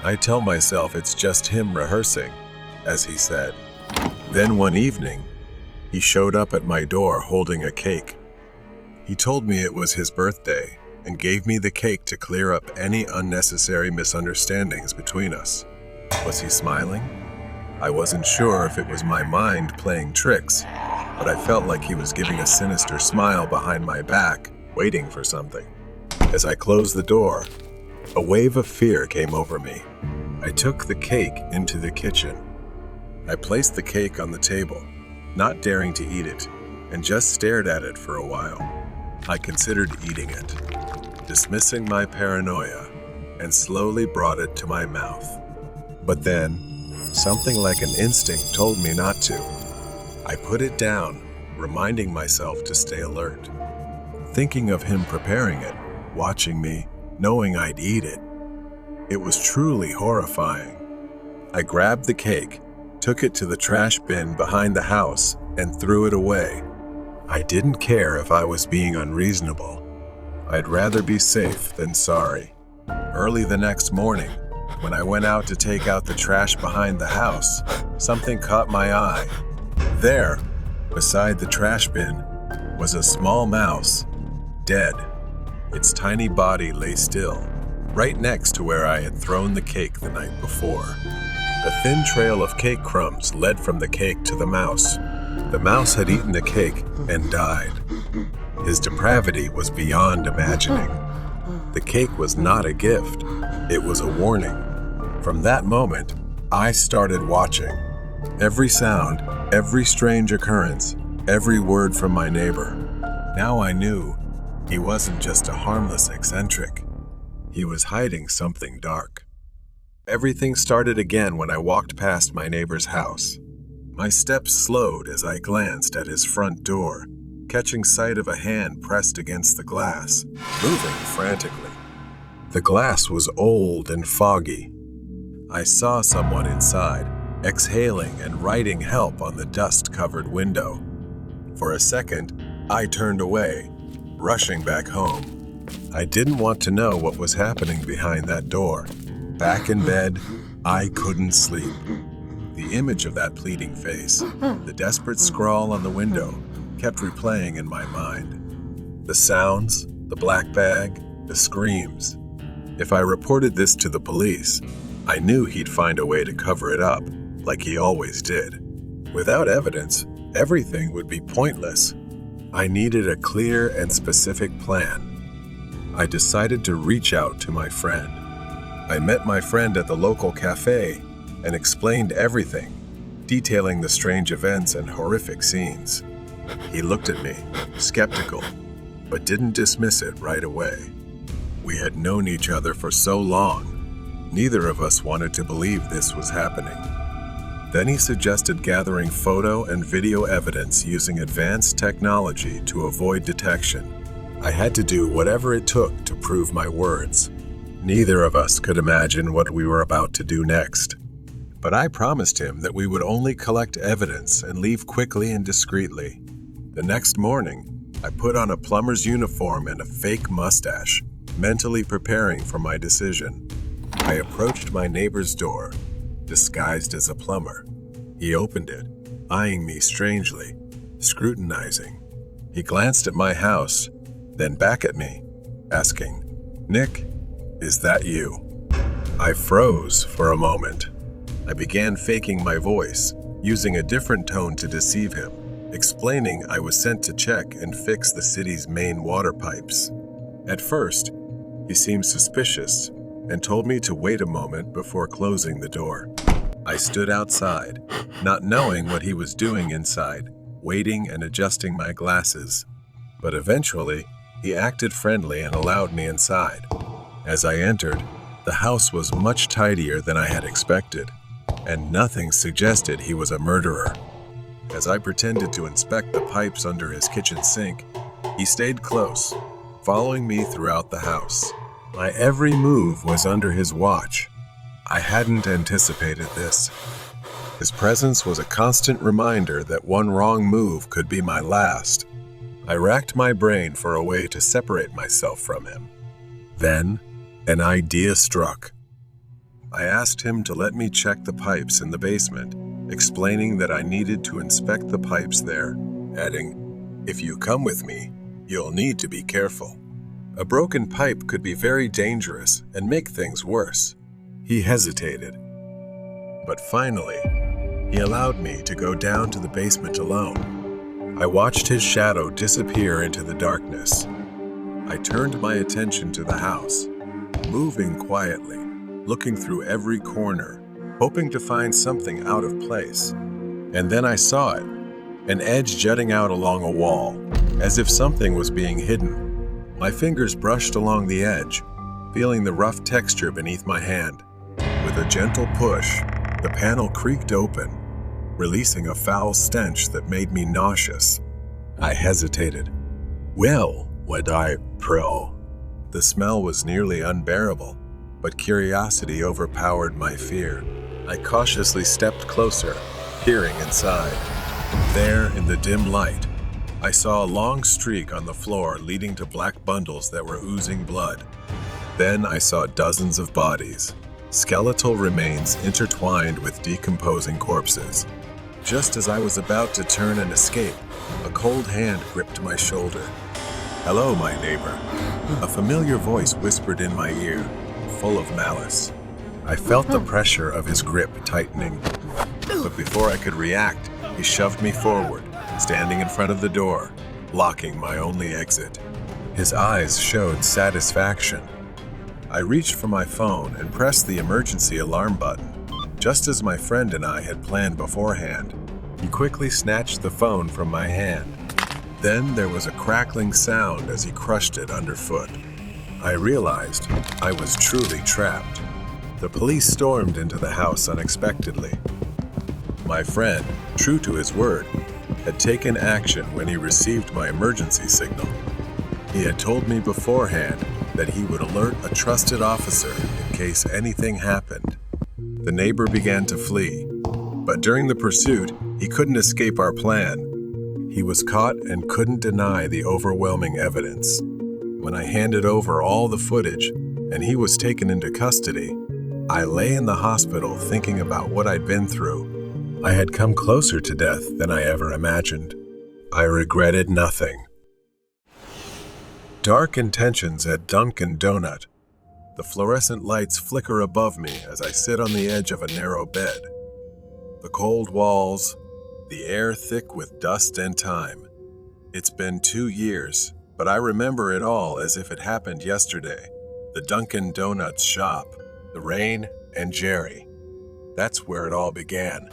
I tell myself it's just him rehearsing, as he said. Then one evening, he showed up at my door holding a cake. He told me it was his birthday and gave me the cake to clear up any unnecessary misunderstandings between us. Was he smiling? I wasn't sure if it was my mind playing tricks, but I felt like he was giving a sinister smile behind my back, waiting for something. As I closed the door, a wave of fear came over me. I took the cake into the kitchen. I placed the cake on the table, not daring to eat it, and just stared at it for a while. I considered eating it, dismissing my paranoia, and slowly brought it to my mouth. But then, something like an instinct told me not to. I put it down, reminding myself to stay alert. Thinking of him preparing it, watching me, knowing I'd eat it. It was truly horrifying. I grabbed the cake, took it to the trash bin behind the house, and threw it away. I didn't care if I was being unreasonable. I'd rather be safe than sorry. Early the next morning, when I went out to take out the trash behind the house, something caught my eye. There, beside the trash bin, was a small mouse, dead. Its tiny body lay still, right next to where I had thrown the cake the night before. A thin trail of cake crumbs led from the cake to the mouse. The mouse had eaten the cake and died. His depravity was beyond imagining. The cake was not a gift, it was a warning. From that moment, I started watching. Every sound, every strange occurrence, every word from my neighbor. Now I knew he wasn't just a harmless eccentric. He was hiding something dark. Everything started again when I walked past my neighbor's house. My steps slowed as I glanced at his front door, catching sight of a hand pressed against the glass, moving frantically. The glass was old and foggy. I saw someone inside, exhaling and writing help on the dust-covered window. For a second, I turned away, rushing back home. I didn't want to know what was happening behind that door. Back in bed, I couldn't sleep. The image of that pleading face, the desperate scrawl on the window, kept replaying in my mind. The sounds, the black bag, the screams. If I reported this to the police, I knew he'd find a way to cover it up, like he always did. Without evidence, everything would be pointless. I needed a clear and specific plan. I decided to reach out to my friend. I met my friend at the local cafe and explained everything, detailing the strange events and horrific scenes. He looked at me, skeptical, but didn't dismiss it right away. We had known each other for so long, neither of us wanted to believe this was happening. Then he suggested gathering photo and video evidence using advanced technology to avoid detection. I had to do whatever it took to prove my words. Neither of us could imagine what we were about to do next. But I promised him that we would only collect evidence and leave quickly and discreetly. The next morning, I put on a plumber's uniform and a fake mustache, mentally preparing for my decision. I approached my neighbor's door, disguised as a plumber. He opened it, eyeing me strangely, scrutinizing. He glanced at my house, then back at me, asking, "Nick, is that you?" I froze for a moment. I began faking my voice, using a different tone to deceive him, explaining I was sent to check and fix the city's main water pipes. At first, he seemed suspicious and told me to wait a moment before closing the door. I stood outside, not knowing what he was doing inside, waiting and adjusting my glasses. But eventually, he acted friendly and allowed me inside. As I entered, the house was much tidier than I had expected, and nothing suggested he was a murderer. As I pretended to inspect the pipes under his kitchen sink, he stayed close, following me throughout the house. My every move was under his watch. I hadn't anticipated this. His presence was a constant reminder that one wrong move could be my last. I racked my brain for a way to separate myself from him. Then, an idea struck. I asked him to let me check the pipes in the basement, explaining that I needed to inspect the pipes there, adding, "If you come with me, you'll need to be careful. A broken pipe could be very dangerous and make things worse." He hesitated, but finally, he allowed me to go down to the basement alone. I watched his shadow disappear into the darkness. I turned my attention to the house, moving quietly, looking through every corner, hoping to find something out of place. And then I saw it, an edge jutting out along a wall, as if something was being hidden. My fingers brushed along the edge, feeling the rough texture beneath my hand. With a gentle push, the panel creaked open, releasing a foul stench that made me nauseous. I hesitated. Well, would I pro? The smell was nearly unbearable, but curiosity overpowered my fear. I cautiously stepped closer, peering inside. There, in the dim light, I saw a long streak on the floor leading to black bundles that were oozing blood. Then I saw dozens of bodies, skeletal remains intertwined with decomposing corpses. Just as I was about to turn and escape, a cold hand gripped my shoulder. "Hello, my neighbor," a familiar voice whispered in my ear, full of malice. I felt the pressure of his grip tightening, but before I could react, he shoved me forward, standing in front of the door, blocking my only exit. His eyes showed satisfaction. I reached for my phone and pressed the emergency alarm button, just as my friend and I had planned beforehand. He quickly snatched the phone from my hand. Then there was a crackling sound as he crushed it underfoot. I realized I was truly trapped. The police stormed into the house unexpectedly. My friend, true to his word, had taken action when he received my emergency signal. He had told me beforehand that he would alert a trusted officer in case anything happened. The neighbor began to flee, but during the pursuit, he couldn't escape our plan. He was caught and couldn't deny the overwhelming evidence. When I handed over all the footage and he was taken into custody, I lay in the hospital thinking about what I'd been through. I had come closer to death than I ever imagined. I regretted nothing. Dark intentions at Dunkin' Donut. The fluorescent lights flicker above me as I sit on the edge of a narrow bed. The cold walls, the air thick with dust and time. It's been 2 years, but I remember it all as if it happened yesterday. The Dunkin' Donuts shop, the rain, and Jerry. That's where it all began.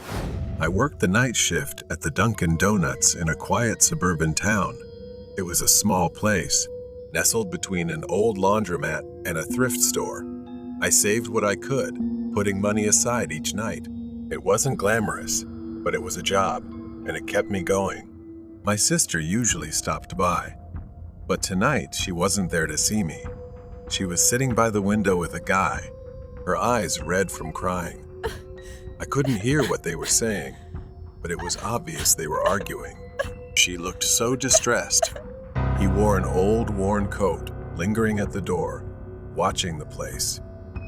I worked the night shift at the Dunkin' Donuts in a quiet suburban town. It was a small place, nestled between an old laundromat and a thrift store. I saved what I could, putting money aside each night. It wasn't glamorous, but it was a job, and it kept me going. My sister usually stopped by, but tonight she wasn't there to see me. She was sitting by the window with a guy, her eyes red from crying. I couldn't hear what they were saying, but it was obvious they were arguing. She looked so distressed. He wore an old, worn coat, lingering at the door, watching the place.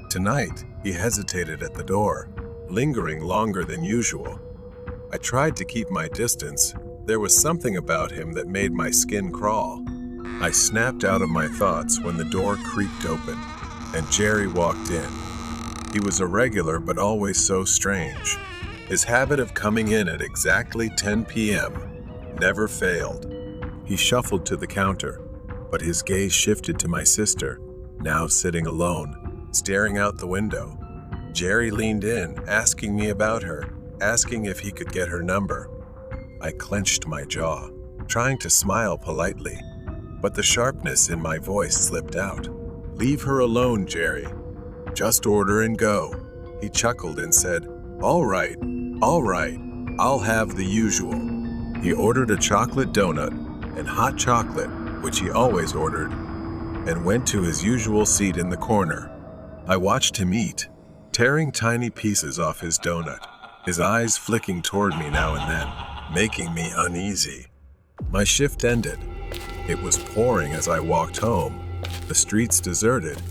Tonight, he hesitated at the door, lingering longer than usual. I tried to keep my distance. There was something about him that made my skin crawl. I snapped out of my thoughts when the door creaked open, and Jerry walked in. He was irregular but always so strange. His habit of coming in at exactly 10 p.m. never failed. He shuffled to the counter, but his gaze shifted to my sister, now sitting alone, staring out the window. Jerry leaned in, asking me about her, asking if he could get her number. I clenched my jaw, trying to smile politely, but the sharpness in my voice slipped out. "Leave her alone, Jerry. Just order and go." He chuckled and said, all right, I'll have the usual." He ordered a chocolate donut and hot chocolate, which he always ordered, and went to his usual seat in the corner. I watched him eat, tearing tiny pieces off his donut, his eyes flicking toward me now and then, making me uneasy. My shift ended. It was pouring as I walked home, the streets deserted.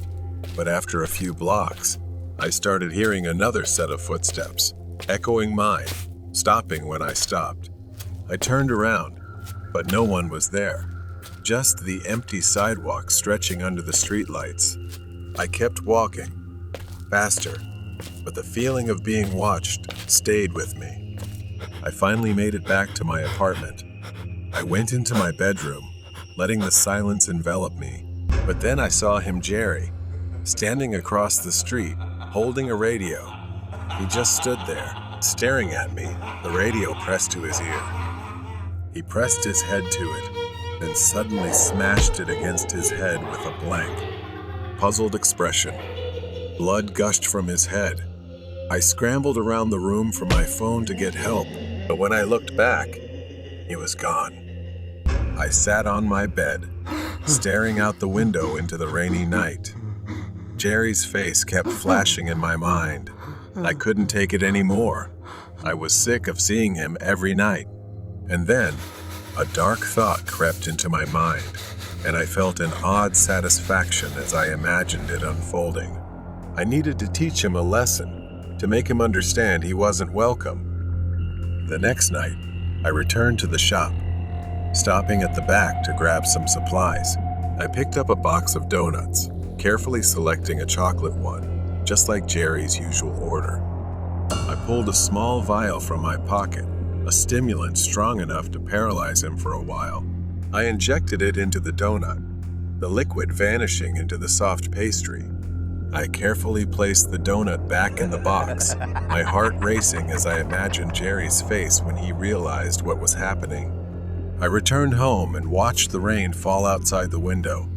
But after a few blocks, I started hearing another set of footsteps, echoing mine, stopping when I stopped. I turned around, but no one was there, just the empty sidewalk stretching under the streetlights. I kept walking, faster, but the feeling of being watched stayed with me. I finally made it back to my apartment. I went into my bedroom, letting the silence envelop me. But then I saw him, Jerry, standing across the street, holding a radio. He just stood there, staring at me, the radio pressed to his ear. He pressed his head to it, then suddenly smashed it against his head with a blank, puzzled expression. Blood gushed from his head. I scrambled around the room for my phone to get help, but when I looked back, he was gone. I sat on my bed, staring out the window into the rainy night. Jerry's face kept flashing in my mind. I couldn't take it anymore. I was sick of seeing him every night. And then, a dark thought crept into my mind, and I felt an odd satisfaction as I imagined it unfolding. I needed to teach him a lesson, to make him understand he wasn't welcome. The next night, I returned to the shop, stopping at the back to grab some supplies. I picked up a box of donuts, carefully selecting a chocolate one, just like Jerry's usual order. I pulled a small vial from my pocket, a stimulant strong enough to paralyze him for a while. I injected it into the donut, the liquid vanishing into the soft pastry. I carefully placed the donut back in the box, my heart racing as I imagined Jerry's face when he realized what was happening. I returned home and watched the rain fall outside the window.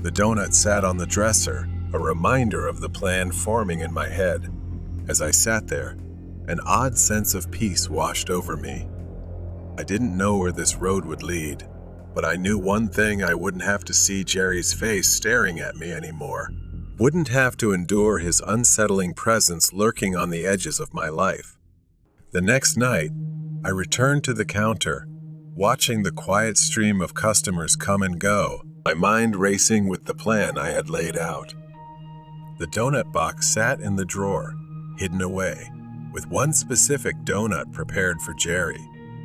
The donut sat on the dresser, a reminder of the plan forming in my head. As I sat there, an odd sense of peace washed over me. I didn't know where this road would lead, but I knew one thing: I wouldn't have to see Jerry's face staring at me anymore. Wouldn't have to endure his unsettling presence lurking on the edges of my life. The next night, I returned to the counter, watching the quiet stream of customers come and go, my mind racing with the plan I had laid out. The donut box sat in the drawer, hidden away, with one specific donut prepared for Jerry.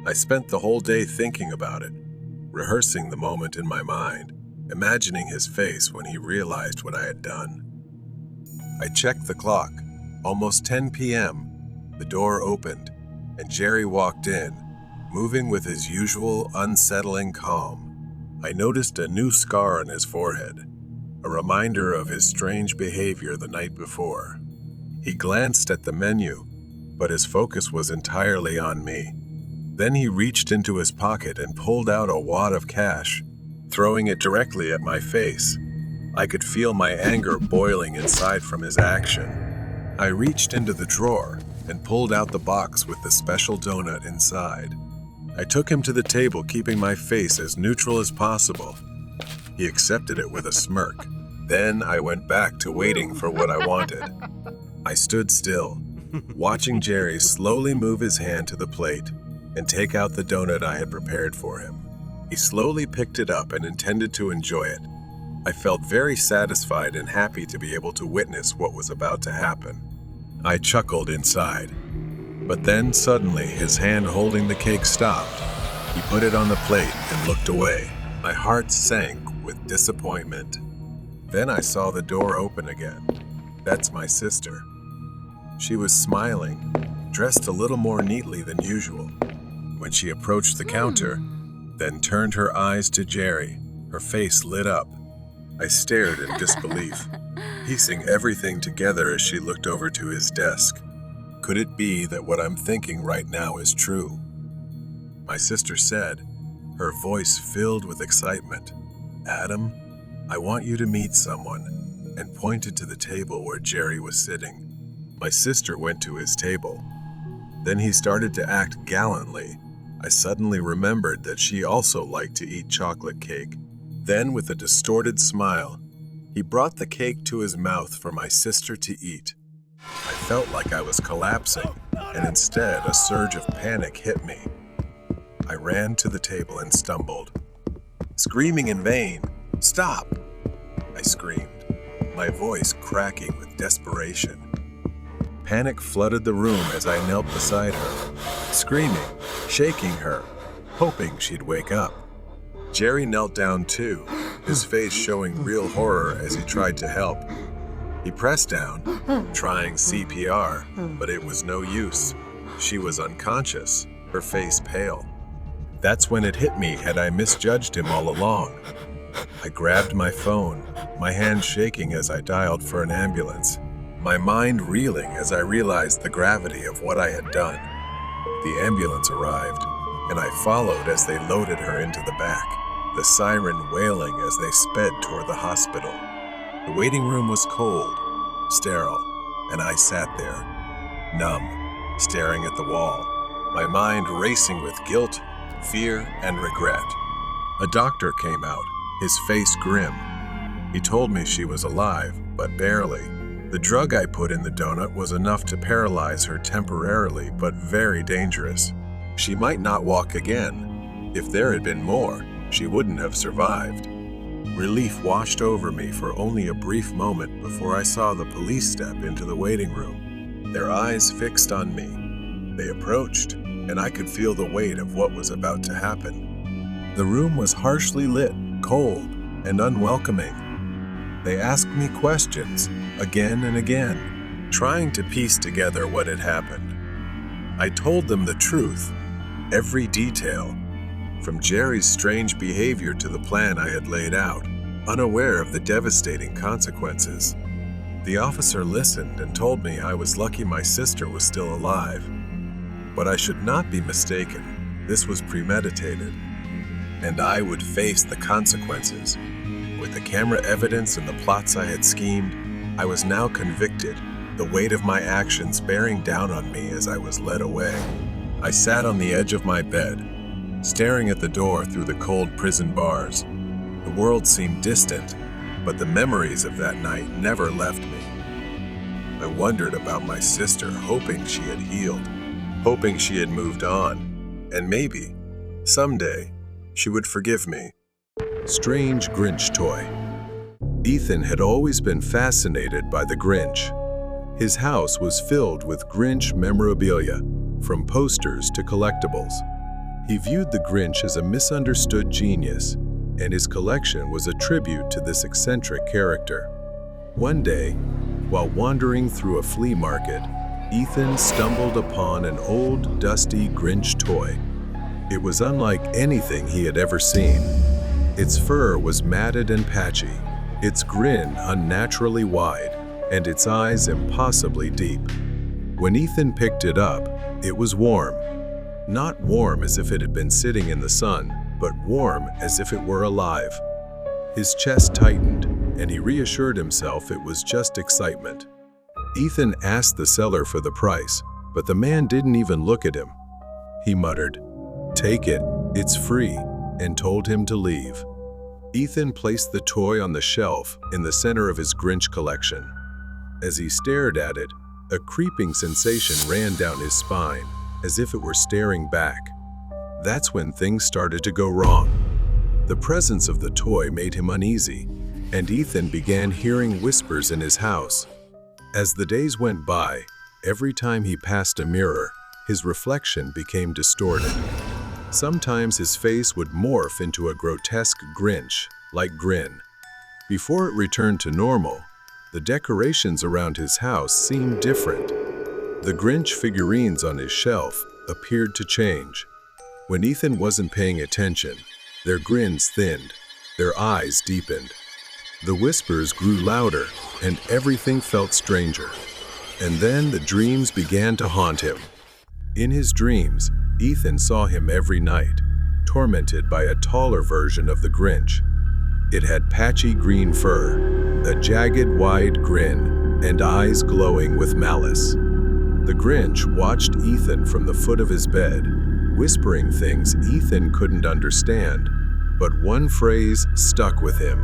I spent the whole day thinking about it, rehearsing the moment in my mind, imagining his face when he realized what I had done. I checked the clock. Almost 10 p.m. The door opened, and Jerry walked in, moving with his usual unsettling calm. I noticed a new scar on his forehead, a reminder of his strange behavior the night before. He glanced at the menu, but his focus was entirely on me. Then he reached into his pocket and pulled out a wad of cash, throwing it directly at my face. I could feel my anger boiling inside from his action. I reached into the drawer and pulled out the box with the special donut inside. I took him to the table, keeping my face as neutral as possible. He accepted it with a smirk. Then I went back to waiting for what I wanted. I stood still, watching Jerry slowly move his hand to the plate and take out the donut I had prepared for him. He slowly picked it up and intended to enjoy it. I felt very satisfied and happy to be able to witness what was about to happen. I chuckled inside, but then suddenly his hand holding the cake stopped. He put it on the plate and looked away. My heart sank with disappointment. Then I saw the door open again. That's my sister. She was smiling, dressed a little more neatly than usual. When she approached the counter, then turned her eyes to Jerry, her face lit up. I stared in disbelief, piecing everything together as she looked over to his desk. Could it be that what I'm thinking right now is true? My sister said, her voice filled with excitement, "Adam, I want you to meet someone," and pointed to the table where Jerry was sitting. My sister went to his table. Then he started to act gallantly. I suddenly remembered that she also liked to eat chocolate cake. Then, with a distorted smile, he brought the cake to his mouth for my sister to eat. I felt like I was collapsing, and instead a surge of panic hit me. I ran to the table and stumbled, screaming in vain, "Stop!" I screamed, my voice cracking with desperation. Panic flooded the room as I knelt beside her, screaming, shaking her, hoping she'd wake up. Jerry knelt down too, his face showing real horror as he tried to help. He pressed down, trying CPR, but it was no use. She was unconscious, her face pale. That's when it hit me, had I misjudged him all along? I grabbed my phone, my hand shaking as I dialed for an ambulance, my mind reeling as I realized the gravity of what I had done. The ambulance arrived, and I followed as they loaded her into the back, the siren wailing as they sped toward the hospital. The waiting room was cold, sterile, and I sat there, numb, staring at the wall, my mind racing with guilt, fear, and regret. A doctor came out, his face grim. He told me she was alive, but barely. The drug I put in the donut was enough to paralyze her temporarily, but very dangerous. She might not walk again. If there had been more, she wouldn't have survived. Relief washed over me for only a brief moment before I saw the police step into the waiting room, their eyes fixed on me. They approached, and I could feel the weight of what was about to happen. The room was harshly lit, cold, and unwelcoming. They asked me questions, again and again, trying to piece together what had happened. I told them the truth, every detail, from Jerry's strange behavior to the plan I had laid out, unaware of the devastating consequences. The officer listened and told me I was lucky my sister was still alive. But I should not be mistaken. This was premeditated, and I would face the consequences. With the camera evidence and the plots I had schemed, I was now convicted, the weight of my actions bearing down on me as I was led away. I sat on the edge of my bed, staring at the door through the cold prison bars. The world seemed distant, but the memories of that night never left me. I wondered about my sister, hoping she had healed, hoping she had moved on, and maybe, someday, she would forgive me. Strange Grinch toy. Ethan had always been fascinated by the Grinch. His house was filled with Grinch memorabilia, from posters to collectibles. He viewed the Grinch as a misunderstood genius, and his collection was a tribute to this eccentric character. One day, while wandering through a flea market, Ethan stumbled upon an old, dusty Grinch toy. It was unlike anything he had ever seen. Its fur was matted and patchy, its grin unnaturally wide, and its eyes impossibly deep. When Ethan picked it up, it was warm. Not warm as if it had been sitting in the sun, but warm as if it were alive. His chest tightened, and he reassured himself it was just excitement. Ethan asked the seller for the price, but the man didn't even look at him. He muttered, "Take it, it's free," and told him to leave. Ethan placed the toy on the shelf in the center of his Grinch collection. As he stared at it, a creeping sensation ran down his spine, as if it were staring back. That's when things started to go wrong. The presence of the toy made him uneasy, and Ethan began hearing whispers in his house. As the days went by, every time he passed a mirror, his reflection became distorted. Sometimes his face would morph into a grotesque Grinch-like grin. Before it returned to normal, the decorations around his house seemed different. The Grinch figurines on his shelf appeared to change. When Ethan wasn't paying attention, their grins thinned, their eyes deepened. The whispers grew louder, and everything felt stranger. And then the dreams began to haunt him. In his dreams, Ethan saw him every night, tormented by a taller version of the Grinch. It had patchy green fur, a jagged, wide grin, and eyes glowing with malice. The Grinch watched Ethan from the foot of his bed, whispering things Ethan couldn't understand, but one phrase stuck with him.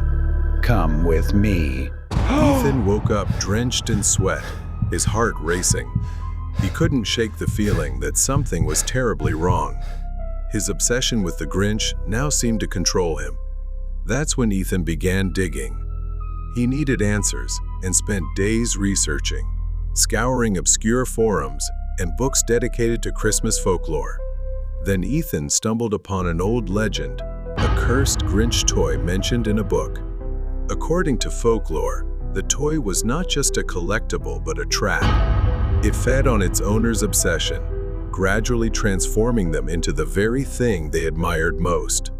"Come with me." Ethan woke up drenched in sweat, his heart racing. He couldn't shake the feeling that something was terribly wrong. His obsession with the Grinch now seemed to control him. That's when Ethan began digging. He needed answers and spent days researching, scouring obscure forums and books dedicated to Christmas folklore. Then Ethan stumbled upon an old legend, a cursed Grinch toy mentioned in a book. According to folklore, the toy was not just a collectible but a trap. It fed on its owner's obsession, gradually transforming them into the very thing they admired most.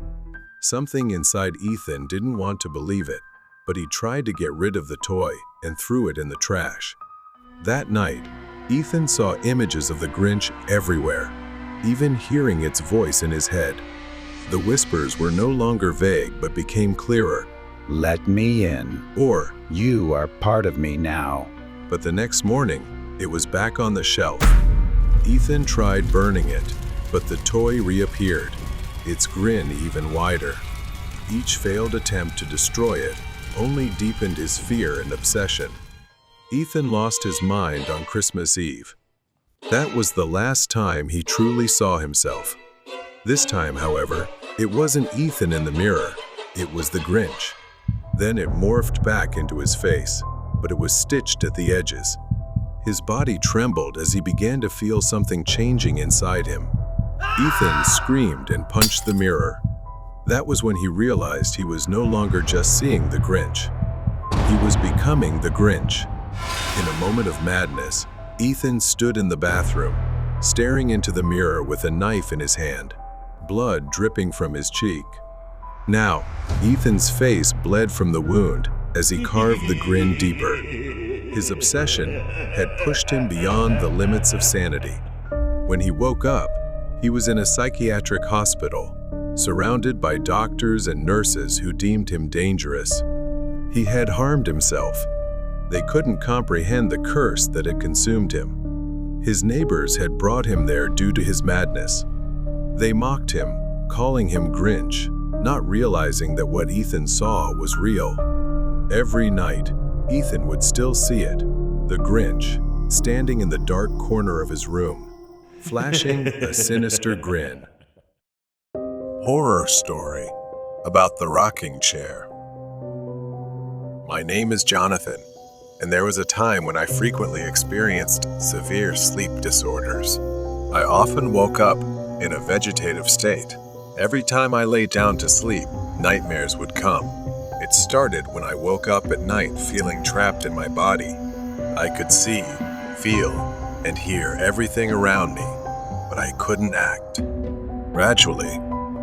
Something inside Ethan didn't want to believe it, but he tried to get rid of the toy and threw it in the trash. That night, Ethan saw images of the Grinch everywhere, even hearing its voice in his head. The whispers were no longer vague but became clearer. "Let me in," Or, "You are part of me now." but the next morning, it was back on the shelf. Ethan tried burning it, but the toy reappeared, its grin even wider. Each failed attempt to destroy it only deepened his fear and obsession. Ethan lost his mind on Christmas Eve. That was the last time he truly saw himself. This time, however, it wasn't Ethan in the mirror, it was the Grinch. Then it morphed back into his face, but it was stitched at the edges. His body trembled as he began to feel something changing inside him. Ethan screamed and punched the mirror. That was when he realized he was no longer just seeing the Grinch. He was becoming the Grinch. In a moment of madness, Ethan stood in the bathroom, staring into the mirror with a knife in his hand, blood dripping from his cheek. Now, Ethan's face bled from the wound as he carved the grin deeper. His obsession had pushed him beyond the limits of sanity. When he woke up, he was in a psychiatric hospital, surrounded by doctors and nurses who deemed him dangerous. He had harmed himself. They couldn't comprehend the curse that had consumed him. His neighbors had brought him there due to his madness. They mocked him, calling him Grinch, not realizing that what Ethan saw was real. Every night, Ethan would still see it, the Grinch, standing in the dark corner of his room, flashing a sinister grin. Horror story about the rocking chair. My name is Jonathan, and there was a time when I frequently experienced severe sleep disorders. I often woke up in a vegetative state. Every time I lay down to sleep, nightmares would come. It started when I woke up at night feeling trapped in my body. I could see, feel, and hear everything around me, but I couldn't act. Gradually,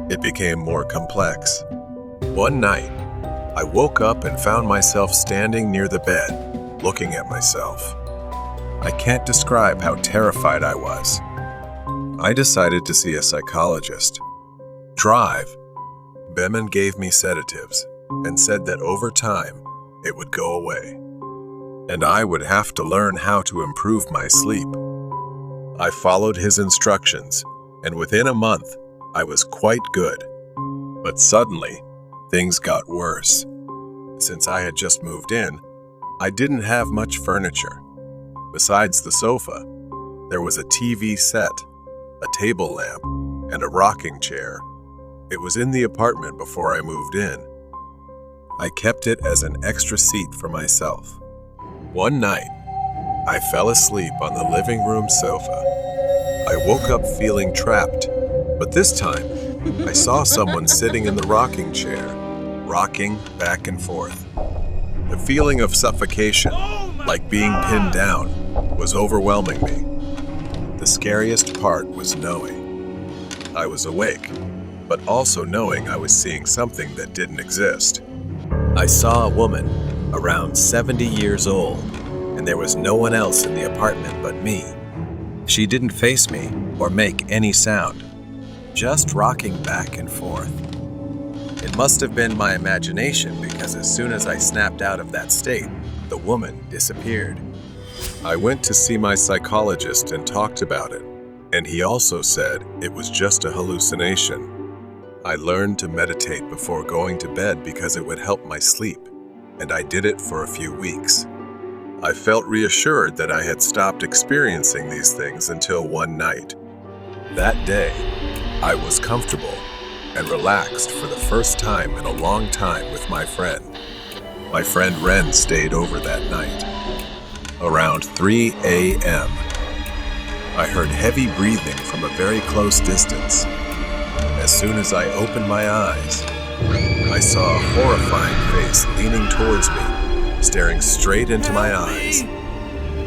it became more complex. One night, I woke up and found myself standing near the bed, looking at myself. I can't describe how terrified I was. I decided to see a psychologist. Beman gave me sedatives and said that over time, it would go away, and I would have to learn how to improve my sleep. I followed his instructions, and within a month, I was quite good. But suddenly, things got worse. Since I had just moved in, I didn't have much furniture. Besides the sofa, there was a TV set, a table lamp, and a rocking chair. It was in the apartment before I moved in. I kept it as an extra seat for myself. One night, I fell asleep on the living room sofa. I woke up feeling trapped, but this time, I saw someone sitting in the rocking chair, rocking back and forth. The feeling of suffocation, like being pinned down, was overwhelming me. The scariest part was knowing. I was awake, but also knowing I was seeing something that didn't exist. I saw a woman, around 70 years old, and there was no one else in the apartment but me. She didn't face me or make any sound, just rocking back and forth. It must have been my imagination because as soon as I snapped out of that state, the woman disappeared. I went to see my psychologist and talked about it, and he also said it was just a hallucination. I learned to meditate before going to bed because it would help my sleep, and I did it for a few weeks. I felt reassured that I had stopped experiencing these things until one night. That day, I was comfortable and relaxed for the first time in a long time with my friend. My friend Ren stayed over that night. Around 3 a.m., I heard heavy breathing from a very close distance. As soon as I opened my eyes, I saw a horrifying face leaning towards me, staring straight into my eyes.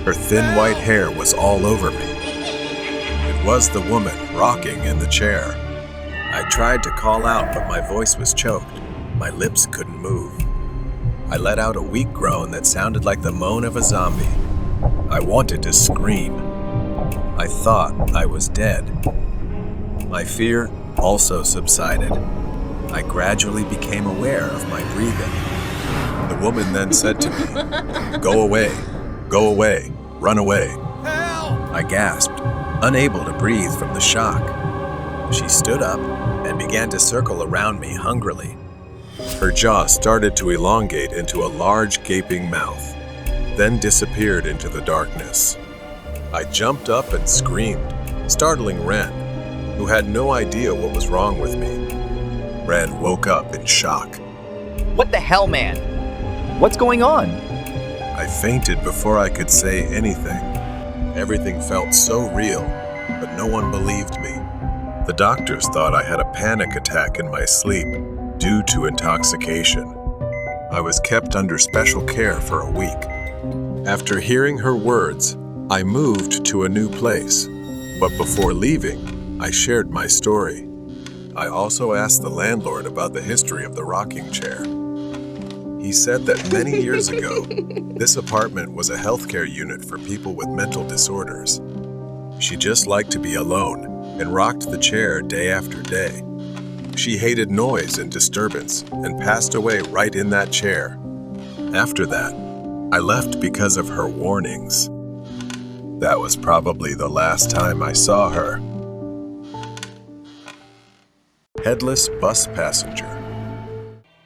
Her thin white hair was all over me. It was the woman rocking in the chair. I tried to call out, but my voice was choked. My lips couldn't move. I let out a weak groan that sounded like the moan of a zombie. I wanted to scream. I thought I was dead. My fear also subsided. I gradually became aware of my breathing. The woman then said to me, go away, run away." I gasped, unable to breathe from the shock. She stood up and began to circle around me hungrily. Her jaw started to elongate into a large gaping mouth, then disappeared into the darkness. I jumped up and screamed, startling Ren, who had no idea what was wrong with me. Ren woke up in shock. "What the hell, man? What's going on?" I fainted before I could say anything. Everything felt so real, but no one believed me. The doctors thought I had a panic attack in my sleep due to intoxication. I was kept under special care for a week. After hearing her words, I moved to a new place, but before leaving, I shared my story. I also asked the landlord about the history of the rocking chair. He said that many years ago, this apartment was a healthcare unit for people with mental disorders. She just liked to be alone and rocked the chair day after day. She hated noise and disturbance and passed away right in that chair. After that, I left because of her warnings. That was probably the last time I saw her. Headless bus passenger.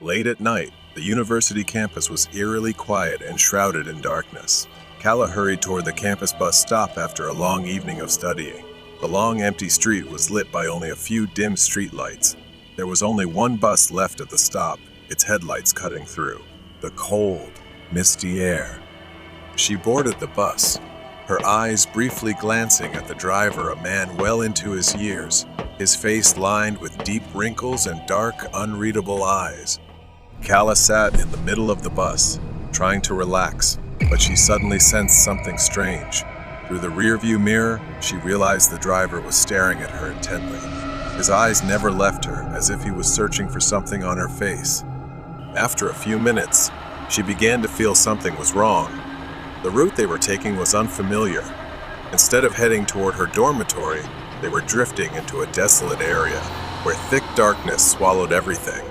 Late at night, the university campus was eerily quiet and shrouded in darkness. Kala hurried toward the campus bus stop after a long evening of studying. The long, empty street was lit by only a few dim streetlights. There was only one bus left at the stop, its headlights cutting through. The cold, misty air. She boarded the bus, her eyes briefly glancing at the driver, a man well into his years, his face lined with deep wrinkles and dark, unreadable eyes. Kala sat in the middle of the bus, trying to relax, but she suddenly sensed something strange. Through the rearview mirror, she realized the driver was staring at her intently. His eyes never left her, as if he was searching for something on her face. After a few minutes, she began to feel something was wrong. The route they were taking was unfamiliar. Instead of heading toward her dormitory, they were drifting into a desolate area, where thick darkness swallowed everything.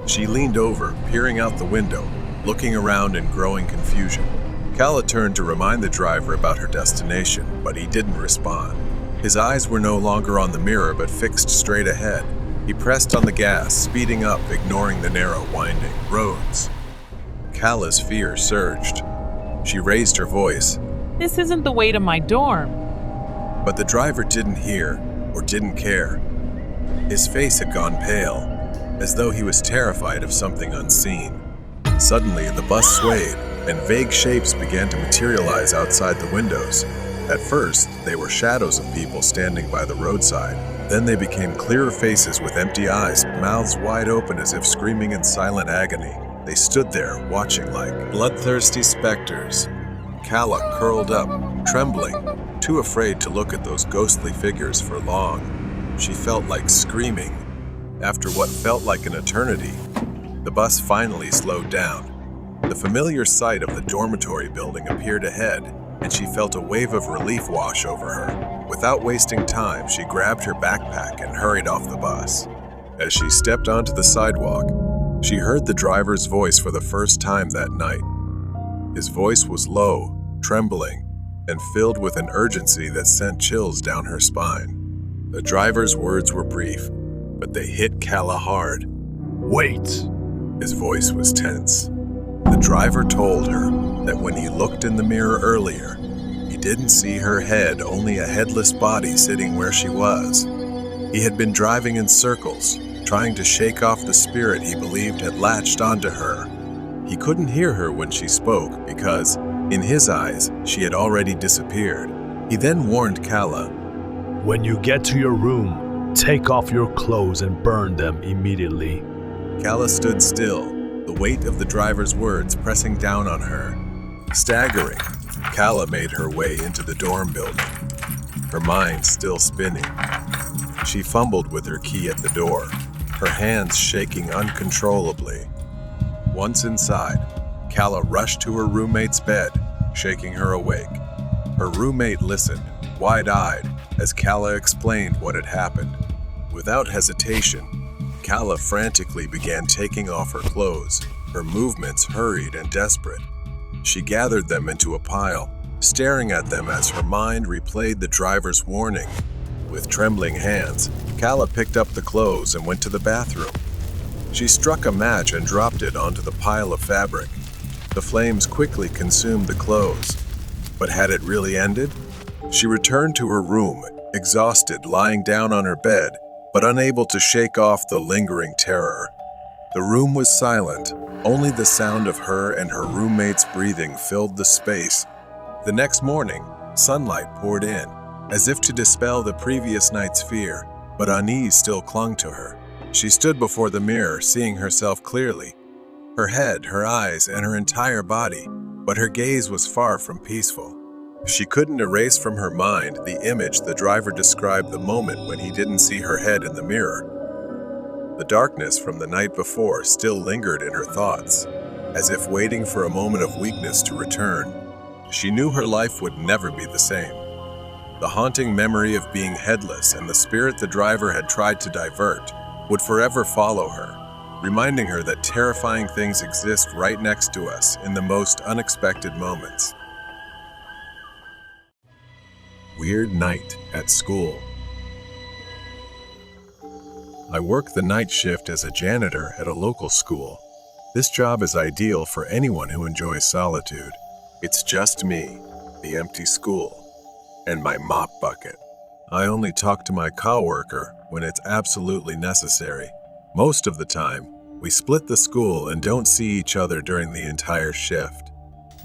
She leaned over, peering out the window, looking around in growing confusion. Kala turned to remind the driver about her destination, but he didn't respond. His eyes were no longer on the mirror, but fixed straight ahead. He pressed on the gas, speeding up, ignoring the narrow, winding roads. Kala's fear surged. She raised her voice. This isn't the way to my dorm. But the driver didn't hear, or didn't care. His face had gone pale, as though he was terrified of something unseen. Suddenly, the bus swayed, and vague shapes began to materialize outside the windows. At first, they were shadows of people standing by the roadside. Then they became clearer faces with empty eyes, mouths wide open as if screaming in silent agony. They stood there, watching like bloodthirsty specters. Kala curled up, trembling, too afraid to look at those ghostly figures for long. She felt like screaming. After what felt like an eternity, the bus finally slowed down. The familiar sight of the dormitory building appeared ahead, and she felt a wave of relief wash over her. Without wasting time, she grabbed her backpack and hurried off the bus. As she stepped onto the sidewalk, she heard the driver's voice for the first time that night. His voice was low, trembling, and filled with an urgency that sent chills down her spine. The driver's words were brief, but they hit Kala hard. Wait! His voice was tense. The driver told her that when he looked in the mirror earlier, he didn't see her head, only a headless body sitting where she was. He had been driving in circles, trying to shake off the spirit he believed had latched onto her. He couldn't hear her when she spoke because, in his eyes, she had already disappeared. He then warned Kala, "When you get to your room, take off your clothes and burn them immediately." Kala stood still, the weight of the driver's words pressing down on her. Staggering, Kala made her way into the dorm building, her mind still spinning. She fumbled with her key at the door, her hands shaking uncontrollably. Once inside, Kala rushed to her roommate's bed, shaking her awake. Her roommate listened, wide-eyed, as Kala explained what had happened. Without hesitation, Kala frantically began taking off her clothes, her movements hurried and desperate. She gathered them into a pile, staring at them as her mind replayed the driver's warning. With trembling hands, Kala picked up the clothes and went to the bathroom. She struck a match and dropped it onto the pile of fabric. The flames quickly consumed the clothes. But had it really ended? She returned to her room, exhausted, lying down on her bed, but unable to shake off the lingering terror. The room was silent. Only the sound of her and her roommate's breathing filled the space. The next morning, sunlight poured in, as if to dispel the previous night's fear, but unease still clung to her. She stood before the mirror, seeing herself clearly. Her head, her eyes, and her entire body, but her gaze was far from peaceful. She couldn't erase from her mind the image the driver described the moment when he didn't see her head in the mirror. The darkness from the night before still lingered in her thoughts, as if waiting for a moment of weakness to return. She knew her life would never be the same. The haunting memory of being headless and the spirit the driver had tried to divert would forever follow her. reminding her that terrifying things exist right next to us in the most unexpected moments. Weird night at school. I work the night shift as a janitor at a local school. This job is ideal for anyone who enjoys solitude. It's just me, the empty school, and my mop bucket. I only talk to my coworker when it's absolutely necessary. Most of the time, we split the school and don't see each other during the entire shift.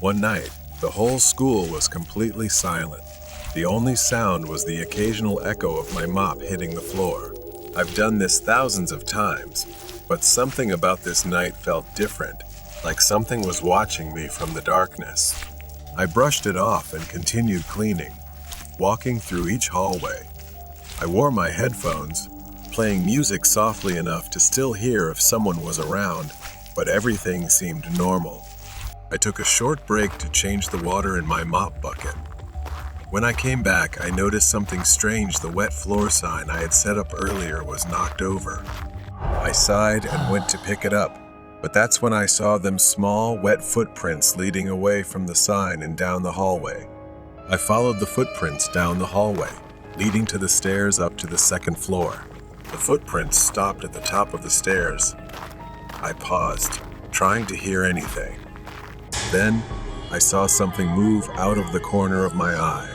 One night, the whole school was completely silent. The only sound was the occasional echo of my mop hitting the floor. I've done this thousands of times, but something about this night felt different, like something was watching me from the darkness. I brushed it off and continued cleaning, walking through each hallway. I wore my headphones, playing music softly enough to still hear if someone was around, but everything seemed normal. I took a short break to change the water in my mop bucket. When I came back, I noticed something strange. The wet floor sign I had set up earlier was knocked over. I sighed and went to pick it up, but that's when I saw them small, wet footprints leading away from the sign and down the hallway. I followed the footprints down the hallway, leading to the stairs up to the second floor. The footprints stopped at the top of the stairs. I paused, trying to hear anything. Then, I saw something move out of the corner of my eye.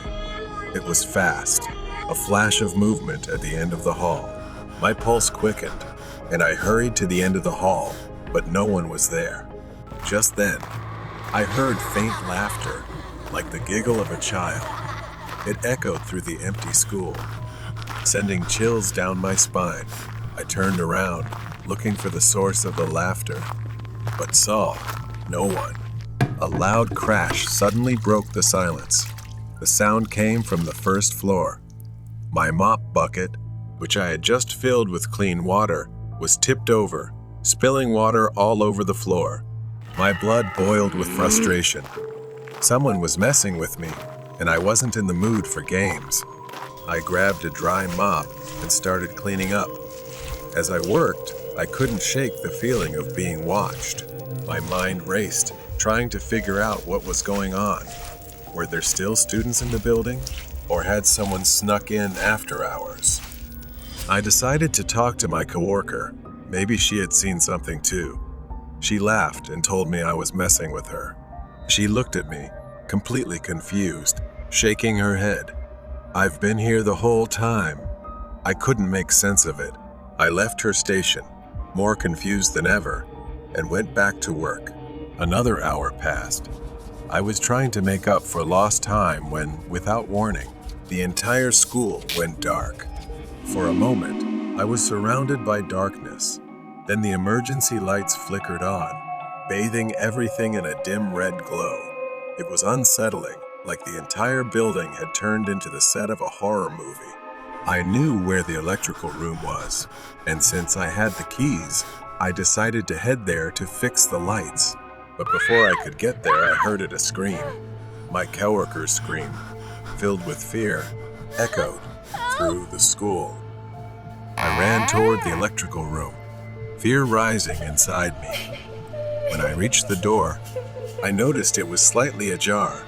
It was fast, a flash of movement at the end of the hall. My pulse quickened, and I hurried to the end of the hall, but no one was there. Just then, I heard faint laughter, like the giggle of a child. It echoed through the empty school, sending chills down my spine. I turned around, looking for the source of the laughter, but saw no one. A loud crash suddenly broke the silence. The sound came from the first floor. My mop bucket, which I had just filled with clean water, was tipped over, spilling water all over the floor. My blood boiled with frustration. Someone was messing with me, and I wasn't in the mood for games. I grabbed a dry mop and started cleaning up. As I worked, I couldn't shake the feeling of being watched. My mind raced, trying to figure out what was going on. Were there still students in the building, or had someone snuck in after hours? I decided to talk to my coworker. Maybe she had seen something too. She laughed and told me I was messing with her. She looked at me, completely confused, shaking her head. I've been here the whole time. I couldn't make sense of it. I left her station, more confused than ever, and went back to work. Another hour passed. I was trying to make up for lost time when, without warning, the entire school went dark. For a moment, I was surrounded by darkness. Then the emergency lights flickered on, bathing everything in a dim red glow. It was unsettling, like the entire building had turned into the set of a horror movie. I knew where the electrical room was, and since I had the keys, I decided to head there to fix the lights. But before I could get there, I heard a scream. My coworker's scream, filled with fear, echoed through the school. I ran toward the electrical room, fear rising inside me. When I reached the door, I noticed it was slightly ajar.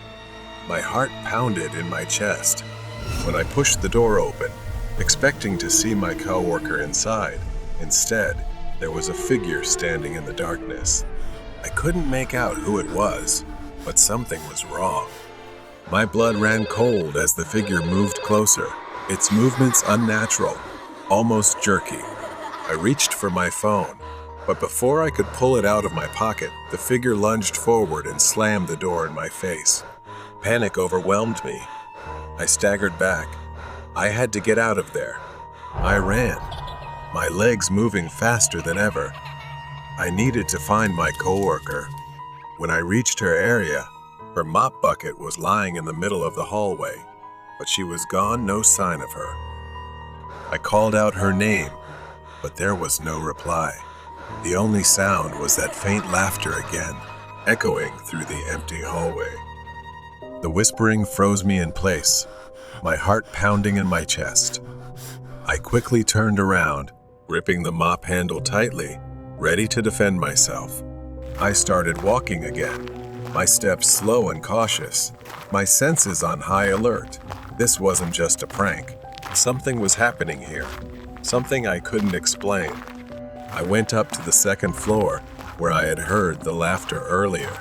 My heart pounded in my chest. When I pushed the door open, expecting to see my coworker inside, instead, there was a figure standing in the darkness. I couldn't make out who it was, but something was wrong. My blood ran cold as the figure moved closer, its movements unnatural, almost jerky. I reached for my phone, but before I could pull it out of my pocket, the figure lunged forward and slammed the door in my face. Panic overwhelmed me. I staggered back. I had to get out of there. I ran, my legs moving faster than ever. I needed to find my coworker. When I reached her area, her mop bucket was lying in the middle of the hallway, but she was gone, no sign of her. I called out her name, but there was no reply. The only sound was that faint laughter again, echoing through the empty hallway. The whispering froze me in place, my heart pounding in my chest. I quickly turned around, gripping the mop handle tightly, ready to defend myself. I started walking again, my steps slow and cautious, my senses on high alert. This wasn't just a prank. Something was happening here, something I couldn't explain. I went up to the second floor, where I had heard the laughter earlier.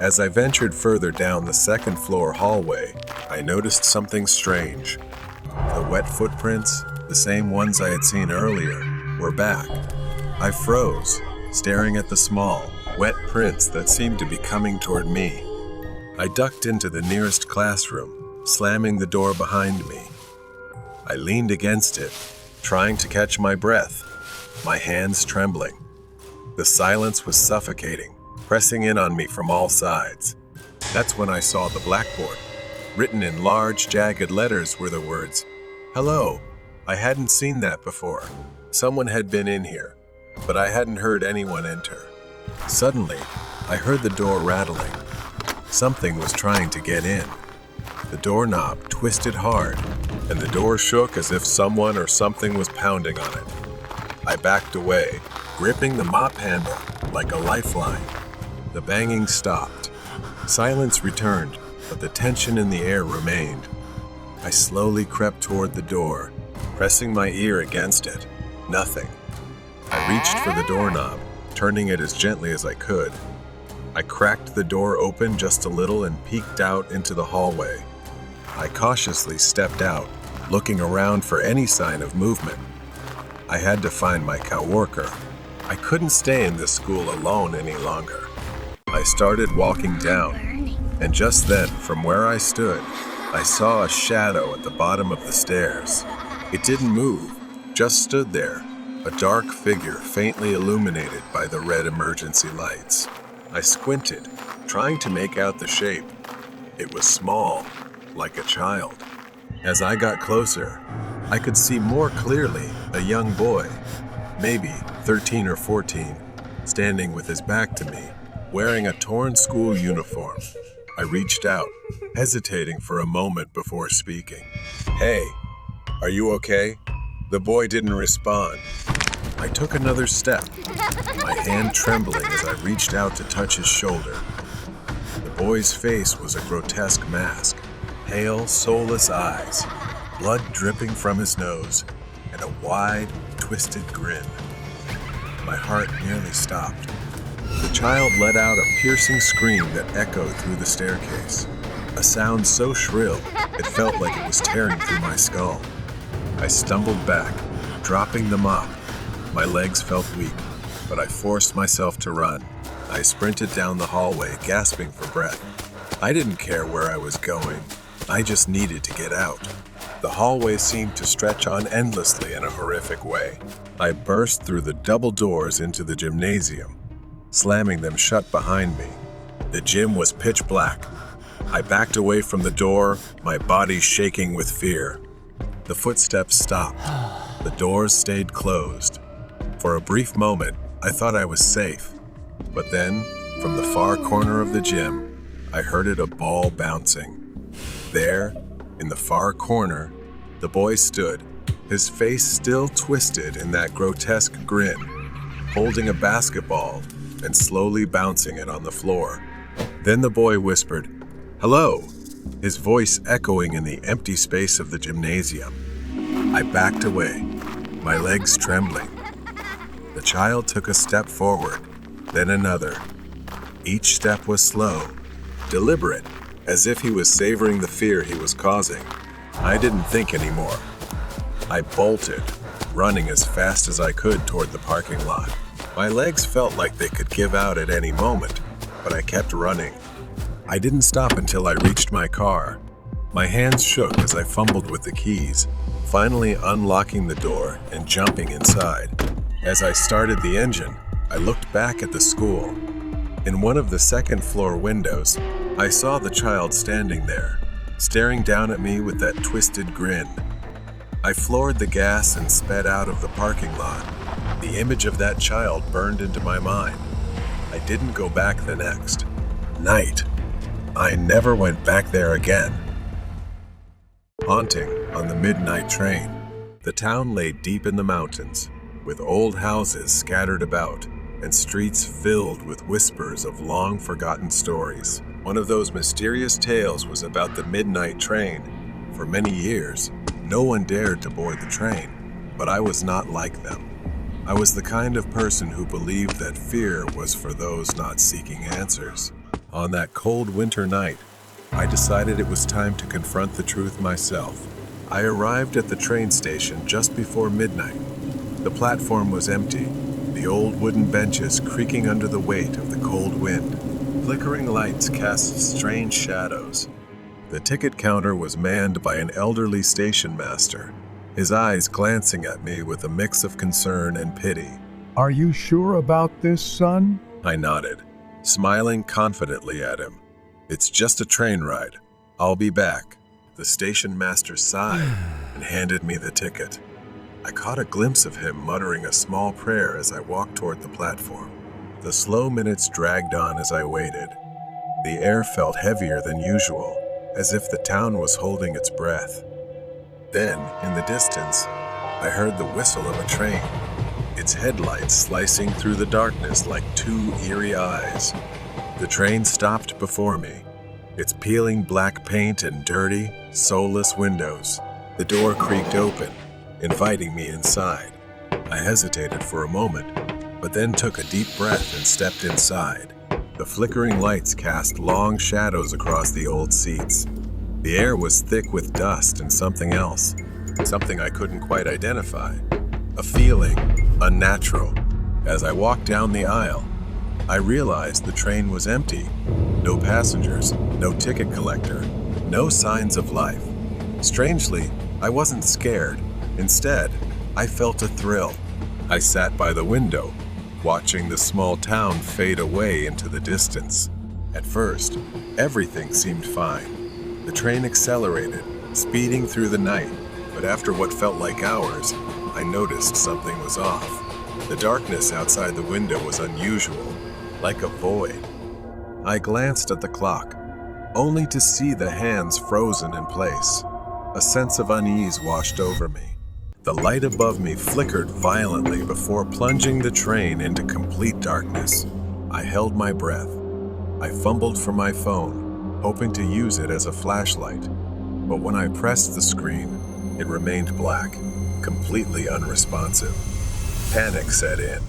As I ventured further down the second floor hallway, I noticed something strange. The wet footprints, the same ones I had seen earlier, were back. I froze, staring at the small, wet prints that seemed to be coming toward me. I ducked into the nearest classroom, slamming the door behind me. I leaned against it, trying to catch my breath, my hands trembling. The silence was suffocating, pressing in on me from all sides. That's when I saw the blackboard. Written in large, jagged letters were the words, "Hello." I hadn't seen that before. Someone had been in here, but I hadn't heard anyone enter. Suddenly, I heard the door rattling. Something was trying to get in. The doorknob twisted hard, and the door shook as if someone or something was pounding on it. I backed away, gripping the mop handle like a lifeline. The banging stopped. Silence returned, but the tension in the air remained. I slowly crept toward the door, pressing my ear against it. Nothing. I reached for the doorknob, turning it as gently as I could. I cracked the door open just a little and peeked out into the hallway. I cautiously stepped out, looking around for any sign of movement. I had to find my coworker. I couldn't stay in this school alone any longer. I started walking down, and just then, from where I stood, I saw a shadow at the bottom of the stairs. It didn't move, just stood there, a dark figure faintly illuminated by the red emergency lights. I squinted, trying to make out the shape. It was small, like a child. As I got closer, I could see more clearly a young boy, maybe 13 or 14, standing with his back to me, wearing a torn school uniform. I reached out, hesitating for a moment before speaking. "Hey, are you okay?" The boy didn't respond. I took another step, my hand trembling as I reached out to touch his shoulder. The boy's face was a grotesque mask, pale, soulless eyes, blood dripping from his nose, and a wide, twisted grin. My heart nearly stopped. The child let out a piercing scream that echoed through the staircase, a sound so shrill it felt like it was tearing through my skull. I stumbled back, dropping the mop. My legs felt weak, but I forced myself to run. I sprinted down the hallway, gasping for breath. I didn't care where I was going. I just needed to get out. The hallway seemed to stretch on endlessly in a horrific way. I burst through the double doors into the gymnasium, slamming them shut behind me. The gym was pitch black. I backed away from the door, my body shaking with fear. The footsteps stopped. The doors stayed closed. For a brief moment, I thought I was safe. But then, from the far corner of the gym, I heard a ball bouncing. There, in the far corner, the boy stood, his face still twisted in that grotesque grin, holding a basketball and slowly bouncing it on the floor. Then the boy whispered, "Hello," his voice echoing in the empty space of the gymnasium. I backed away, my legs trembling. The child took a step forward, then another. Each step was slow, deliberate, as if he was savoring the fear he was causing. I didn't think anymore. I bolted, running as fast as I could toward the parking lot. My legs felt like they could give out at any moment, but I kept running. I didn't stop until I reached my car. My hands shook as I fumbled with the keys, finally unlocking the door and jumping inside. As I started the engine, I looked back at the school. In one of the second-floor windows, I saw the child standing there, staring down at me with that twisted grin. I floored the gas and sped out of the parking lot. The image of that child burned into my mind. I didn't go back the next night. I never went back there again. Haunting on the midnight train, the town lay deep in the mountains, with old houses scattered about. and streets filled with whispers of long-forgotten stories. One of those mysterious tales was about the midnight train. For many years, no one dared to board the train, but I was not like them. I was the kind of person who believed that fear was for those not seeking answers. On that cold winter night, I decided it was time to confront the truth myself. I arrived at the train station just before midnight. The platform was empty, the old wooden benches creaking under the weight of the cold wind. Flickering lights cast strange shadows. The ticket counter was manned by an elderly station master, his eyes glancing at me with a mix of concern and pity. "Are you sure about this, son?" I nodded, smiling confidently at him. "It's just a train ride. I'll be back." The station master sighed and handed me the ticket. I caught a glimpse of him muttering a small prayer as I walked toward the platform. The slow minutes dragged on as I waited. The air felt heavier than usual, as if the town was holding its breath. Then, in the distance, I heard the whistle of a train, its headlights slicing through the darkness like two eerie eyes. The train stopped before me, its peeling black paint and dirty, soulless windows. The door creaked open, inviting me inside. I hesitated for a moment, but then took a deep breath and stepped inside. The flickering lights cast long shadows across the old seats. The air was thick with dust and something else, something I couldn't quite identify. A feeling unnatural. As I walked down the aisle, I realized the train was empty. No passengers, no ticket collector, no signs of life. Strangely, I wasn't scared. Instead, I felt a thrill. I sat by the window, watching the small town fade away into the distance. At first, everything seemed fine. The train accelerated, speeding through the night, but after what felt like hours, I noticed something was off. The darkness outside the window was unusual, like a void. I glanced at the clock, only to see the hands frozen in place. A sense of unease washed over me. The light above me flickered violently before plunging the train into complete darkness. I held my breath. I fumbled for my phone, hoping to use it as a flashlight. But when I pressed the screen, it remained black, completely unresponsive. Panic set in.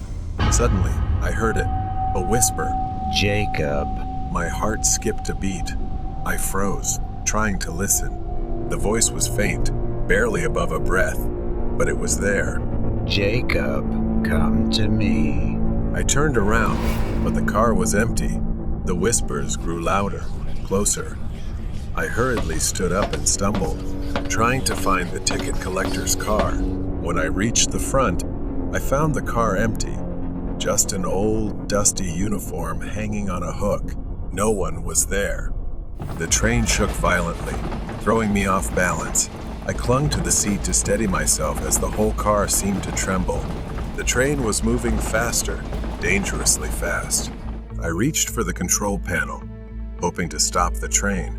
Suddenly, I heard it, a whisper. "Jacob." My heart skipped a beat. I froze, trying to listen. The voice was faint, barely above a breath, but it was there. "Jacob, come to me." I turned around, but the car was empty. The whispers grew louder, closer. I hurriedly stood up and stumbled, trying to find the ticket collector's car. When I reached the front, I found the car empty. Just an old, dusty uniform hanging on a hook. No one was there. The train shook violently, throwing me off balance. I clung to the seat to steady myself as the whole car seemed to tremble. The train was moving faster, dangerously fast. I reached for the control panel, hoping to stop the train,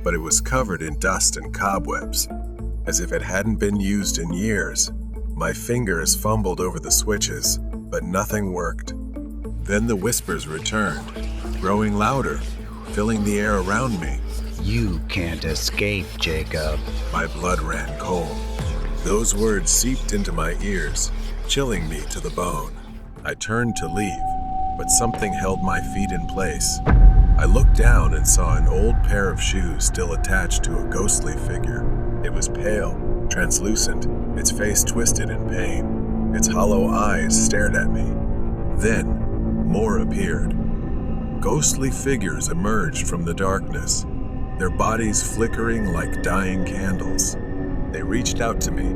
but it was covered in dust and cobwebs, as if it hadn't been used in years. My fingers fumbled over the switches, but nothing worked. Then the whispers returned, growing louder, filling the air around me. "You can't escape, Jacob." My blood ran cold. Those words seeped into my ears, chilling me to the bone. I turned to leave, but something held my feet in place. I looked down and saw an old pair of shoes still attached to a ghostly figure. It was pale, translucent, its face twisted in pain. Its hollow eyes stared at me. Then, more appeared. Ghostly figures emerged from the darkness, their bodies flickering like dying candles. They reached out to me,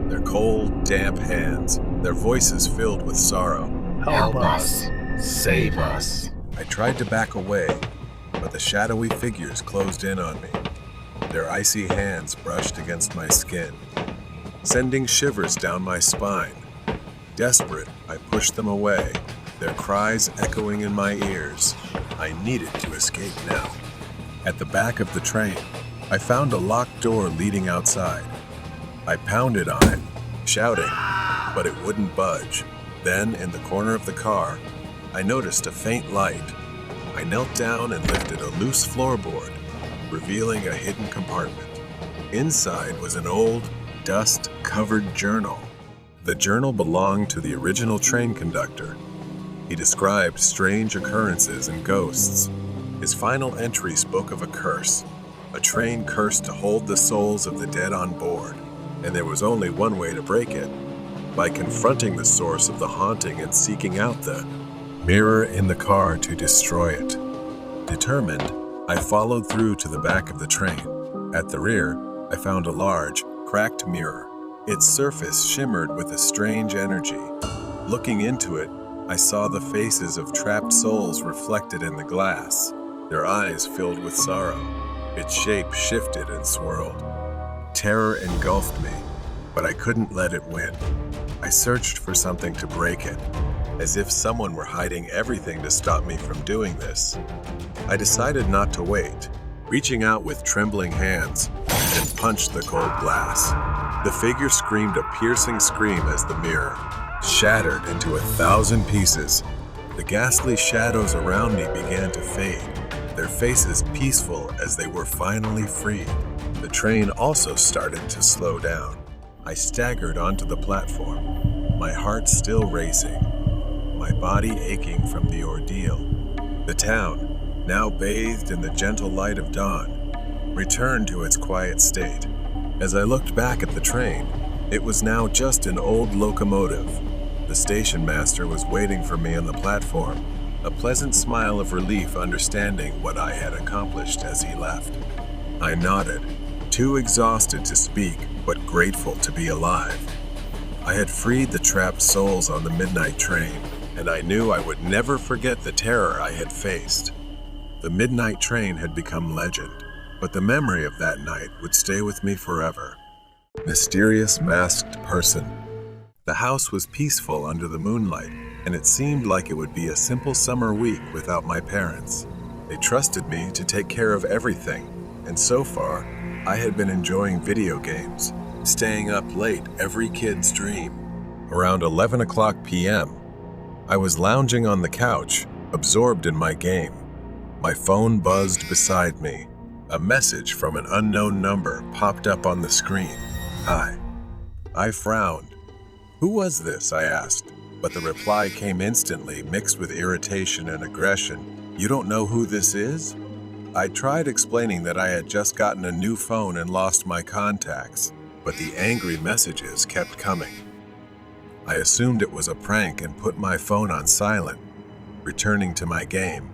their cold, damp hands, their voices filled with sorrow. "Help us. Save us." I tried to back away, but the shadowy figures closed in on me. Their icy hands brushed against my skin, sending shivers down my spine. Desperate, I pushed them away, their cries echoing in my ears. I needed to escape now. At the back of the train, I found a locked door leading outside. I pounded on it, shouting, but it wouldn't budge. Then, in the corner of the car, I noticed a faint light. I knelt down and lifted a loose floorboard, revealing a hidden compartment. Inside was an old, dust-covered journal. The journal belonged to the original train conductor. He described strange occurrences and ghosts. His final entry spoke of a curse, a train cursed to hold the souls of the dead on board, and there was only one way to break it, by confronting the source of the haunting and seeking out the mirror in the car to destroy it. Determined, I followed through to the back of the train. At the rear, I found a large, cracked mirror. Its surface shimmered with a strange energy. Looking into it, I saw the faces of trapped souls reflected in the glass, their eyes filled with sorrow. Its shape shifted and swirled. Terror engulfed me, but I couldn't let it win. I searched for something to break it, as if someone were hiding everything to stop me from doing this. I decided not to wait, reaching out with trembling hands, and punched the cold glass. The figure screamed a piercing scream as the mirror shattered into 1,000 pieces. The ghastly shadows around me began to fade, their faces peaceful as they were finally freed. The train also started to slow down. I staggered onto the platform, my heart still racing, my body aching from the ordeal. The town, now bathed in the gentle light of dawn, returned to its quiet state. As I looked back at the train, it was now just an old locomotive. The station master was waiting for me on the platform, a pleasant smile of relief understanding what I had accomplished as he left. I nodded, too exhausted to speak, but grateful to be alive. I had freed the trapped souls on the midnight train, and I knew I would never forget the terror I had faced. The midnight train had become legend, but the memory of that night would stay with me forever. Mysterious masked person. The house was peaceful under the moonlight, and it seemed like it would be a simple summer week without my parents. They trusted me to take care of everything, and so far, I had been enjoying video games, staying up late every kid's dream. Around 11 o'clock p.m., I was lounging on the couch, absorbed in my game. My phone buzzed beside me. A message from an unknown number popped up on the screen. Hi. I frowned. Who was this? I asked, but the reply came instantly, mixed with irritation and aggression. You don't know who this is? I tried explaining that I had just gotten a new phone and lost my contacts, but the angry messages kept coming. I assumed it was a prank and put my phone on silent, returning to my game.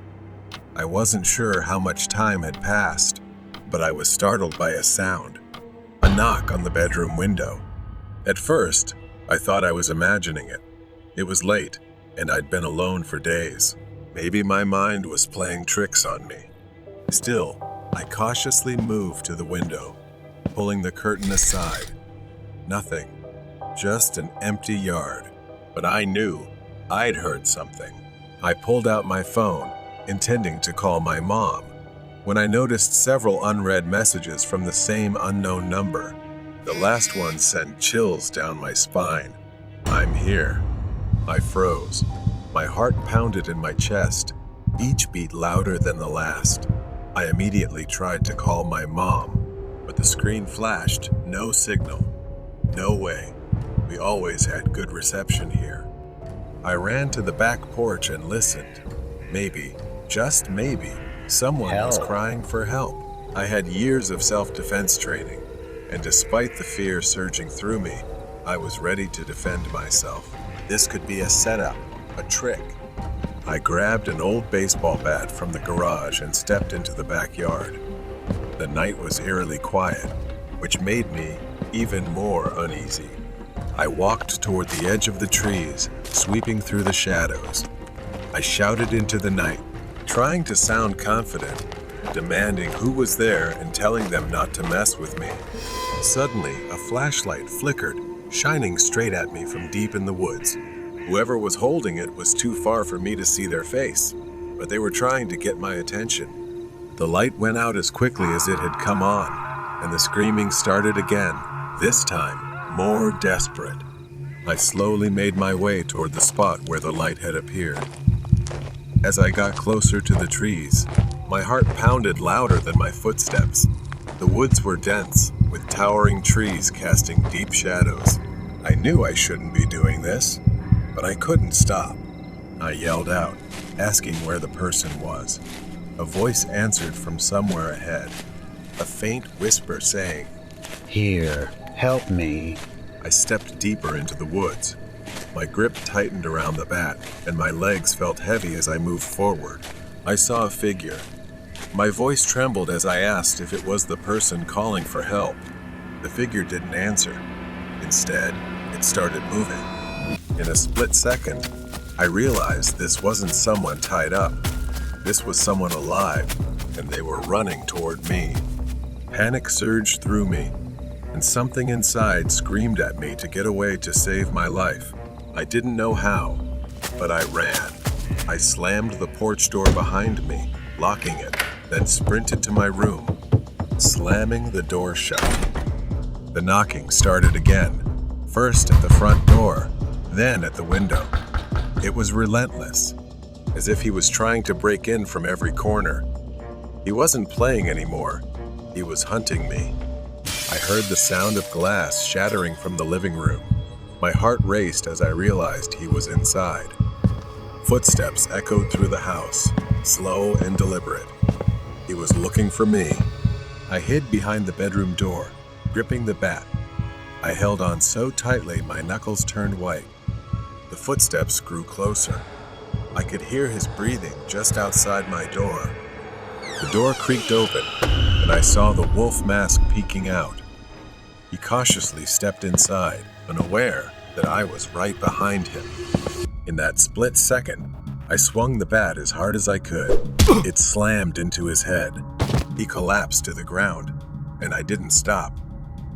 I wasn't sure how much time had passed, but I was startled by a sound, a knock on the bedroom window. At first, I thought I was imagining it. It was late, and I'd been alone for days. Maybe my mind was playing tricks on me. Still, I cautiously moved to the window, pulling the curtain aside. Nothing, just an empty yard. But I knew I'd heard something. I pulled out my phone, intending to call my mom, when I noticed several unread messages from the same unknown number. The last one sent chills down my spine. I'm here. I froze. My heart pounded in my chest, each beat louder than the last. I immediately tried to call my mom, but the screen flashed, no signal. No way. We always had good reception here. I ran to the back porch and listened. Maybe, just maybe, someone was crying for help. I had years of self-defense training, and despite the fear surging through me, I was ready to defend myself. This could be a setup, a trick. I grabbed an old baseball bat from the garage and stepped into the backyard. The night was eerily quiet, which made me even more uneasy. I walked toward the edge of the trees, sweeping through the shadows. I shouted into the night, trying to sound confident, demanding who was there and telling them not to mess with me. Suddenly, a flashlight flickered, shining straight at me from deep in the woods. Whoever was holding it was too far for me to see their face, but they were trying to get my attention. The light went out as quickly as it had come on, and the screaming started again, this time more desperate. I slowly made my way toward the spot where the light had appeared. As I got closer to the trees, my heart pounded louder than my footsteps. The woods were dense, with towering trees casting deep shadows. I knew I shouldn't be doing this, but I couldn't stop. I yelled out, asking where the person was. A voice answered from somewhere ahead, a faint whisper saying, "Here, help me." I stepped deeper into the woods. My grip tightened around the bat, and my legs felt heavy as I moved forward. I saw a figure. My voice trembled as I asked if it was the person calling for help. The figure didn't answer. Instead, it started moving. In a split second, I realized this wasn't someone tied up. This was someone alive, and they were running toward me. Panic surged through me, and something inside screamed at me to get away to save my life. I didn't know how, but I ran. I slammed the porch door behind me, locking it, then sprinted to my room, slamming the door shut. The knocking started again, first at the front door, then at the window. It was relentless, as if he was trying to break in from every corner. He wasn't playing anymore. He was hunting me. I heard the sound of glass shattering from the living room. My heart raced as I realized he was inside. Footsteps echoed through the house, slow and deliberate. He was looking for me. I hid behind the bedroom door, gripping the bat. I held on so tightly my knuckles turned white. The footsteps grew closer. I could hear his breathing just outside my door. The door creaked open, and I saw the wolf mask peeking out. He cautiously stepped inside, unaware that I was right behind him. In that split second, I swung the bat as hard as I could. It slammed into his head. He collapsed to the ground, and I didn't stop.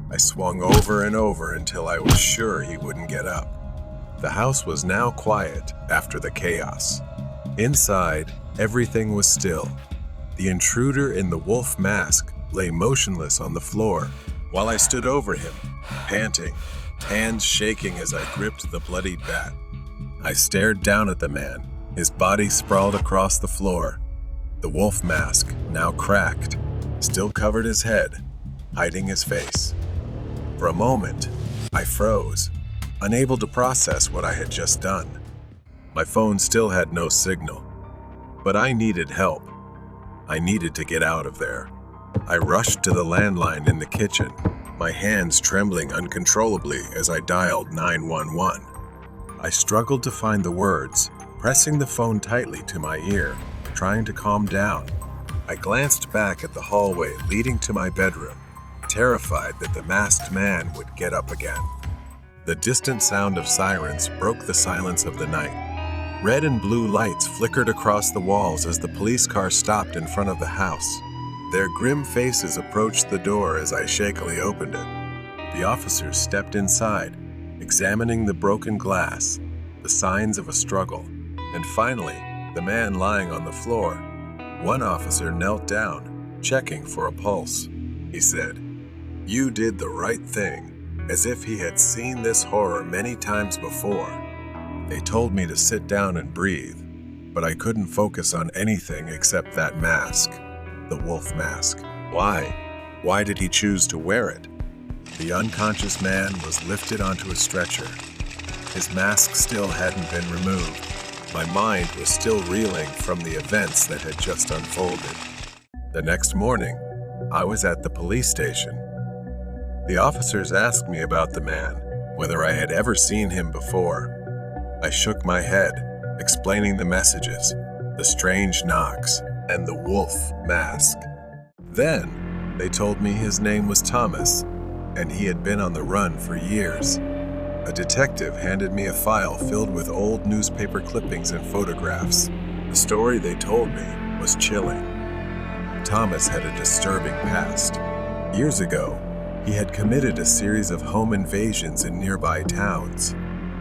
I swung over and over until I was sure he wouldn't get up. The house was now quiet after the chaos. Inside, everything was still. The intruder in the wolf mask lay motionless on the floor, while I stood over him, panting, hands shaking as I gripped the bloodied bat. I stared down at the man, his body sprawled across the floor. The wolf mask, now cracked, still covered his head, hiding his face. For a moment, I froze, unable to process what I had just done. My phone still had no signal, but I needed help. I needed to get out of there. I rushed to the landline in the kitchen, my hands trembling uncontrollably as I dialed 911. I struggled to find the words, pressing the phone tightly to my ear, trying to calm down. I glanced back at the hallway leading to my bedroom, terrified that the masked man would get up again. The distant sound of sirens broke the silence of the night. Red and blue lights flickered across the walls as the police car stopped in front of the house. Their grim faces approached the door as I shakily opened it. The officers stepped inside, examining the broken glass, the signs of a struggle, and finally, the man lying on the floor. One officer knelt down, checking for a pulse. He said, "You did the right thing," as if he had seen this horror many times before. They told me to sit down and breathe, but I couldn't focus on anything except that mask, the wolf mask. Why? Why did he choose to wear it? The unconscious man was lifted onto a stretcher. His mask still hadn't been removed. My mind was still reeling from the events that had just unfolded. The next morning, I was at the police station. The officers asked me about the man, whether I had ever seen him before. I shook my head, explaining the messages, the strange knocks, and the wolf mask. Then, they told me his name was Thomas, and he had been on the run for years. A detective handed me a file filled with old newspaper clippings and photographs. The story they told me was chilling. Thomas had a disturbing past. Years ago, he had committed a series of home invasions in nearby towns.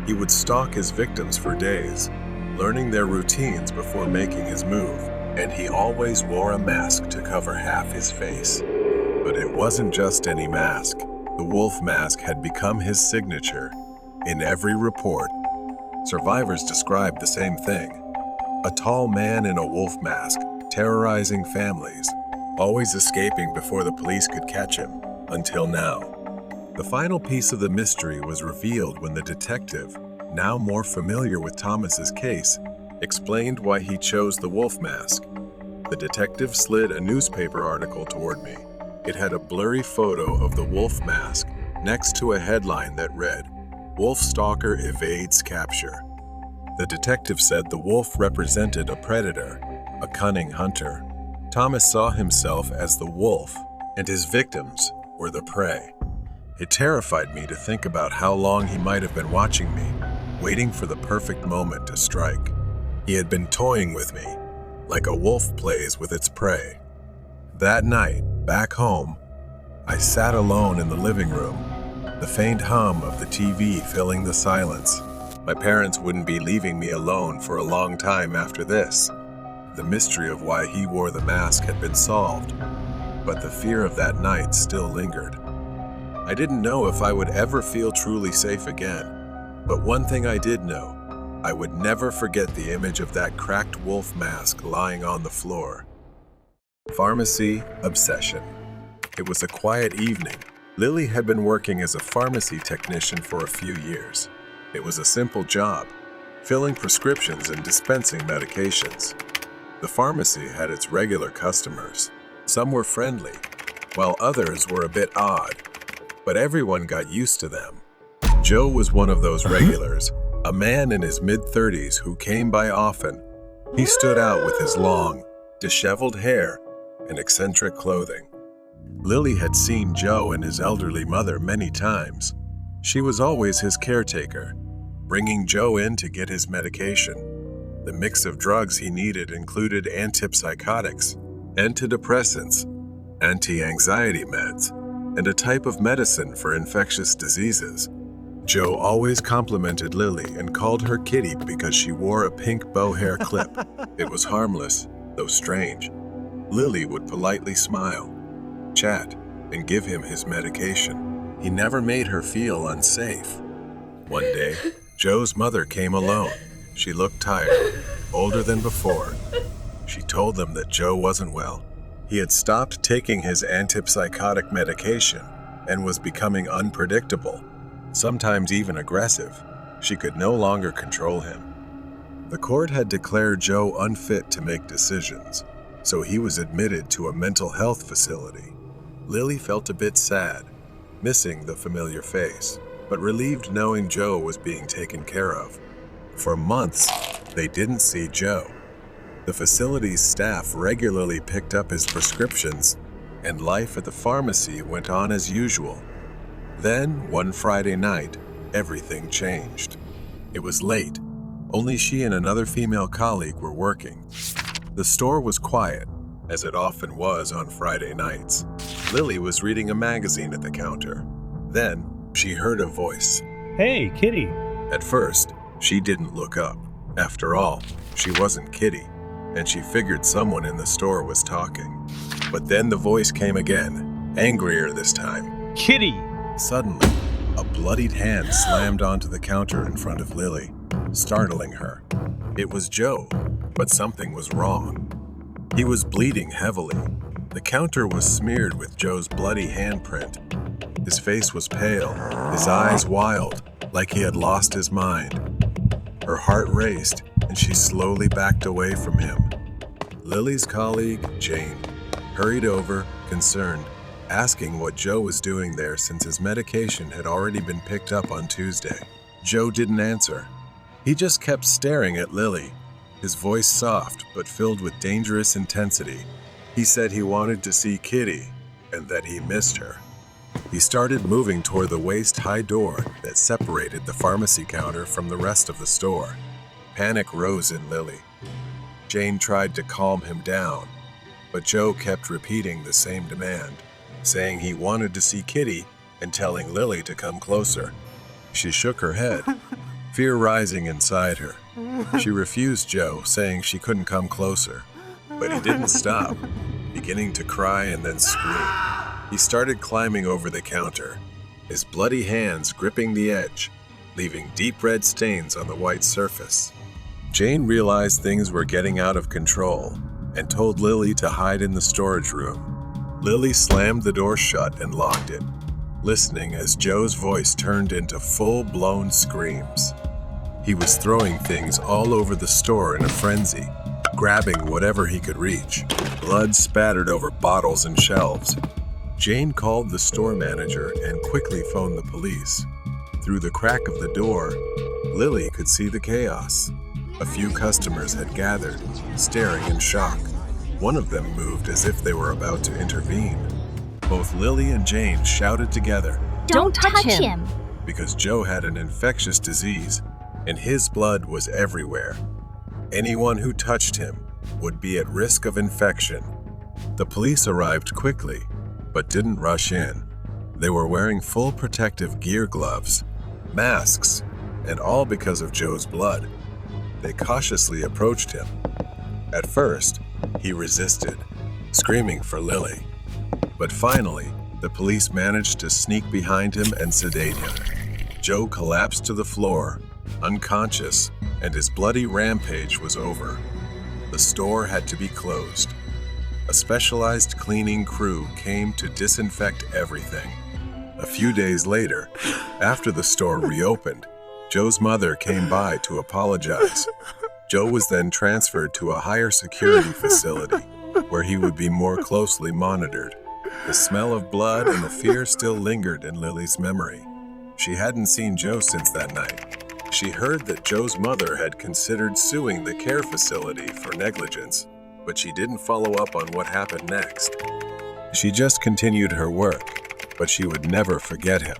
He would stalk his victims for days, learning their routines before making his move, and he always wore a mask to cover half his face. But it wasn't just any mask. The wolf mask had become his signature. In every report, survivors described the same thing: A tall man in a wolf mask, terrorizing families, always escaping before the police could catch him, until now. The final piece of the mystery was revealed when the detective, now more familiar with Thomas's case, explained why he chose the wolf mask. The detective slid a newspaper article toward me. It had a blurry photo of the wolf mask next to a headline that read, "Wolf Stalker Evades Capture." The detective said the wolf represented a predator, a cunning hunter. Thomas saw himself as the wolf, and his victims were the prey. It terrified me to think about how long he might have been watching me, waiting for the perfect moment to strike. He had been toying with me, like a wolf plays with its prey. That night, back home, I sat alone in the living room, the faint hum of the TV filling the silence. My parents wouldn't be leaving me alone for a long time after this. The mystery of why he wore the mask had been solved, but the fear of that night still lingered. I didn't know if I would ever feel truly safe again, but one thing I did know, I would never forget the image of that cracked wolf mask lying on the floor. Pharmacy obsession. It was a quiet evening. Lily had been working as a pharmacy technician for a few years. It was a simple job, filling prescriptions and dispensing medications. The pharmacy had its regular customers. Some were friendly, while others were a bit odd, but everyone got used to them. Joe was one of those regulars, a man in his mid-30s who came by often. He stood out with his long, disheveled hair and eccentric clothing. Lily had seen Joe and his elderly mother many times. She was always his caretaker, bringing Joe in to get his medication. The mix of drugs he needed included antipsychotics, antidepressants, anti-anxiety meds, and a type of medicine for infectious diseases. Joe always complimented Lily and called her Kitty because she wore a pink bow hair clip. It was harmless, though strange. Lily would politely smile, chat, and give him his medication. He never made her feel unsafe. One day, Joe's mother came alone. She looked tired, older than before. She told them that Joe wasn't well. He had stopped taking his antipsychotic medication and was becoming unpredictable, sometimes even aggressive. She could no longer control him. The court had declared Joe unfit to make decisions, so he was admitted to a mental health facility. Lily felt a bit sad, missing the familiar face, but relieved knowing Joe was being taken care of. For months, they didn't see Joe. The facility's staff regularly picked up his prescriptions, and life at the pharmacy went on as usual. Then, one Friday night, everything changed. It was late. Only she and another female colleague were working. The store was quiet, as it often was on Friday nights. Lily was reading a magazine at the counter. Then, she heard a voice. "Hey, Kitty." At first, she didn't look up. After all, she wasn't Kitty, and she figured someone in the store was talking. But then the voice came again, angrier this time. "Kitty!" Suddenly, a bloodied hand slammed onto the counter in front of Lily, startling her. It was Joe, but something was wrong. He was bleeding heavily. The counter was smeared with Joe's bloody handprint. His face was pale, his eyes wild, like he had lost his mind. Her heart raced, and she slowly backed away from him. Lily's colleague, Jane, hurried over, concerned, asking what Joe was doing there since his medication had already been picked up on Tuesday. Joe didn't answer. He just kept staring at Lily, his voice soft but filled with dangerous intensity. He said he wanted to see Kitty and that he missed her. He started moving toward the waist-high door that separated the pharmacy counter from the rest of the store. Panic rose in Lily. Jane tried to calm him down, but Joe kept repeating the same demand, saying he wanted to see Kitty and telling Lily to come closer. She shook her head, fear rising inside her. She refused Joe, saying she couldn't come closer, but he didn't stop, beginning to cry and then scream. He started climbing over the counter, his bloody hands gripping the edge, leaving deep red stains on the white surface. Jane realized things were getting out of control and told Lily to hide in the storage room. Lily slammed the door shut and locked it, listening as Joe's voice turned into full-blown screams. He was throwing things all over the store in a frenzy, grabbing whatever he could reach. Blood spattered over bottles and shelves. Jane called the store manager and quickly phoned the police. Through the crack of the door, Lily could see the chaos. A few customers had gathered, staring in shock. One of them moved as if they were about to intervene. Both Lily and Jane shouted together, "Don't touch him!" because Joe had an infectious disease, and his blood was everywhere. Anyone who touched him would be at risk of infection. The police arrived quickly, but didn't rush in. They were wearing full protective gear, gloves, masks, and all because of Joe's blood. They cautiously approached him. At first, he resisted, screaming for Lily. But finally, the police managed to sneak behind him and sedate him. Joe collapsed to the floor, unconscious, and his bloody rampage was over. The store had to be closed. A specialized cleaning crew came to disinfect everything. A few days later, after the store reopened, Joe's mother came by to apologize. Joe was then transferred to a higher security facility where he would be more closely monitored. The smell of blood and the fear still lingered in Lily's memory. She hadn't seen Joe since that night. She heard that Joe's mother had considered suing the care facility for negligence, but she didn't follow up on what happened next. She just continued her work, but she would never forget him.